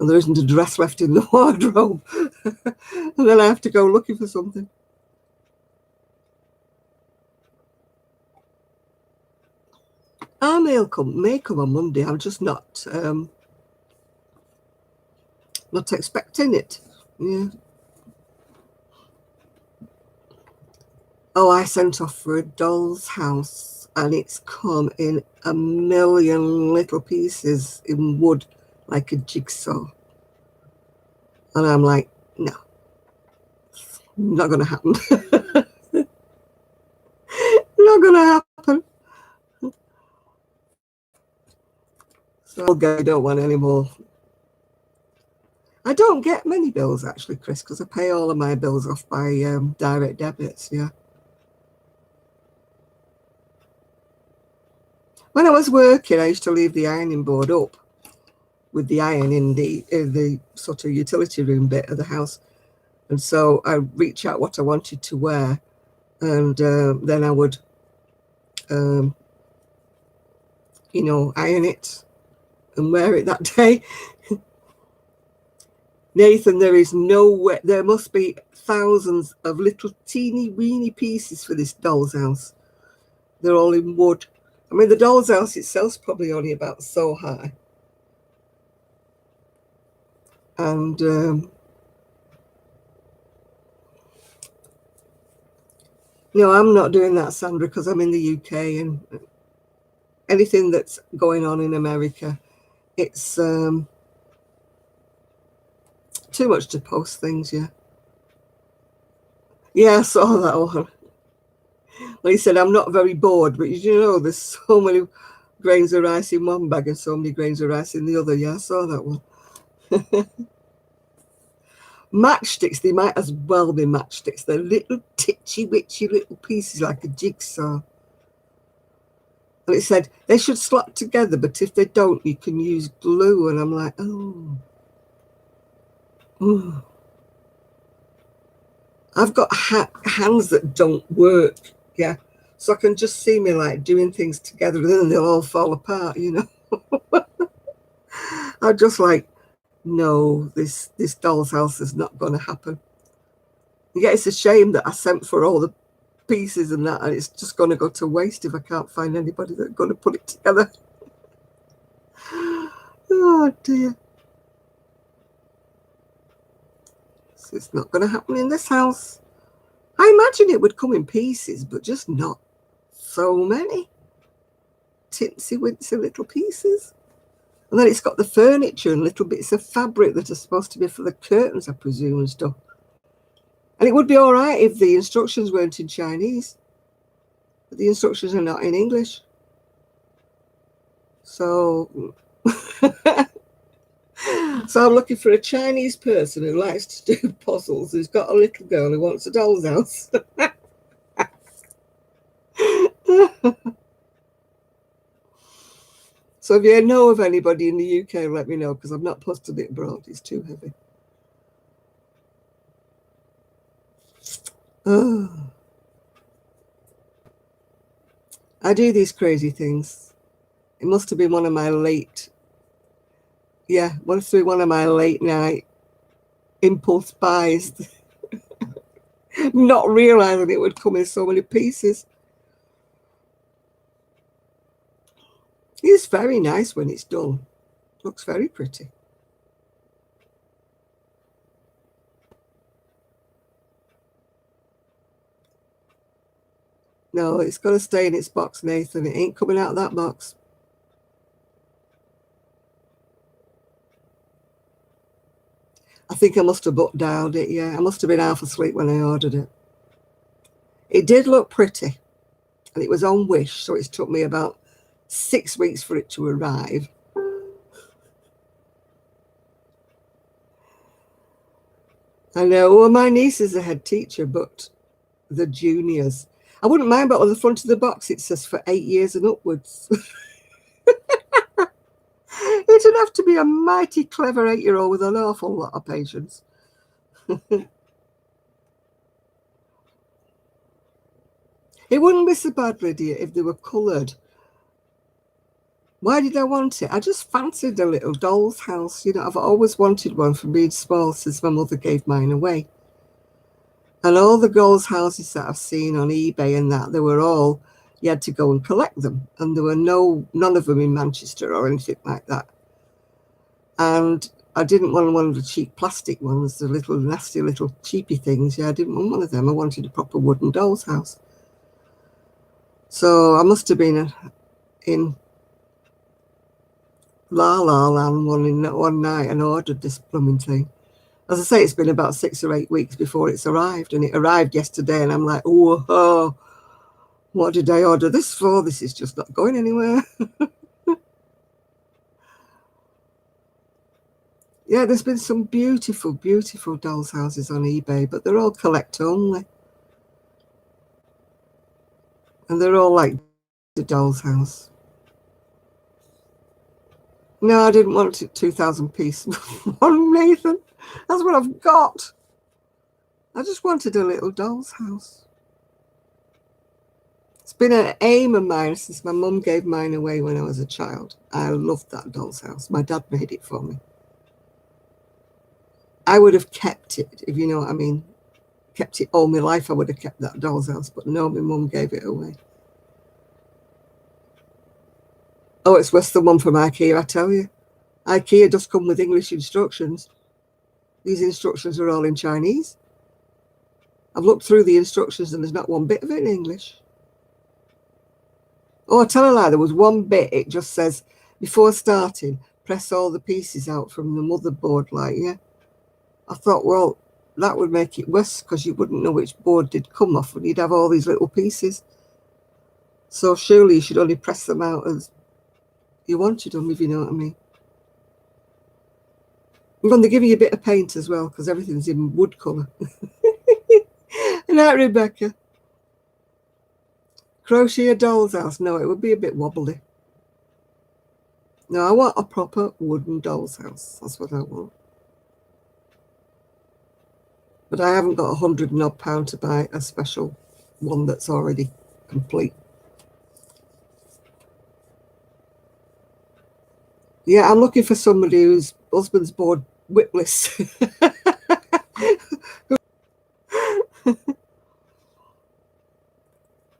And there isn't a dress left in the wardrobe. And then I have to go looking for something. I may come on Monday. I'm just not expecting it. Yeah. Oh, I sent off for a doll's house, and it's come in a million little pieces in wood, like a jigsaw. And I'm like, no, not going to happen. Not going to happen. So I don't want any more. I don't get many bills, actually, Chris, because I pay all of my bills off by direct debits, yeah. When I was working, I used to leave the ironing board up with the iron in the sort of utility room bit of the house. And so I reach out what I wanted to wear, and then I would, iron it and wear it that day. Nathan, there is no way. There must be thousands of little teeny weeny pieces for this doll's house. They're all in wood. I mean, the doll's house itself's probably only about so high. And no, I'm not doing that, Sandra, because I'm in the UK, and anything that's going on in America, it's too much to post things, yeah. Yeah, I saw that one. Well, he said, I'm not very bored, but there's so many grains of rice in one bag and so many grains of rice in the other. Yeah, I saw that one. Matchsticks, they might as well be matchsticks. They're little titchy witchy little pieces like a jigsaw. And it said they should slot together, but if they don't, you can use glue. And I'm like, oh. I've got hands that don't work, yeah. So I can just see me like doing things together, and then they'll all fall apart, I'm just like, no, this doll's house is not going to happen. Yeah, it's a shame that I sent for all the pieces and that, and it's just going to go to waste if I can't find anybody that's going to put it together. Oh dear. So it's not going to happen in this house. I imagine it would come in pieces, but just not so many. Tinsy wincy little pieces. And then it's got the furniture and little bits of fabric that are supposed to be for the curtains, I presume, and stuff. And it would be all right if the instructions weren't in Chinese. But the instructions are not in English. So, so I'm looking for a Chinese person who likes to do puzzles, who's got a little girl who wants a doll's house. So if you know of anybody in the UK, let me know, because I've not posted it abroad. It's too heavy. Oh. I do these crazy things. It must have been one of my late night impulse buys, not realizing it would come in so many pieces. It's very nice when it's done. Looks very pretty. No, it's got to stay in its box, Nathan. It ain't coming out of that box. I think I must have dialed it, yeah. I must have been half asleep when I ordered it. It did look pretty, and it was on Wish, so it's took me about 6 weeks for it to arrive. I know, well, my niece is a head teacher, but the juniors, I wouldn't mind, but on the front of the box it says for 8 years and upwards. It'd have to be a mighty clever 8-year-old with an awful lot of patience. It wouldn't be so bad, Lydia, if they were coloured. Why did I want it? I just fancied a little doll's house. You know, I've always wanted one from being small since my mother gave mine away. And all the doll's houses that I've seen on eBay and that, they were all, you had to go and collect them. And there were none of them in Manchester or anything like that. And I didn't want one of the cheap plastic ones, the little nasty little cheapy things. Yeah, I didn't want one of them. I wanted a proper wooden doll's house. So I must have been in La La Land one night and ordered this blooming thing. As I say, it's been about 6 or 8 weeks before it's arrived, and it arrived yesterday, and I'm like, oh, what did I order this for? This is just not going anywhere. Yeah, there's been some beautiful, beautiful doll's houses on eBay, but they're all collect only. And they're all like the doll's house. No, I didn't want it 2,000 piece one, Nathan. That's what I've got. I just wanted a little doll's house. It's been an aim of mine since my mum gave mine away when I was a child. I loved that doll's house. My dad made it for me. I would have kept it, if you know what I mean. Kept it all my life. I would have kept that doll's house, but no, my mum gave it away. Oh, it's worse than one from IKEA, I tell you. IKEA does come with English instructions. These instructions are all in Chinese. I've looked through the instructions and there's not one bit of it in English. Oh, I tell a lie, there was one bit, it just says, before starting, press all the pieces out from the motherboard, like, yeah. I thought, well, that would make it worse because you wouldn't know which board did come off and you'd have all these little pieces. So surely you should only press them out as you wanted them, if you know what I mean. And they give you a bit of paint as well because everything's in wood colour. And that, Rebecca. Crochet a doll's house? No, it would be a bit wobbly. No, I want a proper wooden doll's house. That's what I want. But I haven't got £100 and odd to buy a special one that's already complete. Yeah, I'm looking for somebody whose husband's bored witless.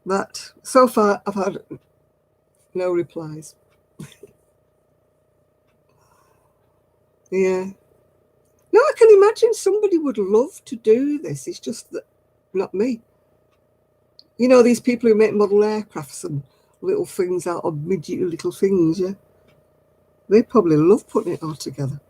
But so far, I've had no replies. Yeah. No, I can imagine somebody would love to do this. It's just that not me. You know, these people who make model aircrafts and little things out of midget little things, yeah? They probably love putting it all together.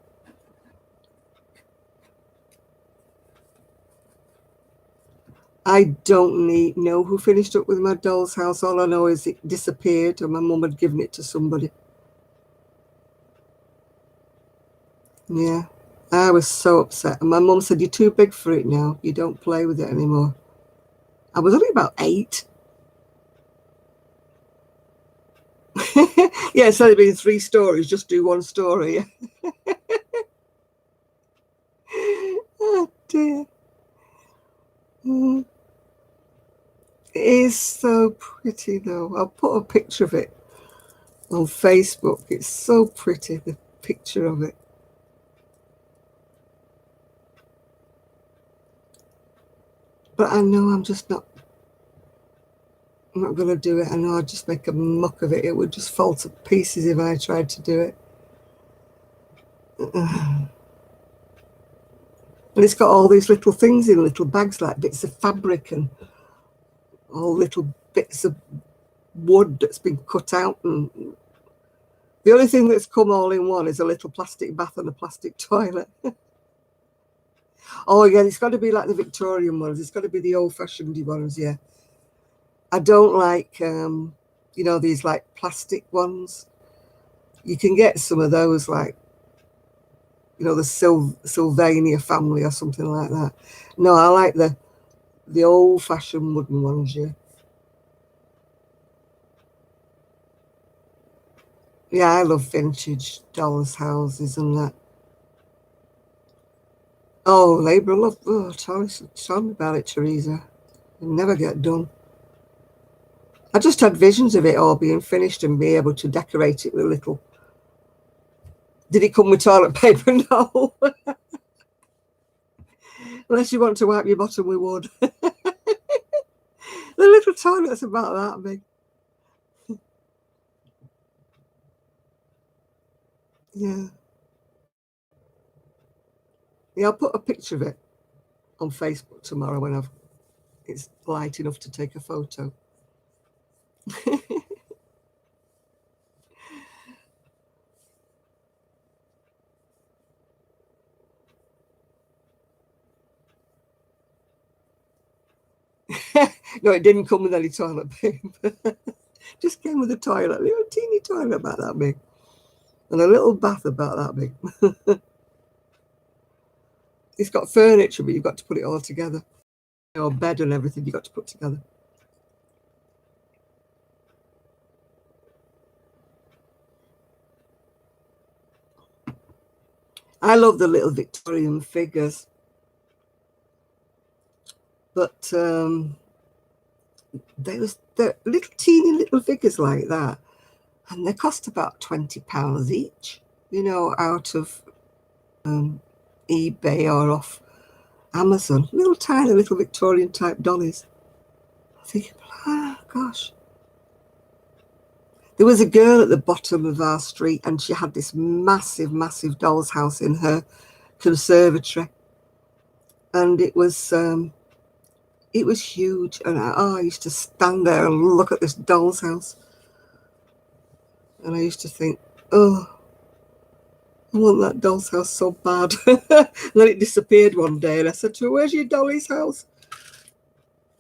I don't know who finished up with my doll's house. All I know is it disappeared and my mum had given it to somebody. Yeah, I was so upset. And my mum said, "You're too big for it now. You don't play with it anymore." I was only about 8. Yeah, instead of being 3 stories, just do 1 story. Oh dear. Mm. It is so pretty though. I'll put a picture of it on Facebook. It's so pretty, the picture of it. But I know I'm not going to do it. I know I'd just make a muck of it. It would just fall to pieces if I tried to do it. And it's got all these little things in little bags, like bits of fabric and all little bits of wood that's been cut out. And the only thing that's come all in one is a little plastic bath and a plastic toilet. Oh, yeah, it's got to be like the Victorian ones. It's got to be the old-fashioned ones, yeah. I don't like, these like plastic ones. You can get some of those, like, the Sylvania family or something like that. No, I like the old-fashioned wooden ones, yeah. Yeah, I love vintage dolls' houses and that. Oh, labour love. Oh, tell me about it, Teresa. It'll never get done. I just had visions of it all being finished and be able to decorate it with a little. Did it come with toilet paper? No. Unless you want to wipe your bottom with wood. The little toilet's about that big. Yeah. Yeah, I'll put a picture of it on Facebook tomorrow when it's light enough to take a photo. No, it didn't come with any toilet paper. Just came with a toilet, a little teeny toilet about that big, and a little bath about that big. It's got furniture, but you've got to put it all together. Your bed and everything you've got to put together. I love the little Victorian figures, but they're little teeny little figures like that, and they cost about £20 each. Out of eBay or off Amazon. Little tiny little Victorian type dollies. I think, gosh. There was a girl at the bottom of our street, and she had this massive, massive doll's house in her conservatory, and it was huge. And I used to stand there and look at this doll's house, and I used to think, oh, I want that doll's house so bad. And then it disappeared one day, and I said to her, "Where's your dolly's house?"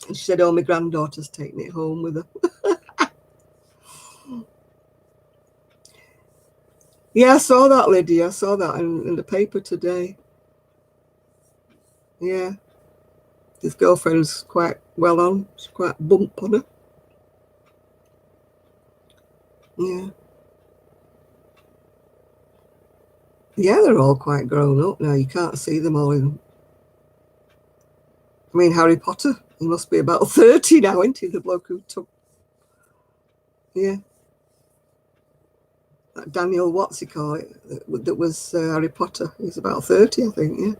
And she said, "Oh, my granddaughter's taking it home with her." Yeah, I saw that, Lydia. I saw that in the paper today. Yeah, his girlfriend's quite well on. She's quite bump on her. Yeah. Yeah, they're all quite grown up now. You can't see them all in. I mean, Harry Potter, he must be about 30 now, isn't he? The bloke who took. Yeah. That Daniel, what's he call it? That was Harry Potter. He's about 30, I think, yeah.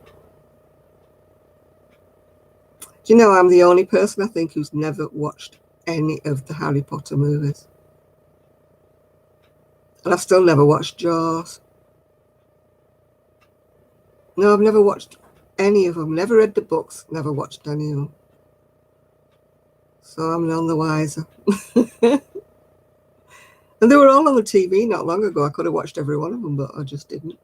Do you know I'm the only person I think who's never watched any of the Harry Potter movies? And I've still never watched Jaws. No, I've never watched any of them. Never read the books. Never watched any of them. So I'm none the wiser. And they were all on the TV not long ago. I could have watched every one of them, but I just didn't.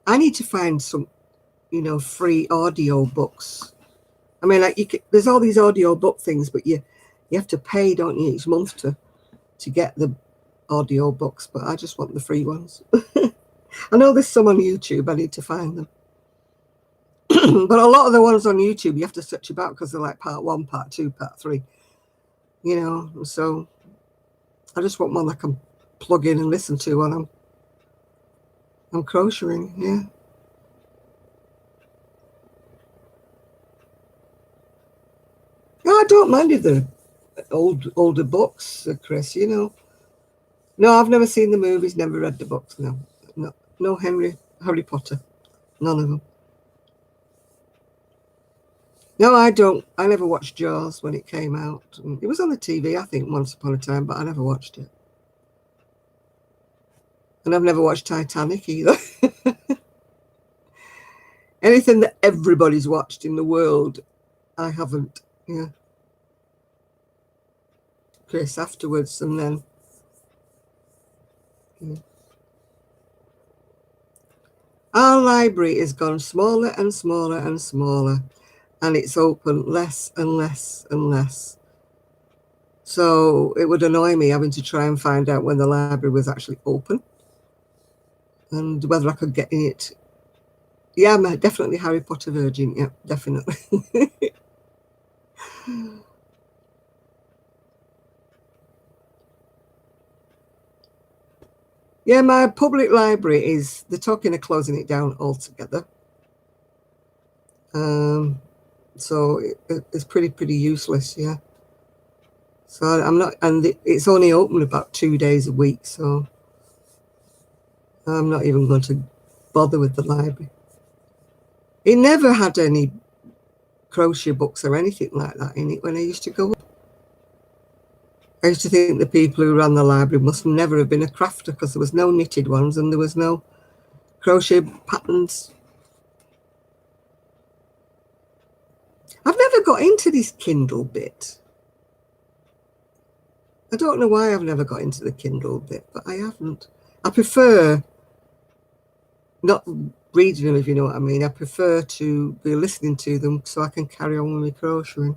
I need to find some, free audio books. I mean, like there's all these audio book things, but you have to pay, don't you, each month to get the audio books. But I just want the free ones. I know there's some on YouTube. I need to find them. But a lot of the ones on YouTube you have to search about because they're like part 1, part 2, part 3. So I just want one I can plug in and listen to when I'm crocheting. Yeah. I don't mind if they're older books, Chris. No, I've never seen the movies, never read the books. No Harry Potter, none of them. No, I don't. I never watched Jaws when it came out. It was on the TV, I think, once upon a time, but I never watched it. And I've never watched Titanic either. Anything that everybody's watched in the world, I haven't. Yeah. Chris afterwards, and then. Yeah. Our library has gone smaller and smaller and smaller, and it's open less and less and less. So it would annoy me having to try and find out when the library was actually open and whether I could get in it. Yeah, I'm definitely Harry Potter virgin. Yeah, definitely. Yeah, my public library they're talking of closing it down altogether. So it's pretty useless, yeah. So I'm not, and it's only open about 2 days a week, so I'm not even going to bother with the library. It never had any crochet books or anything like that in it when I used to go. I used to think the people who ran the library must never have been a crafter because there was no knitted ones and there was no crochet patterns. I've never got into this Kindle bit. I don't know why I've never got into the Kindle bit, but I haven't. I prefer not reading them, if you know what I mean. I prefer to be listening to them so I can carry on with my crocheting.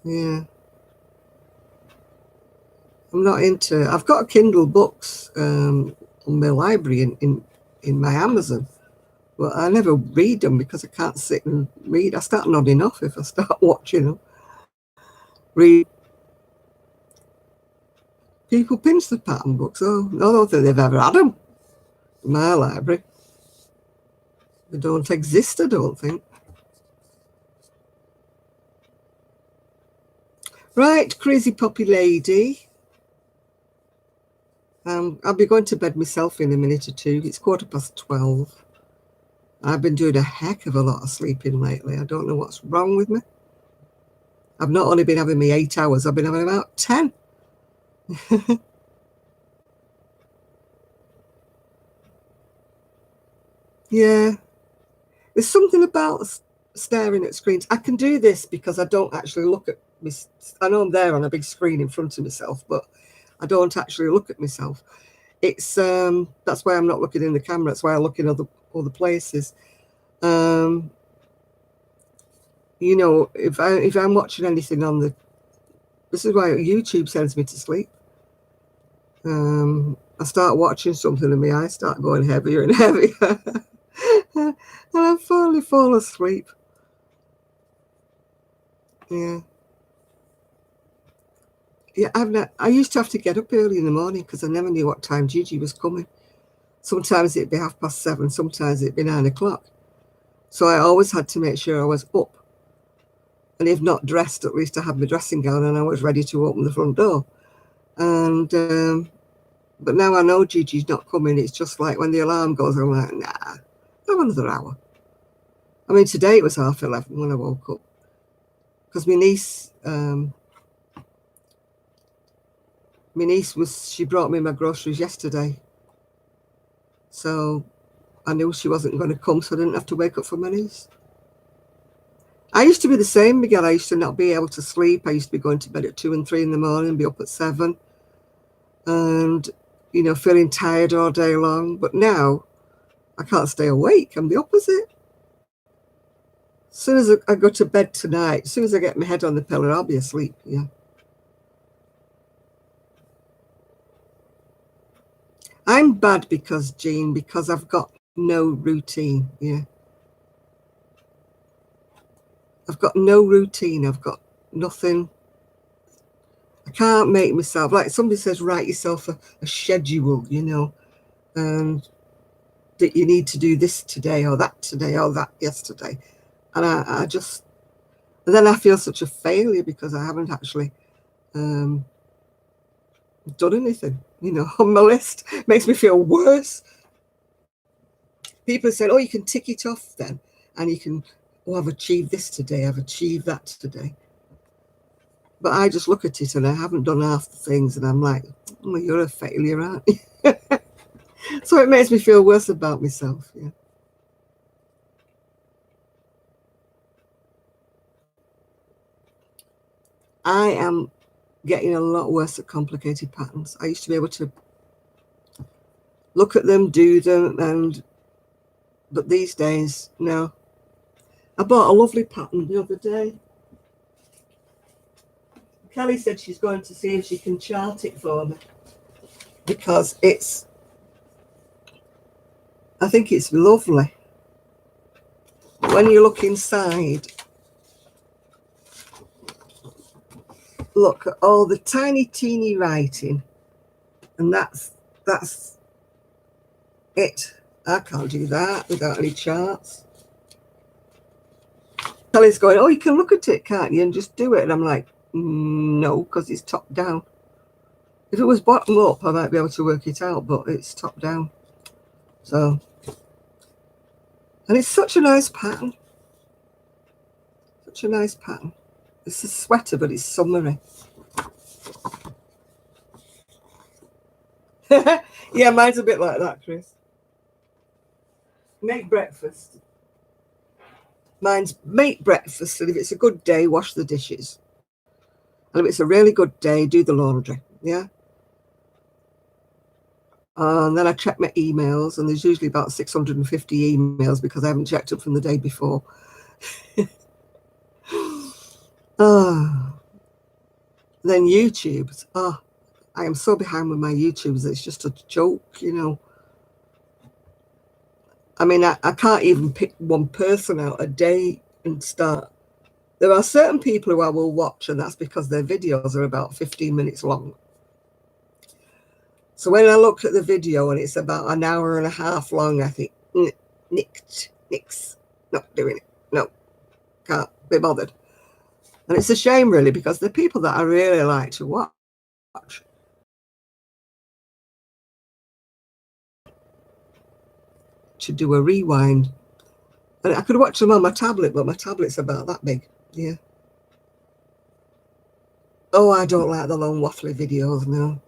Yeah. I'm not into. I've got Kindle books on my library in my Amazon, but I never read them because I can't sit and read. I start nodding off if I start watching them. Read. People pinch the pattern books. Oh, I don't think they've ever had them in my library. They don't exist, I don't think. Right, crazy poppy lady. I'll be going to bed myself in a minute or two. It's 12:15. I've been doing a heck of a lot of sleeping lately. I don't know what's wrong with me. I've not only been having me 8 hours, I've been having about 10. Yeah. There's something about staring at screens. I can do this because I don't actually look at me. I know I'm there on a big screen in front of myself, but I don't actually look at myself. It's that's why I'm not looking in the camera. That's why I look in other places. If I'm watching anything on this is why YouTube sends me to sleep. I start watching something and my eyes start going heavier and heavier. And I finally fall asleep. Yeah. Yeah, I used to have to get up early in the morning because I never knew what time Gigi was coming. Sometimes it'd be 7:30, sometimes it'd be 9:00. So I always had to make sure I was up. And if not dressed, at least I had my dressing gown and I was ready to open the front door. And but now I know Gigi's not coming. It's just like when the alarm goes, I'm like, nah, I have another hour. I mean, today it was 11:30 when I woke up. Because my niece she brought me my groceries yesterday So I knew she wasn't going to come, so I didn't have to wake up for my niece. I used to be the same, Miguel. I used to not be able to sleep. I used to be going to bed at 2 and 3 in the morning, be up at 7, and, you know, feeling tired all day long. But now I can't stay awake. I'm the opposite. As soon as I go to bed tonight, as soon as I get my head on the pillow, I'll be asleep. Yeah. I'm bad because, Jean, because I've got no routine. Yeah. I've got no routine. I've got nothing. I can't make myself, like somebody says, write yourself a schedule, you know, and that you need to do this today or that yesterday. And I just, and then I feel such a failure because I haven't actually done anything, you know, on my list. It makes me feel worse. People say, oh, you can tick it off then, and you can, oh, I've achieved this today, I've achieved that today. But I just look at it and I haven't done half the things, and I'm like, oh, you're a failure, aren't you? So it makes me feel worse about myself. Yeah. I am getting a lot worse at complicated patterns. I used to be able to look at them, do them, but these days, no. I bought a lovely pattern the other day. Kelly said she's going to see if she can chart it for me because I think it's lovely. When you look inside, look at all the tiny, teeny writing, and that's it. I can't do that without any charts. Kelly's going, oh, you can look at it, can't you, and just do it. And I'm like, no, because it's top down. If it was bottom up, I might be able to work it out, but it's top down. So, and it's such a nice pattern. Such a nice pattern. It's a sweater, but it's summery. Yeah, mine's a bit like that, Chris. Make breakfast. Mine's make breakfast, and if it's a good day, wash the dishes. And if it's a really good day, do the laundry. Yeah. And then I check my emails, and there's usually about 650 emails because I haven't checked them from the day before. Then YouTube. I am so behind with my YouTubes. It's just a joke, you know. I mean, I can't even pick one person out a day and start. There are certain people who I will watch, and that's because their videos are about 15 minutes long. So when I look at the video and it's about an hour and a half long, I think, nix, not doing it. No, can't be bothered. And it's a shame, really, because the people that I really like to watch. To do a rewind. And I could watch them on my tablet, but my tablet's about that big. Yeah. Oh, I don't like the long waffly videos, no.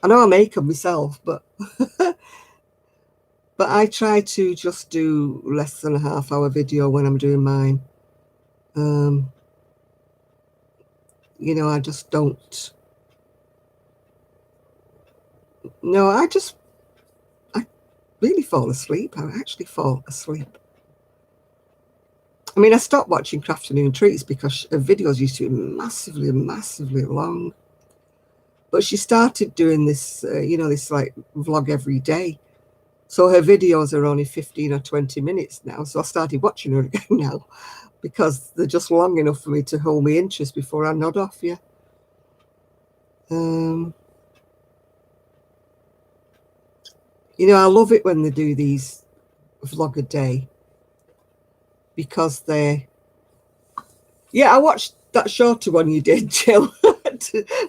I know I make them myself, but but I try to just do less than a half-hour video when I'm doing mine. You know, I just don't. No, I really fall asleep. I actually fall asleep. I mean, I stopped watching Crafternoon Treats because her videos used to be massively, massively long. But she started doing this, you know, this like vlog every day. So her videos are only 15 or 20 minutes now. So I started watching her again now because they're just long enough for me to hold my interest before I nod off. Yeah. You know, I love it when they do these vlog a day because yeah, I watched that shorter one you did, Jill,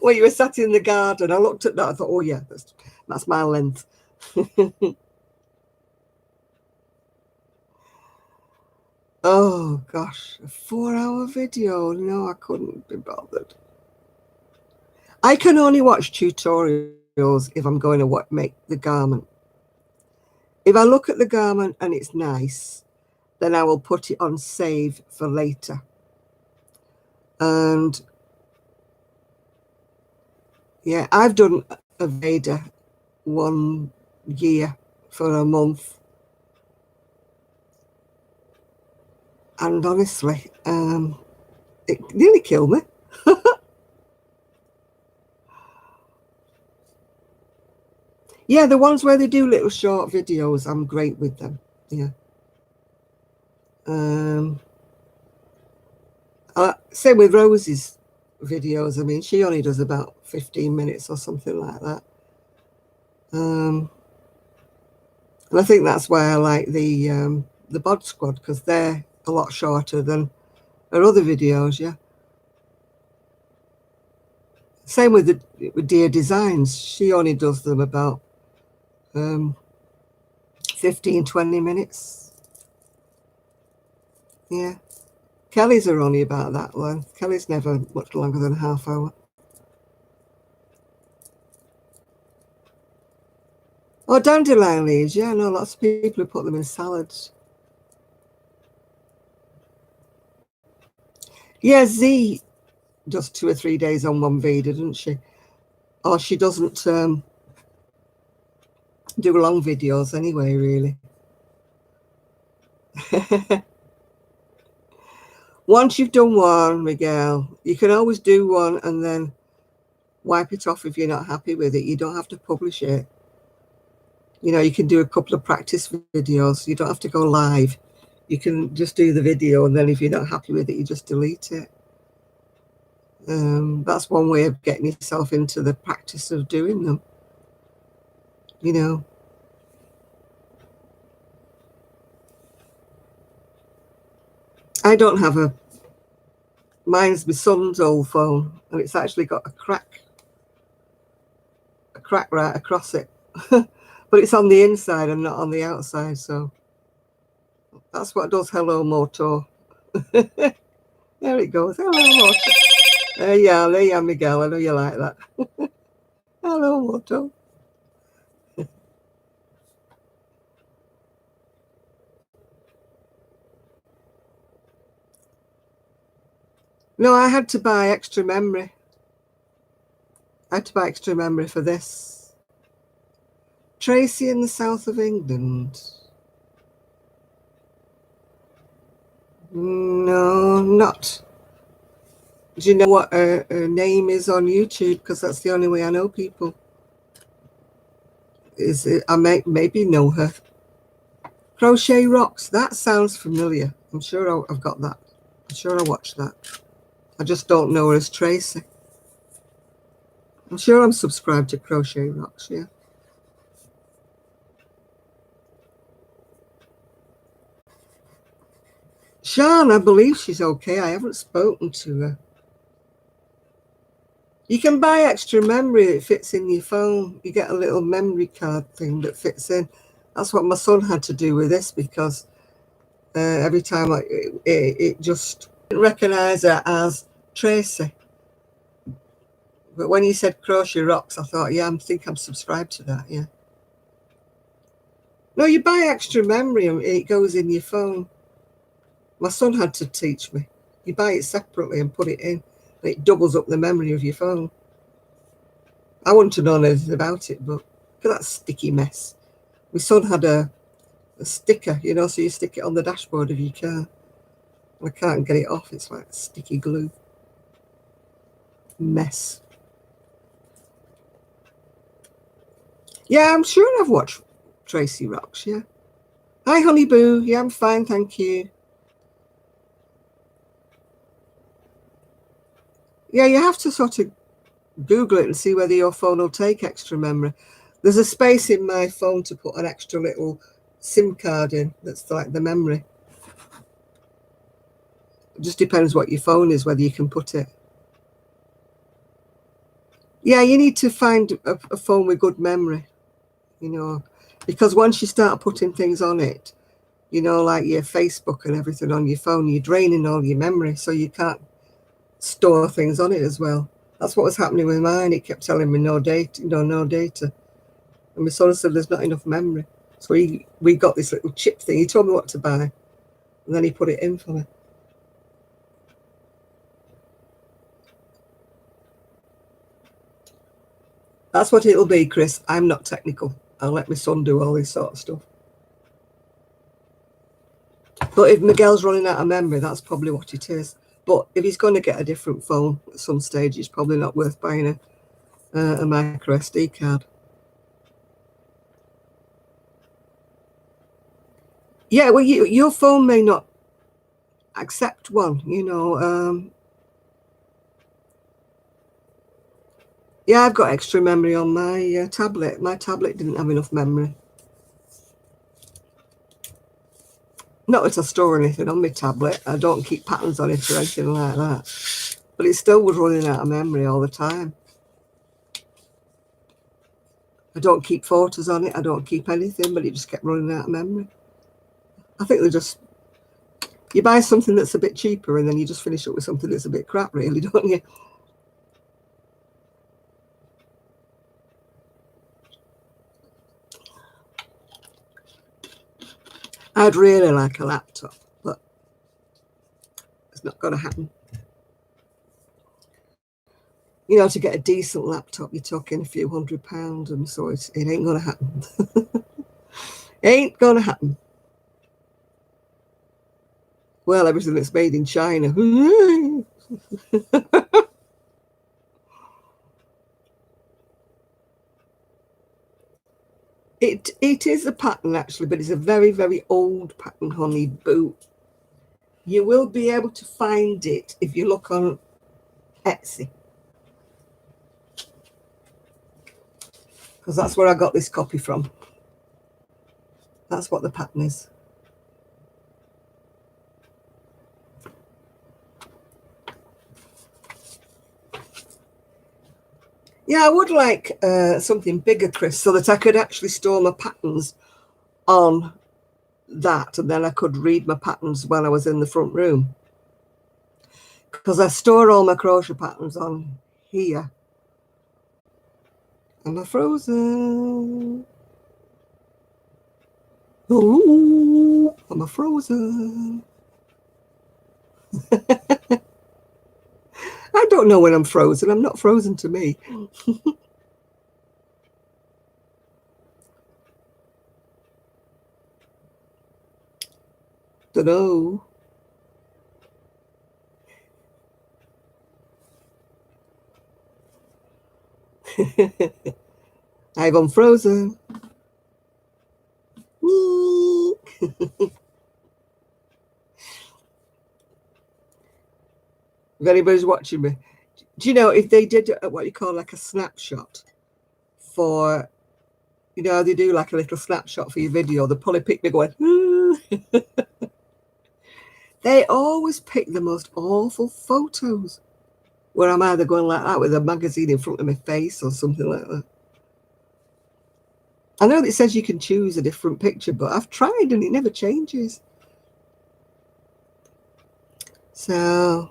where you were sat in the garden. I looked at that, I thought, oh yeah, that's my length. Oh gosh, a 4-hour video. No, I couldn't be bothered. I can only watch tutorials if I'm going to make the garment. If I look at the garment and it's nice, then I will put it on save for later. And yeah, I've done a Vader 1 year for a month. And honestly, it nearly killed me. Yeah, the ones where they do little short videos, I'm great with them. Yeah. Same with Rosie's videos. I mean, she only does about 15 minutes or something like that. And I think that's why I like the Bod Squad, because they're a lot shorter than her other videos. Yeah. Same with Dear Designs. She only does them about 15-20 minutes. Yeah. Kelly's are only about that long. Kelly's never much longer than a half hour. Oh, dandelion leaves. Yeah, I know lots of people who put them in salads. Yeah, Z does 2 or 3 days on one Vader, doesn't she? Or she doesn't do long videos anyway, really. Once you've done one, Miguel, you can always do one and then wipe it off if you're not happy with it. You don't have to publish it. You know, you can do a couple of practice videos. You don't have to go live. You can just do the video, and then if you're not happy with it, you just delete it. That's one way of getting yourself into the practice of doing them. You know. I don't have mine's my son's old phone, and it's actually got a crack right across it. But it's on the inside and not on the outside, so that's what does Hello Moto. There it goes. Hello Moto. There you are, Miguel. I know you like that. Hello Moto. No, I had to buy extra memory. I had to buy extra memory for this. Tracy in the south of England. No, not. Do you know what her name is on YouTube? Because that's the only way I know people. I maybe know her. Crochet Rocks. That sounds familiar. I'm sure I've got that. I'm sure I watched that. I just don't know her as Tracy. I'm sure I'm subscribed to Crochet Rocks, yeah. Sean, I believe she's okay. I haven't spoken to her. You can buy extra memory. It fits in your phone. You get a little memory card thing that fits in. That's what my son had to do with this, because every time it just didn't recognize her as Tracy. But when you said Crochet Rocks, I thought, yeah, I think I'm subscribed to that, yeah. No, you buy extra memory and it goes in your phone. My son had to teach me. You buy it separately and put it in. And it doubles up the memory of your phone. I wouldn't have known anything about it, but look at that sticky mess. My son had a sticker, you know, so you stick it on the dashboard of your car. I can't get it off. It's like sticky glue. Mess. Yeah, I'm sure I've watched Tracy Rocks, yeah. Hi, Honey Boo. Yeah, I'm fine, thank you. Yeah, you have to sort of Google it and see whether your phone will take extra memory. There's a space in my phone to put an extra little SIM card in that's like the memory. It just depends what your phone is, whether you can put it. Yeah, you need to find a phone with good memory, you know, because once you start putting things on it, you know, like your Facebook and everything on your phone, you're draining all your memory, so you can't store things on it as well. That's what was happening with mine. It kept telling me no data, no data. And my son said there's not enough memory. So we got this little chip thing. He told me what to buy, and then he put it in for me. That's what it'll be, Chris. I'm not technical. I'll let my son do all this sort of stuff. But if Miguel's running out of memory, that's probably what it is. But if he's going to get a different phone at some stage, it's probably not worth buying a micro SD card. Yeah, well, your phone may not accept one, you know. Yeah, I've got extra memory on my tablet. My tablet didn't have enough memory. Not that I store anything on my tablet. I don't keep patterns on it or anything like that. But it still was running out of memory all the time. I don't keep photos on it. I don't keep anything, but it just kept running out of memory. I think they just... You buy something that's a bit cheaper and then you just finish up with something that's a bit crap, really, don't you? I'd really like a laptop, but it's not going to happen. You know, to get a decent laptop, you're talking a few £100, and so it ain't going to happen. Ain't going to happen. Well, everything that's made in China. It is a pattern, actually, but it's a very, very old pattern, honey boo. You will be able to find it if you look on Etsy. Because that's where I got this copy from. That's what the pattern is. Yeah, I would like something bigger, Chris, so that I could actually store my patterns on that, and then I could read my patterns when I was in the front room. Because I store all my crochet patterns on here. Am I frozen? Oh, am I frozen? I don't know when I'm frozen. I'm not frozen to me. Don't know. I've unfrozen. If anybody's watching me, do you know if they did what you call like a snapshot for, you know, they do like a little snapshot for your video, they probably pick me going, they always pick the most awful photos where I'm either going like that with a magazine in front of my face or something like that. I know that it says you can choose a different picture, but I've tried and it never changes. So,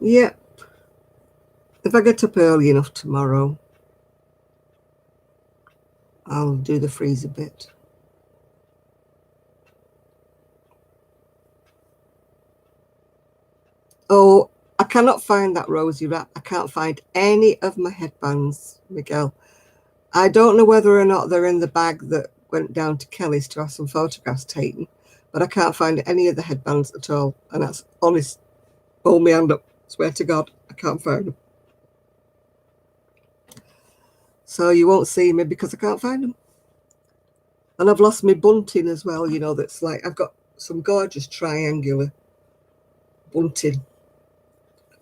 yep. If I get up early enough tomorrow, I'll do the freezer bit. Oh, I cannot find that rosy wrap. I can't find any of my headbands, Miguel. I don't know whether or not they're in the bag that went down to Kelly's to have some photographs taken, but I can't find any of the headbands at all. And that's honest. Hold my hand up. Swear to God, I can't find them. So you won't see me because I can't find them. And I've lost my bunting as well, you know, that's like, I've got some gorgeous triangular bunting.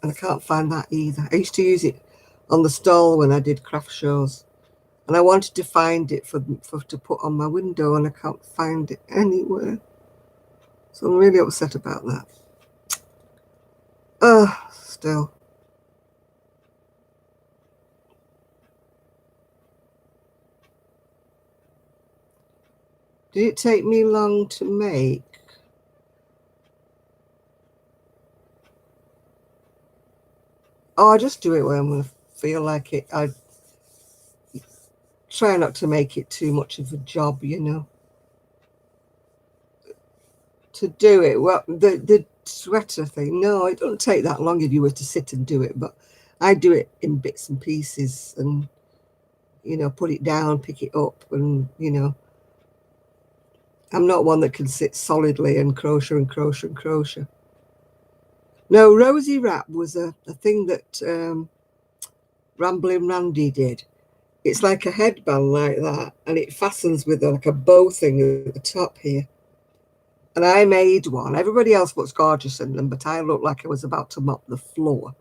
And I can't find that either. I used to use it on the stall when I did craft shows. And I wanted to find it for to put on my window, and I can't find it anywhere. So I'm really upset about that. Still. Did it take me long to make? Oh, I just do it when I'm going to feel like it. I try not to make it too much of a job, you know, to do it. Well, the sweater thing, no, it doesn't take that long if you were to sit and do it, but I do it in bits and pieces and, you know, put it down, pick it up, and, you know, I'm not one that can sit solidly and crochet and crochet and crochet. No, Rosy Wrap was a thing that Rambling Randy did. It's like a headband like that, and it fastens with like a bow thing at the top here. And I made one. Everybody else looks gorgeous in them, but I looked like I was about to mop the floor.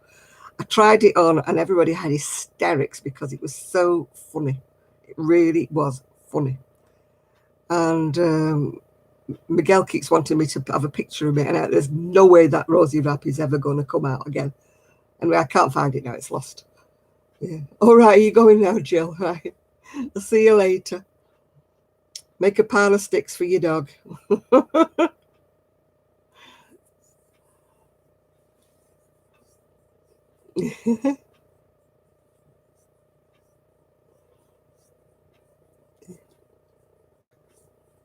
I tried it on, and everybody had hysterics because it was so funny. It really was funny. And Miguel keeps wanting me to have a picture of it, and there's no way that Rosy Wrap is ever going to come out again. Anyway, I can't find it now. It's lost. Yeah. All right, you going now, Jill? Right. I'll see you later. Make a pile of sticks for your dog.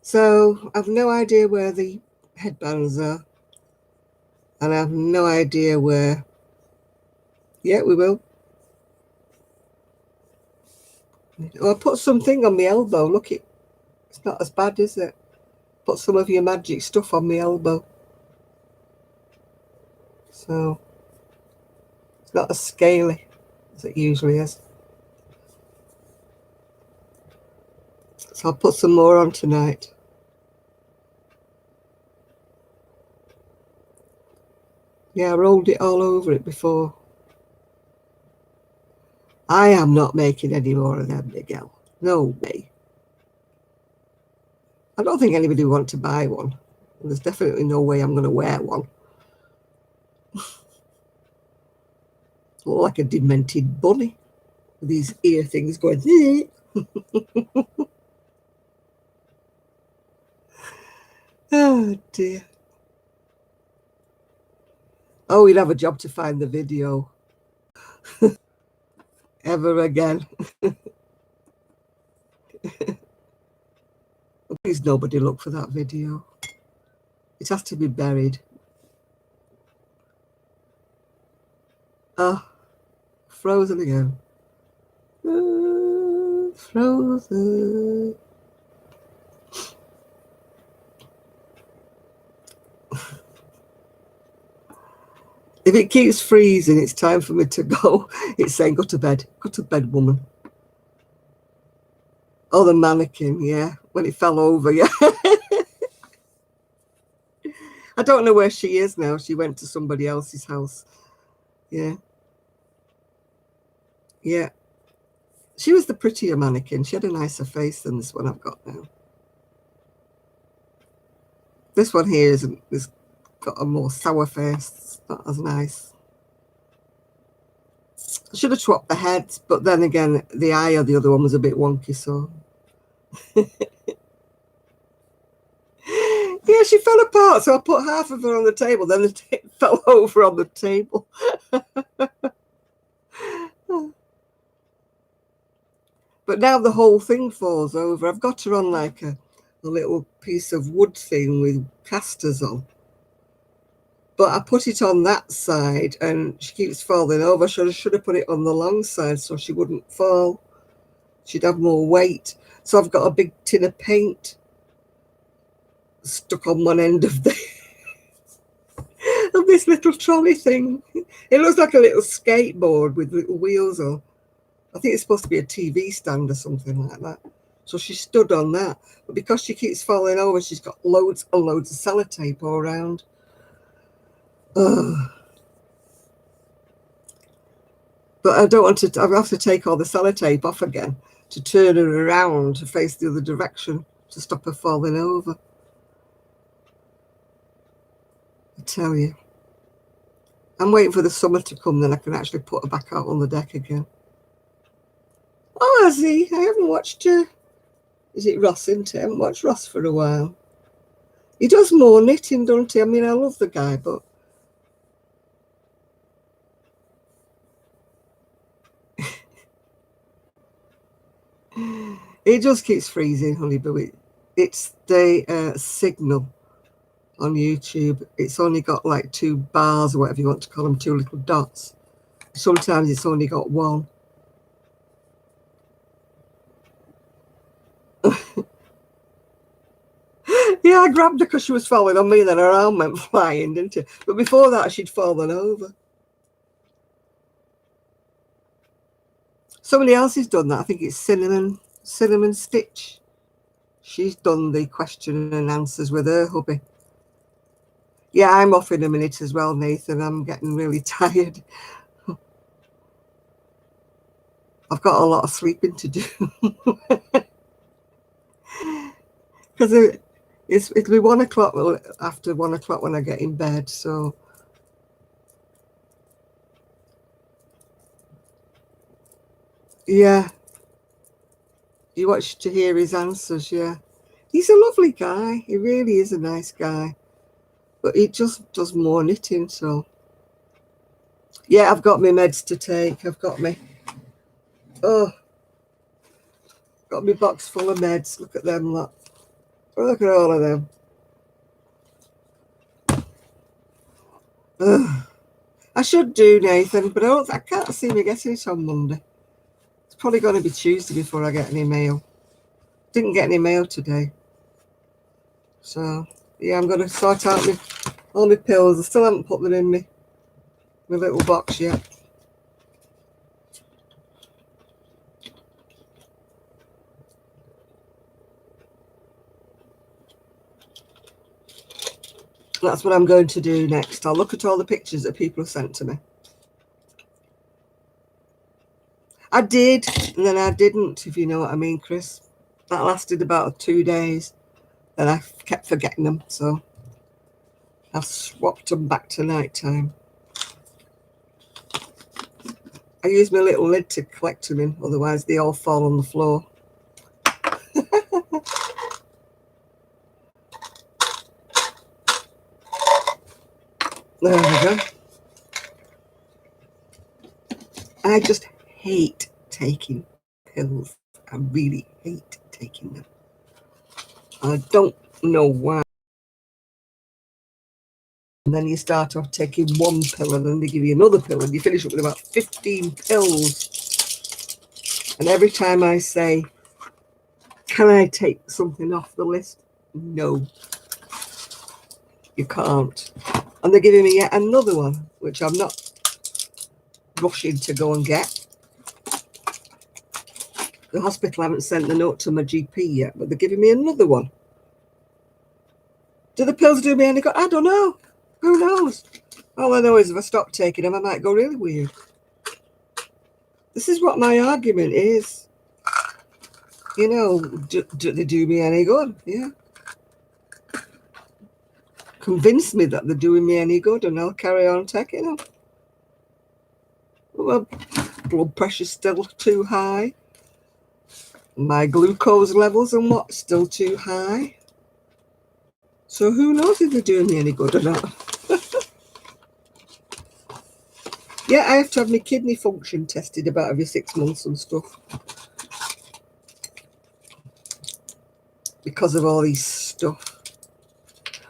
So I've no idea where the headbands are. And I have no idea where. Yeah, we will. Oh, I put something on my elbow. Look, it's not as bad, is it? Put some of your magic stuff on my elbow. So it's not as scaly as it usually is. So I'll put some more on tonight. Yeah, I rolled it all over it before. I am not making any more of them, Miguel. No way. I don't think anybody would want to buy one. There's definitely no way I'm going to wear one. Look like a demented bunny with these ear things going. Oh dear. Oh, we'd have a job to find the video. Ever again. Please nobody look for that video. It has to be buried. Ah, frozen again. Frozen. If it keeps freezing, it's time for me to go. It's saying, go to bed. Go to bed, woman. Oh, the mannequin, yeah. When it fell over, yeah. I don't know where she is now. She went to somebody else's house. Yeah. Yeah. She was the prettier mannequin. She had a nicer face than this one I've got now. This one here is got a more sour face. It's not as nice. I should have swapped the heads, but then again, the eye of the other one was a bit wonky, so. Yeah, she fell apart, so I put half of her on the table, then it fell over on the table. But now the whole thing falls over. I've got her on like a little piece of wood thing with casters on. But I put it on that side and she keeps falling over. I should have put it on the long side so she wouldn't fall. She'd have more weight. So I've got a big tin of paint stuck on one end of this little trolley thing. It looks like a little skateboard with little wheels on. I think it's supposed to be a TV stand or something like that. So she stood on that. But because she keeps falling over, she's got loads and loads of sellotape all around. Ugh. But I don't want to, I have to take all the sellotape off again to turn her around to face the other direction to stop her falling over. I tell you. I'm waiting for the summer to come, then I can actually put her back out on the deck again. Oh, has he? I haven't watched is it Ross, isn't it? I haven't watched Ross for a while. He does more knitting, doesn't he? I mean, I love the guy, but It just keeps freezing, honey, but it's the signal on YouTube. It's only got like 2 bars or whatever you want to call them, 2 little dots. Sometimes it's only got 1. Yeah, I grabbed her because she was falling on me, and then her arm went flying, didn't it? But before that, she'd fallen over. Somebody else has done that. I think it's Cinnamon Stitch. She's done the question and answers with her hubby. Yeah, I'm off in a minute as well, Nathan. I'm getting really tired. I've got a lot of sleeping to do. Because it'll be 1 o'clock, after 1 o'clock when I get in bed, so. Yeah. You watch to hear his answers, yeah. He's a lovely guy. He really is a nice guy. But he just does more knitting, so. Yeah, I've got my meds to take. I've got my box full of meds. Look at them, look. Look at all of them. I should do, Nathan, but I can't see me getting it on Monday. It's probably going to be Tuesday before I get any mail. Didn't get any mail today. So, yeah, I'm going to sort out all my pills. I still haven't put them in my little box yet. That's what I'm going to do next. I'll look at all the pictures that people have sent to me. I did, and then I didn't, if you know what I mean, Chris. That lasted about 2 days. Then I kept forgetting them, so I've swapped them back to night time. I use my little lid to collect them in, otherwise they all fall on the floor. There we go. I just hate taking pills. I really hate taking them. I don't know why. And then you start off taking 1 pill, and then they give you another pill, and you finish up with about 15 pills. And every time I say, can I take something off the list? No, you can't. And they're giving me yet another one, which I'm not rushing to go and get. The hospital haven't sent the note to my GP yet, but they're giving me another one. Do the pills do me any good? I don't know. Who knows? All I know is if I stop taking them, I might go really weird. This is what my argument is. You know, do they do me any good? Yeah. Convince me that they're doing me any good, and I'll carry on taking them. My blood pressure's still too high. My glucose levels and what's still too high. So who knows if they're doing me any good or not? Yeah, I have to have my kidney function tested about every 6 months and stuff. Because of all these stuff.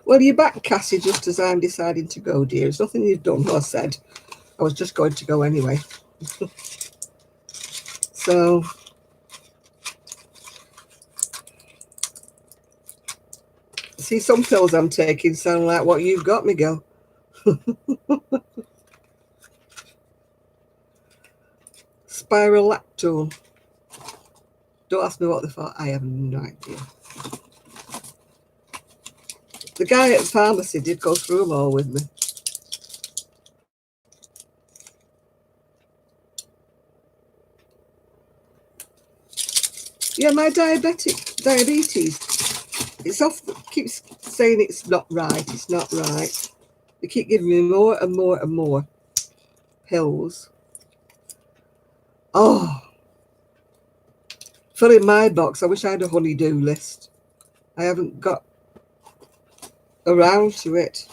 Well, you're back, Cassie, just as I'm deciding to go, dear. It's nothing you've done or said. I was just going to go anyway. So, see, some pills I'm taking sound like what you've got me, girl. Spirolactone. Don't ask me what they're for. I have no idea. The guy at the pharmacy did go through them all with me. Yeah, my diabetes, it's off, keeps saying it's not right, it's not right. They keep giving me more and more and more pills. Oh, fill in my box. I wish I had a honey-do list. I haven't got around to it.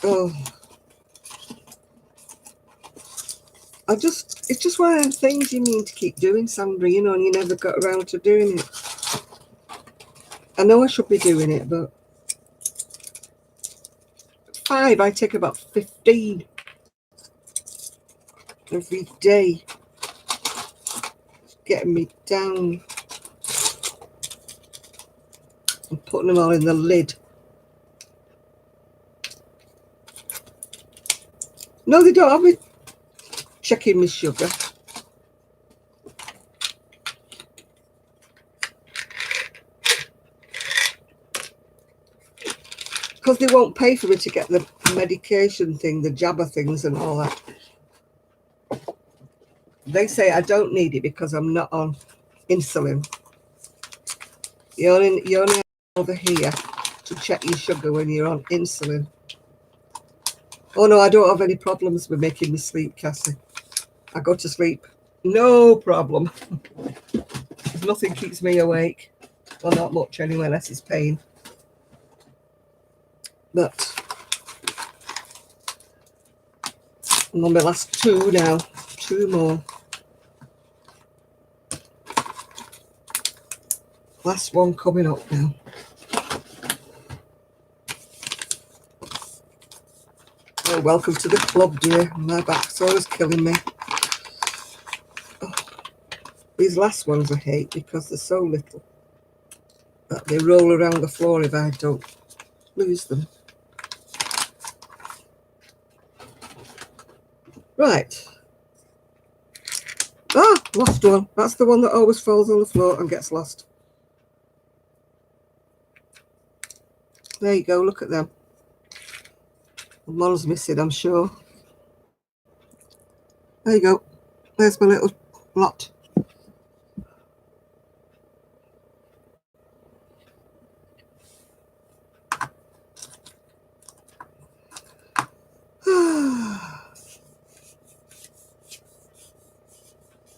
Oh, it's just one of them things you mean to keep doing, Sandra, you know, and you never got around to doing it. I know I should be doing it, but 5, I take about 15 every day. It's getting me down. I'm putting them all in the lid. No, they don't have me checking my sugar. Because they won't pay for me to get the medication thing, the jabber things and all that. They say I don't need it because I'm not on insulin. You only over here to check your sugar when you're on insulin. Oh no, I don't have any problems with making me sleep, Cassie. I go to sleep, no problem. Nothing keeps me awake. Well, not much anyway, unless it's pain. But I'm on my last 2 now. 2 more. Last one coming up now. Oh, welcome to the club, dear. My back's always killing me. Oh, these last ones I hate because they're so little that they roll around the floor if I don't lose them. Right. Ah, lost one. That's the one that always falls on the floor and gets lost. There you go, look at them. One's missing, I'm sure. There you go. There's my little lot.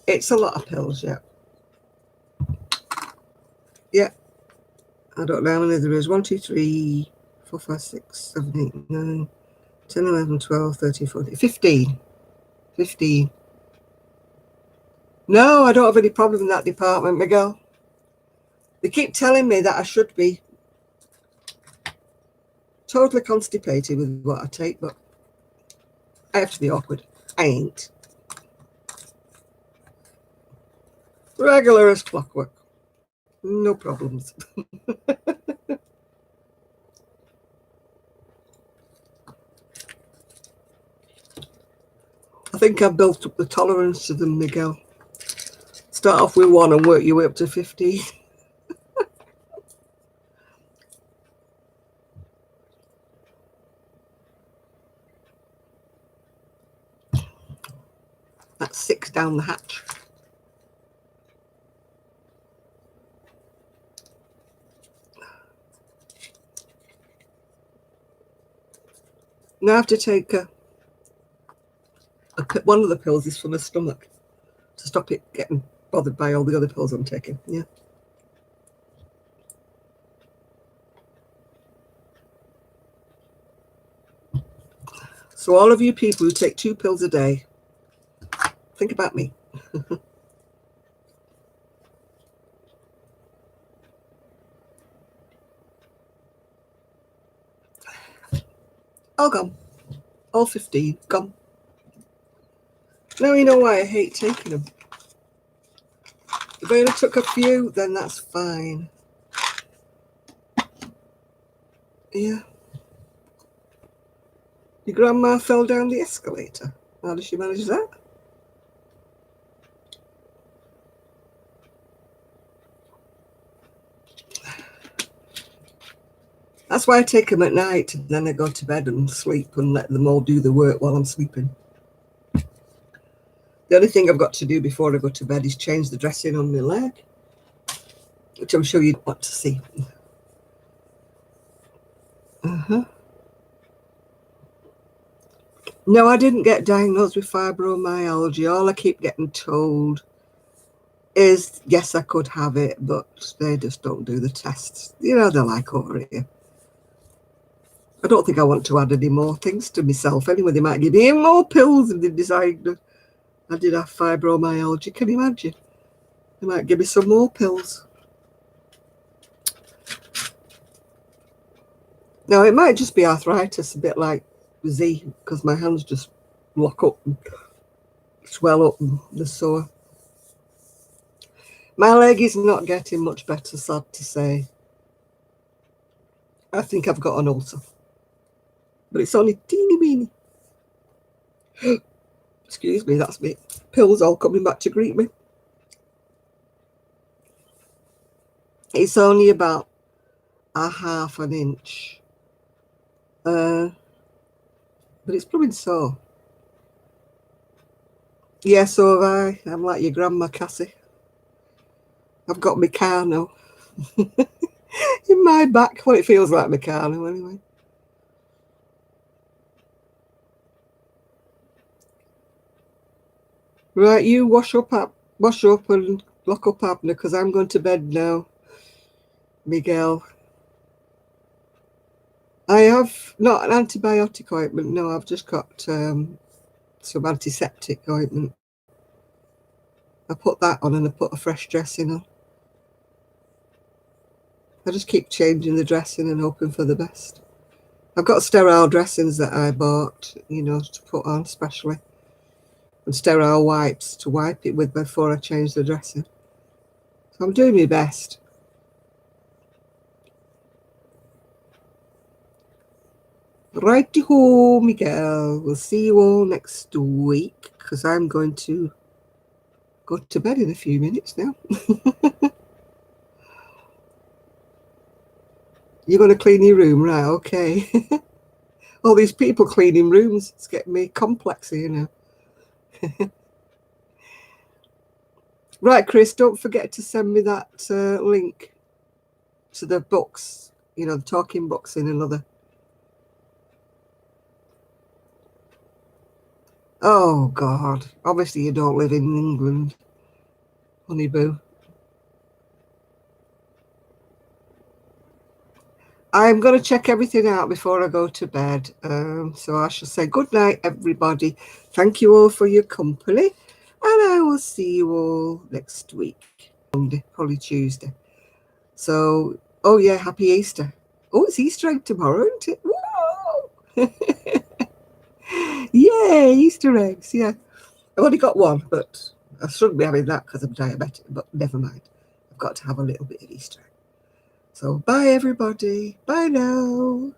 It's a lot of pills, yeah. Yeah. I don't know how many there is. 1, 2, 3, 4, 5, 6, 7, 8, 9, 10, 11, 12, 13, 14, 15. 15. No, I don't have any problem in that department, Miguel. They keep telling me that I should be totally constipated with what I take, but I have to be awkward. I ain't. Regular as clockwork. No problems. I think I've built up the tolerance to them, Miguel. Start off with 1 and work your way up to 15. That's 6 down the hatch. Now I have to take one of the pills is for my stomach to stop it getting bothered by all the other pills I'm taking. Yeah. So all of you people who take 2 pills a day, think about me. All gone. All 15 gone. Now you know why I hate taking them. If I only took a few, then that's fine. Yeah. Your grandma fell down the escalator. How did she manage that? That's why I take them at night, and then I go to bed and sleep and let them all do the work while I'm sleeping. The only thing I've got to do before I go to bed is change the dressing on my leg, which I'm sure you'd want to see. No, I didn't get diagnosed with fibromyalgia. All I keep getting told is, yes, I could have it, but they just don't do the tests. You know, they're like over here. I don't think I want to add any more things to myself. Anyway, they might give me more pills if they decide I did have fibromyalgia. Can you imagine? They might give me some more pills. Now, it might just be arthritis, a bit like Z, because my hands just lock up and swell up and they're sore. My leg is not getting much better, sad to say. I think I've got an ulcer. But it's only teeny weeny. Excuse me, that's me. Pills all coming back to greet me. It's only about a half an inch. But it's probably sore. Yeah, so have I. I'm like your grandma, Cassie. I've got my Meccano in my back. Well, it feels like Meccano anyway. Right, you wash up and lock up Abner, because I'm going to bed now. Miguel. I have not an antibiotic ointment. No, I've just got some antiseptic ointment. I put that on and I put a fresh dressing on. I just keep changing the dressing and hoping for the best. I've got sterile dressings that I bought, to put on specially. And sterile wipes to wipe it with before I change the dressing. So I'm doing my best. Righty-ho, Miguel. We'll see you all next week, because I'm going to go to bed in a few minutes now. You're going to clean your room, right? Okay. All these people cleaning rooms. It's getting me complex, Right, Chris, don't forget to send me that link to the books, the talking books in another. Oh, God. Obviously, you don't live in England, honey boo. I'm going to check everything out before I go to bed. So I shall say good night, everybody. Thank you all for your company. And I will see you all next week. Monday, probably Tuesday. So, oh yeah, happy Easter. Oh, it's Easter egg tomorrow, isn't it? Whoa! Yay, Easter eggs, yeah. I've only got one, but I shouldn't be having that because I'm diabetic, but never mind. I've got to have a little bit of Easter egg. So bye, everybody. Bye now.